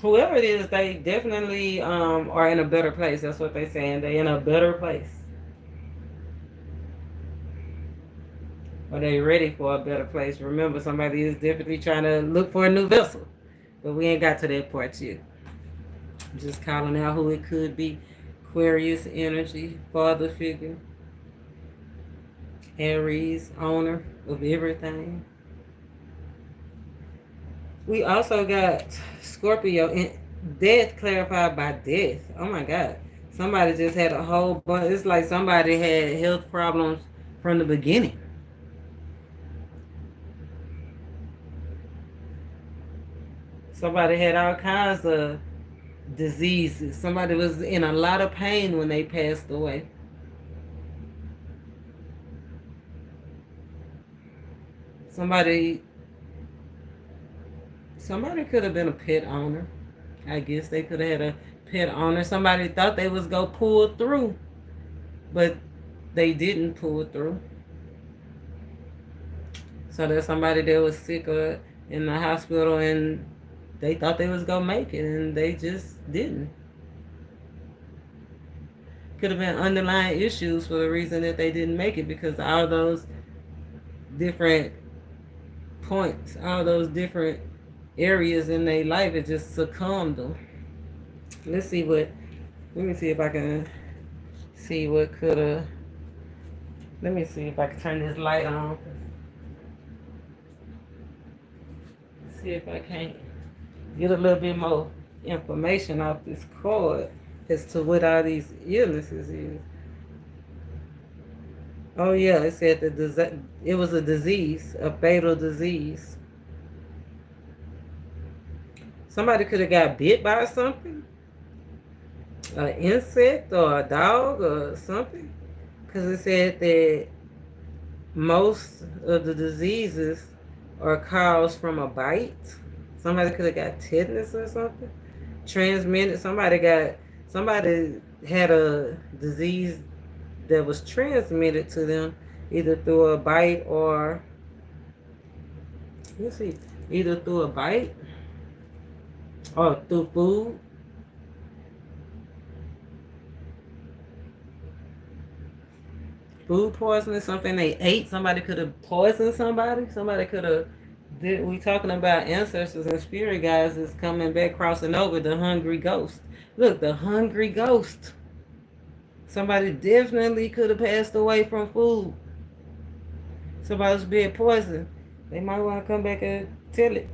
[SPEAKER 1] whoever it is. They definitely are in a better place. That's what they're saying. They're in a better place, or they ready for a better place. Remember, somebody is definitely trying to look for a new vessel, but we ain't got to that part yet. I'm just calling out who it could be. Aquarius energy, father figure. Aries, owner of everything. We also got Scorpio, and death clarified by death. Oh my God. Somebody just had a whole bunch. It's like somebody had health problems from the beginning. Somebody had all kinds of diseases. Somebody was in a lot of pain when they passed away. Somebody could have been a pet owner. I guess they could have had a pet owner. Somebody thought they was going to pull through, but they didn't pull through. So there's somebody that was sick or in the hospital and they thought they was going to make it and they just didn't. Could have been underlying issues for the reason that they didn't make it, because all those different points, all those different areas in their life, it just succumbed them. Let me see if I can see what could have. Let me see if I can turn this light on. See if I can't get a little bit more information off this card as to what all these illnesses is. Oh yeah, it said it was a disease, a fatal disease. Somebody could have got bit by something, an insect or a dog or something, because it said that most of the diseases are caused from a bite. Somebody could have got tetanus or something. Transmitted. Somebody had a disease that was transmitted to them either through a bite or let's see, either through a bite or through food. Food poisoning, something they ate. Somebody could have poisoned somebody. Somebody could have. We talking about ancestors and spirit guides is coming back, crossing over the hungry ghost. Look, the hungry ghost. Somebody definitely could have passed away from food. Somebody's being poisoned. They might want to come back and tell it.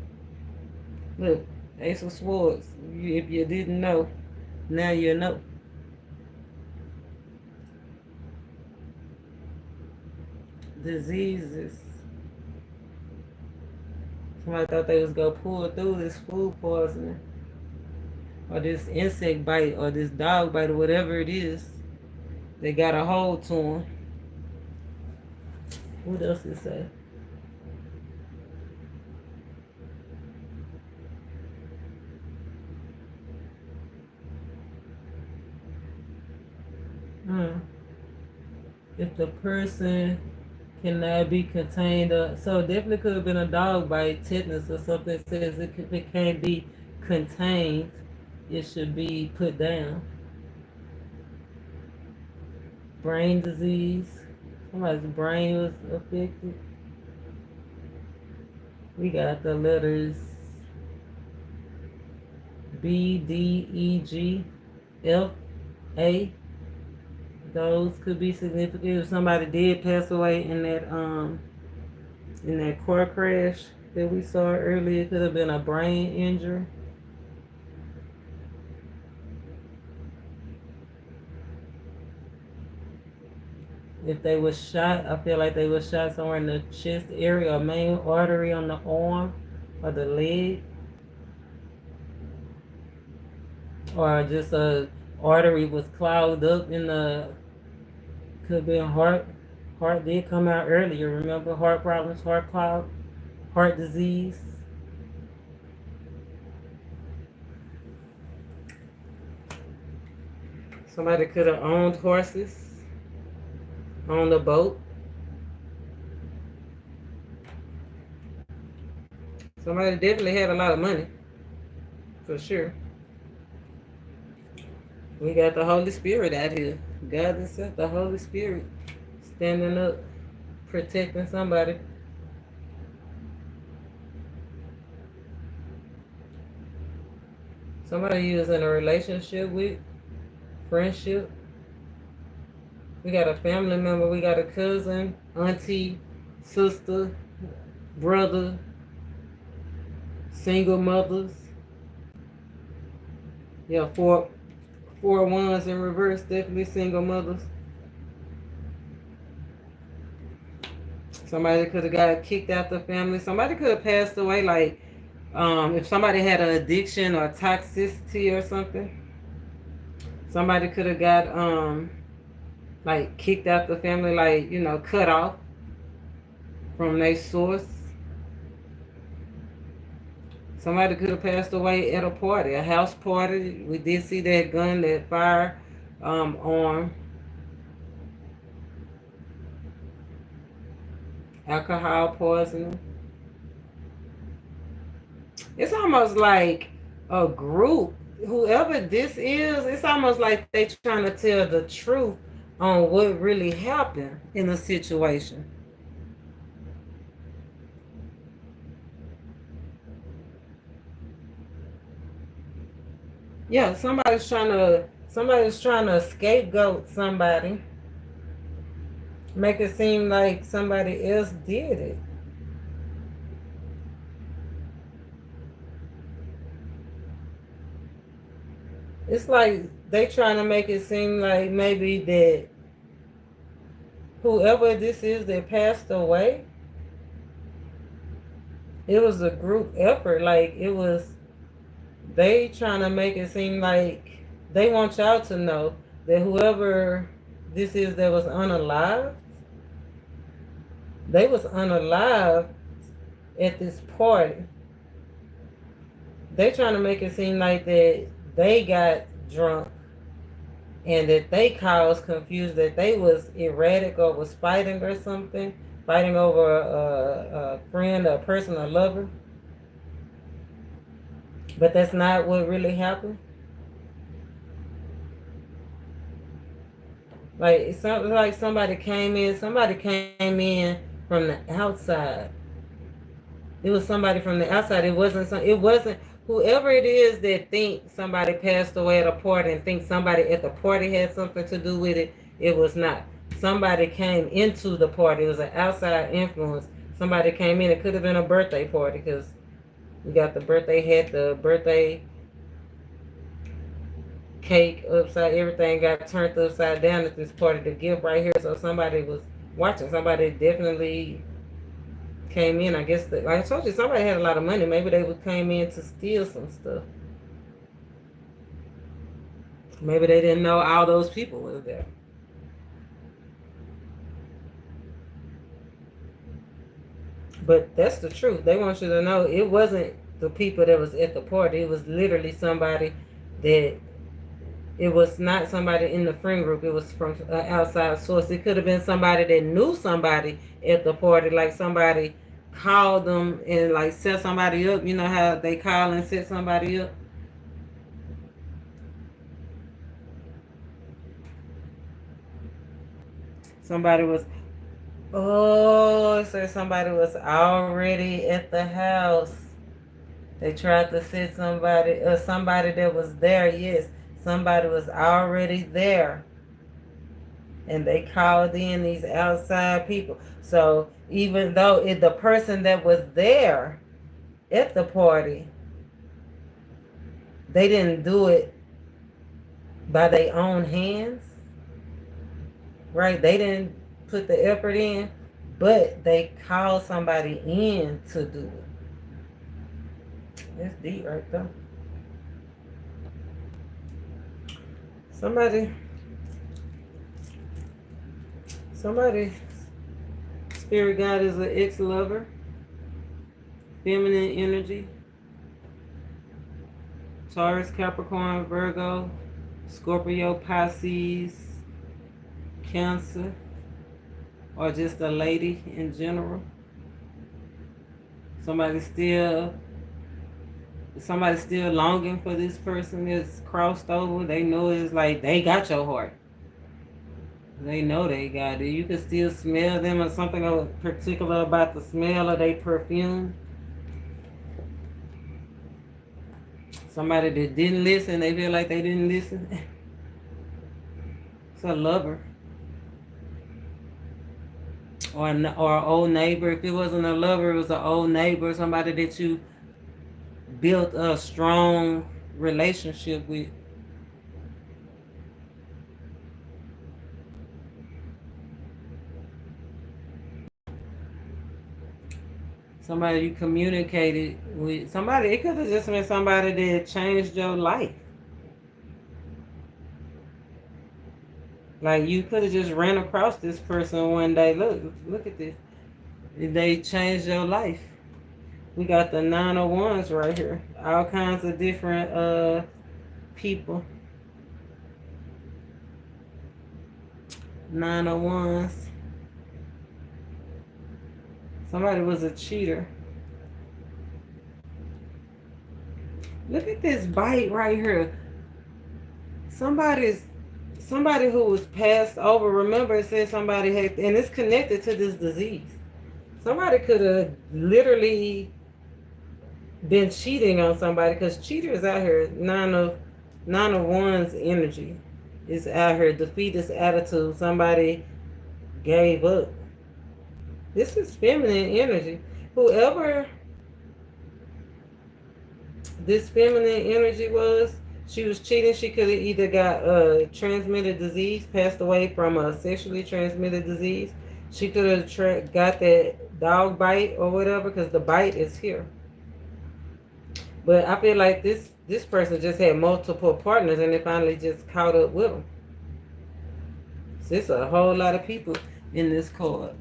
[SPEAKER 1] Look, Ace of Swords. If you didn't know, now you know. Diseases. Somebody thought they was going to pull through this food poisoning or this insect bite or this dog bite or whatever it is. They got a hold to them. What else it say? If the person cannot be contained, so it definitely could have been a dog bite, tetanus or something. It says if it can't be contained, it should be put down. Brain disease. Somebody's brain was affected. We got the letters B, D, E, G, F, A. Those could be significant. If somebody did pass away in that car crash that we saw earlier, it could have been a brain injury. If they was shot, I feel like they was shot somewhere in the chest area or main artery on the arm or the leg. Or just a artery was clogged up in the, could be a heart. Heart did come out earlier, remember? Heart problems, heart clog, heart disease. Somebody could have owned horses, owned a boat. Somebody definitely had a lot of money, for sure. We got the Holy Spirit out here. God himself, the Holy Spirit, standing up, protecting somebody. Somebody you was in a relationship with, friendship. We got a family member, we got a cousin, auntie, sister, brother, single mothers. Yeah, four ones in reverse, definitely single mothers. Somebody could have got kicked out the family. Somebody could have passed away, like if somebody had an addiction or toxicity or something. Somebody could have got like kicked out the family, like, you know, cut off from their source. Somebody could have passed away at a party, a house party. We did see that gun, that fire arm. Alcohol poisoning. It's almost like a group, whoever this is, it's almost like they trying to tell the truth on what really happened in the situation. Yeah, somebody's trying to scapegoat somebody, make it seem like somebody else did it. It's like they trying to make it seem like maybe that whoever this is that passed away, it was a group effort. Like it was, they trying to make it seem like they want y'all to know that whoever this is that was unalive, they was unalive at this party. They trying to make it seem like that they got drunk and that they caused confusion, that they was erratic or was fighting or something, fighting over a friend, a person, a lover. But that's not what really happened. Like it's something like somebody came in. Somebody came in from the outside. It was somebody from the outside. It wasn't some. It wasn't whoever it is that think somebody passed away at a party and think somebody at the party had something to do with it. It was not. Somebody came into the party. It was an outside influence. Somebody came in. It could have been a birthday party because we got the birthday hat, the birthday cake upside, everything got turned upside down at this party. The gift right here. So somebody was watching. Somebody definitely came in. I guess like I told you, somebody had a lot of money. Maybe they came in to steal some stuff. Maybe they didn't know all those people was there. But that's the truth. They want you to know it wasn't the people that was at the party. It was literally somebody that it was not somebody in the friend group. It was from an outside source. It could have been somebody that knew somebody at the party, like somebody called them and like set somebody up. You know how they call and set somebody up. Somebody was, oh, it said somebody was already at the house. They tried to set somebody that was there. Yes, somebody was already there. And they called in these outside people. So even though the person that was there at the party, they didn't do it by their own hands, right? They didn't put the effort in, but they called somebody in to do it. That's deep right there. Somebody, spirit guide is an ex-lover, feminine energy, Taurus, Capricorn, Virgo, Scorpio, Pisces, Cancer, or just a lady in general. Somebody still longing for this person that's crossed over. They know it's like they got your heart. They know they got it. You can still smell them or something particular about the smell of their perfume. Somebody that didn't listen, they feel like they didn't listen. It's a lover. Or an old neighbor. If it wasn't a lover, it was an old neighbor, somebody that you built a strong relationship with. Somebody you communicated with. Somebody, it could have just been somebody that changed your life. Like you could have just ran across this person one day. Look at this. They changed your life. We got the 901s right here. All kinds of different people. 901s. Somebody was a cheater. Look at this bite right here. Somebody who was passed over. Remember, it said somebody had, and it's connected to this disease. Somebody could have literally been cheating on somebody because cheaters out here. Nine of Wands energy is out here. Defeatist attitude. Somebody gave up. This is feminine energy. Whoever this feminine energy was, She was cheating. She could have either got a transmitted disease, passed away from a sexually transmitted disease. She could have got that dog bite or whatever, because the bite is here. But I feel like this person just had multiple partners and they finally just caught up with them. So it's a whole lot of people in this card.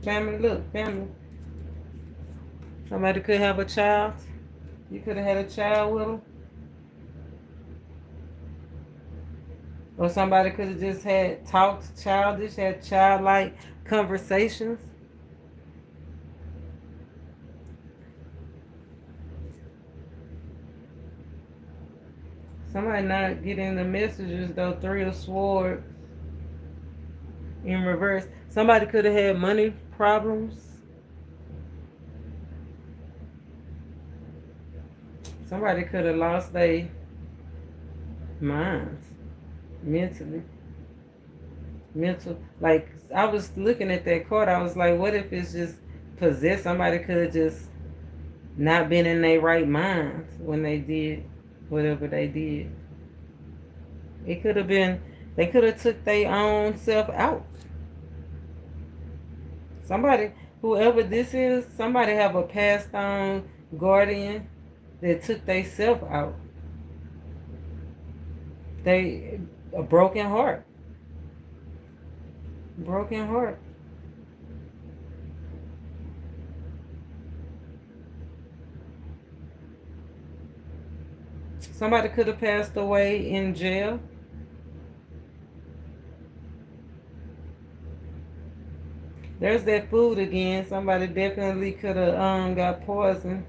[SPEAKER 1] Family, look, family. Somebody could have a child. You could have had a child with them. Or somebody could have just had talked childish, had childlike conversations. Somebody not getting the messages though. 3 of Swords in reverse. Somebody could have had money problems. Somebody could have lost their minds mentally. Mental. Like, I was looking at that card. I was like, what if it's just possessed? Somebody could have just not been in their right mind when they did whatever they did. It could have been, they could have took their own self out. Somebody, whoever this is, somebody have a passed on guardian that took their self out. They, a broken heart. Broken heart. Somebody could have passed away in jail. There's that food again. Somebody definitely could have got poisoned.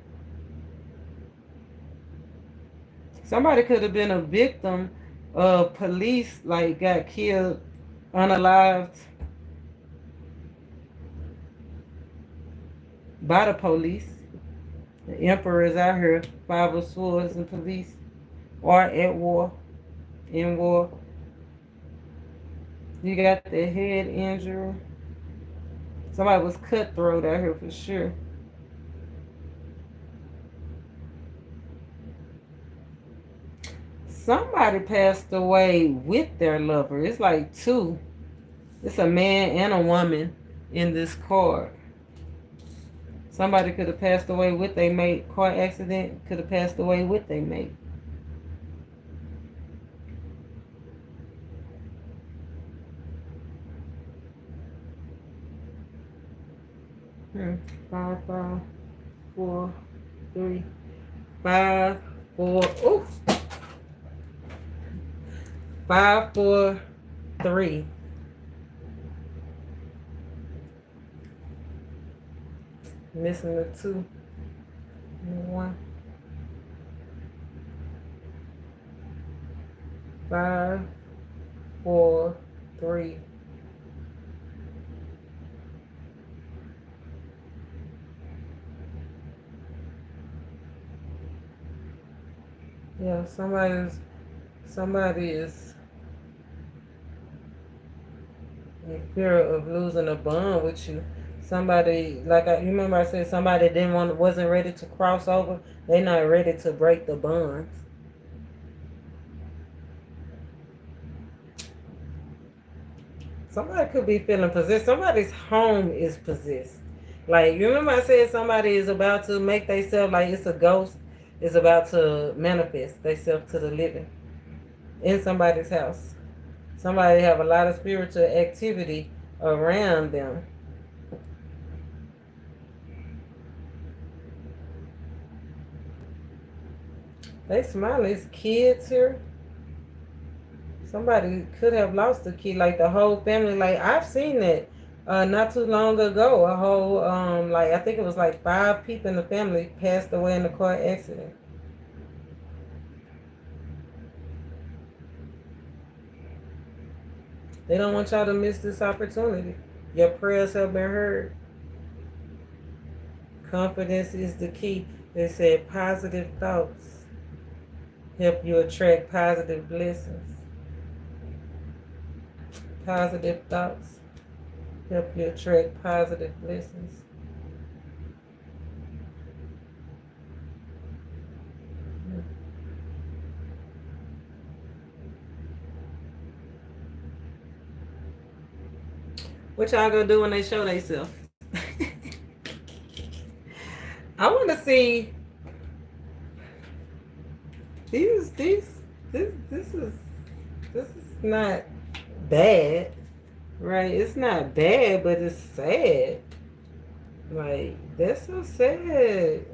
[SPEAKER 1] Somebody could have been a victim of police, like got killed unalived by the police. The Emperor is out here, 5 of Swords, and police are at war, in war. You got the head injury. Somebody was cutthroat out here for sure. Somebody passed away with their lover. It's like 2. It's a man and a woman in this card. Somebody could have passed away with their mate. Car accident, could have passed away with their mate. Five, 4, 3, 5, 4. Ooh. 5, 4, 3. Missing the 2 and 1. 5, 4, 3. Yeah, somebody is in fear of losing a bond with you. Somebody, like you remember I said, somebody wasn't ready to cross over. They're not ready to break the bonds. Somebody could be feeling possessed. Somebody's home is possessed. Like, you remember I said somebody is about to make themselves, like it's a ghost, is about to manifest themselves to the living in somebody's house. Somebody have a lot of spiritual activity around them. They smile. It's kids here. Somebody could have lost a kid, like the whole family. Like, I've seen that not too long ago. A whole like, I think it was like 5 people in the family passed away in a car accident. They don't want y'all to miss this opportunity. Your prayers have been heard. Confidence is the key. They said positive thoughts help you attract positive blessings. Positive thoughts help you attract positive blessings. What y'all gonna do when they show themselves? I want to see this is not bad, right? It's not bad, but it's sad. Like, that's so sad.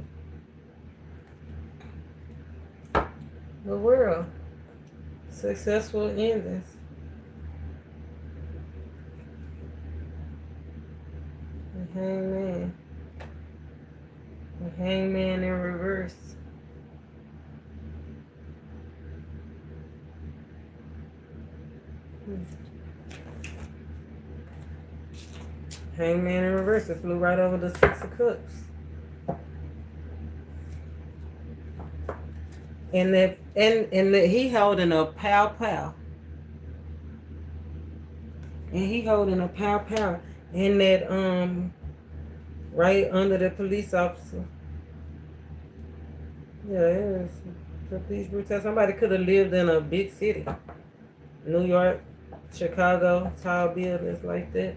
[SPEAKER 1] The world. Successful endings. The hangman. The hangman in reverse. Hangman in reverse. It flew right over the Six of Cups. And he holding a pow. And he holding a pow. And that right under the police officer. Yeah, it was the police brutality. Somebody could have lived in a big city. New York, Chicago, tall buildings like that.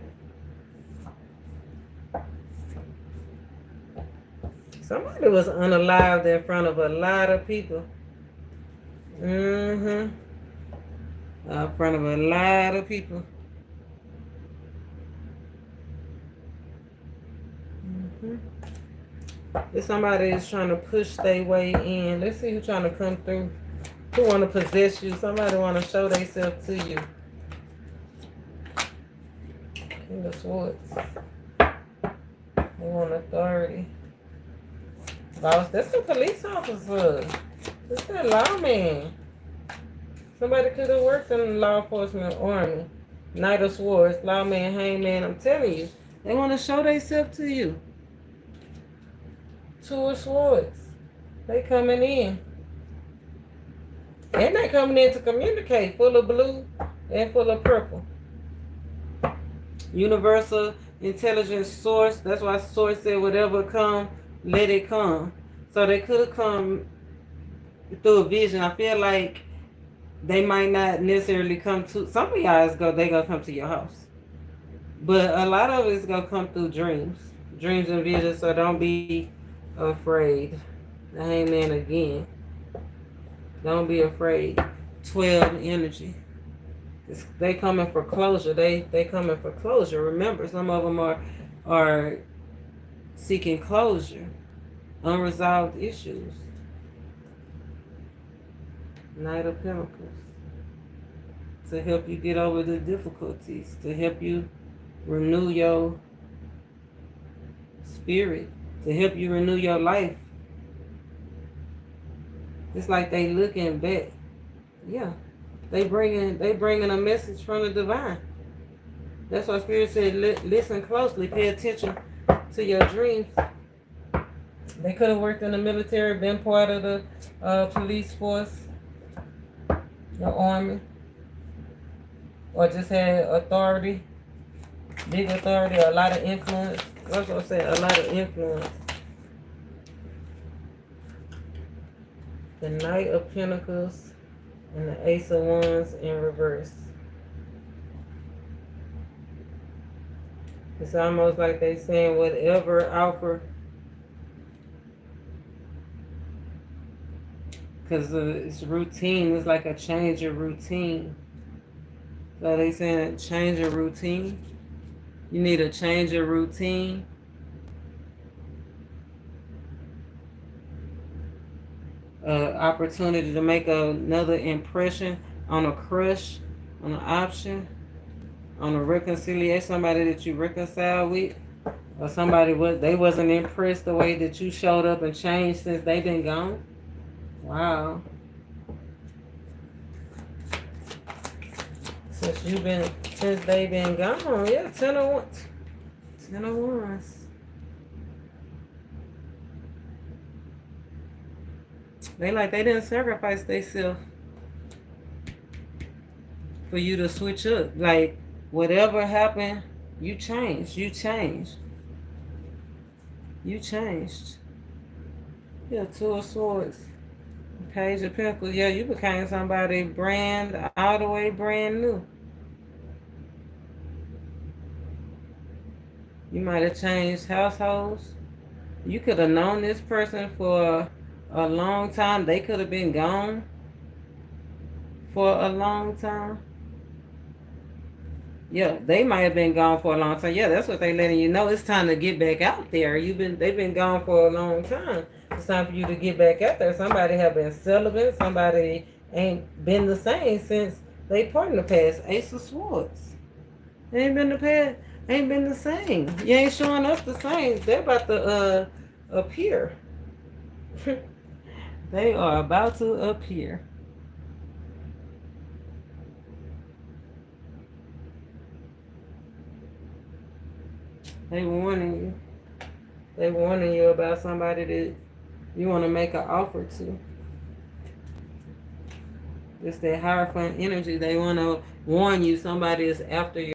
[SPEAKER 1] Somebody was unalived in front of a lot of people. In front of a lot of people. If somebody is trying to push their way in, let's see who's trying to come through. Who want to possess you? Somebody want to show themselves to you. King of Swords. They want authority. Boss, that's the police officer. That's that lawman. Somebody could have worked in the law enforcement army. Knight of Swords, lawman, hangman. I'm telling you, they want to show themselves to you. Two of Swords. They coming in. And they coming in to communicate. Full of blue and full of purple. Universal intelligence source. That's why source said whatever come, let it come. So they could have come through a vision. I feel like they might not necessarily come to, some of y'all they gonna come to your house. But a lot of it's gonna come through dreams. Dreams and visions, so don't be afraid. The hangman again. Don't be afraid. 12 energy. They coming for closure. They coming for closure. Remember, some of them are seeking closure. Unresolved issues. Knight of Pentacles. To help you get over the difficulties. To help you renew your spirit. To help you renew your life. It's like they looking back. Yeah. They bringing a message from the divine. That's why Spirit said, listen closely, pay attention to your dreams. They could have worked in the military, been part of the police force, the army, or just had authority, big authority, a lot of influence. That's what I said, a lot of influence. The Knight of Pentacles and the Ace of Wands in reverse. It's almost like they saying whatever offer, because it's routine. It's like a change of routine. So they saying change of routine. You need a change of routine. Opportunity to make another impression on a crush, on an option, on a reconciliation, somebody that you reconcile with, or somebody they wasn't impressed the way that you showed up and changed since they been gone. Wow. Since they been gone, yeah, 10 of Wands. They didn't sacrifice themselves for you to switch up. Like, whatever happened, you changed. You changed. Yeah, Two of Swords. Page of Pentacles. Yeah, you became somebody all the way brand new. You might have changed households. You could have known this person for a long time. They could have been gone for a long time. Yeah, they might have been gone for a long time. Yeah, that's what they letting you know. It's time to get back out there. They've been gone for a long time. It's time for you to get back out there. Somebody have been celibate. Somebody ain't been the same since they part in the past. Ace of Swords. Ain't been the past. Ain't been the same. You ain't showing us the same. They're about to appear. They are about to appear. They warning you. They warning you about somebody that you want to make an offer to. It's that Hierophant energy. They want to warn you somebody is after you.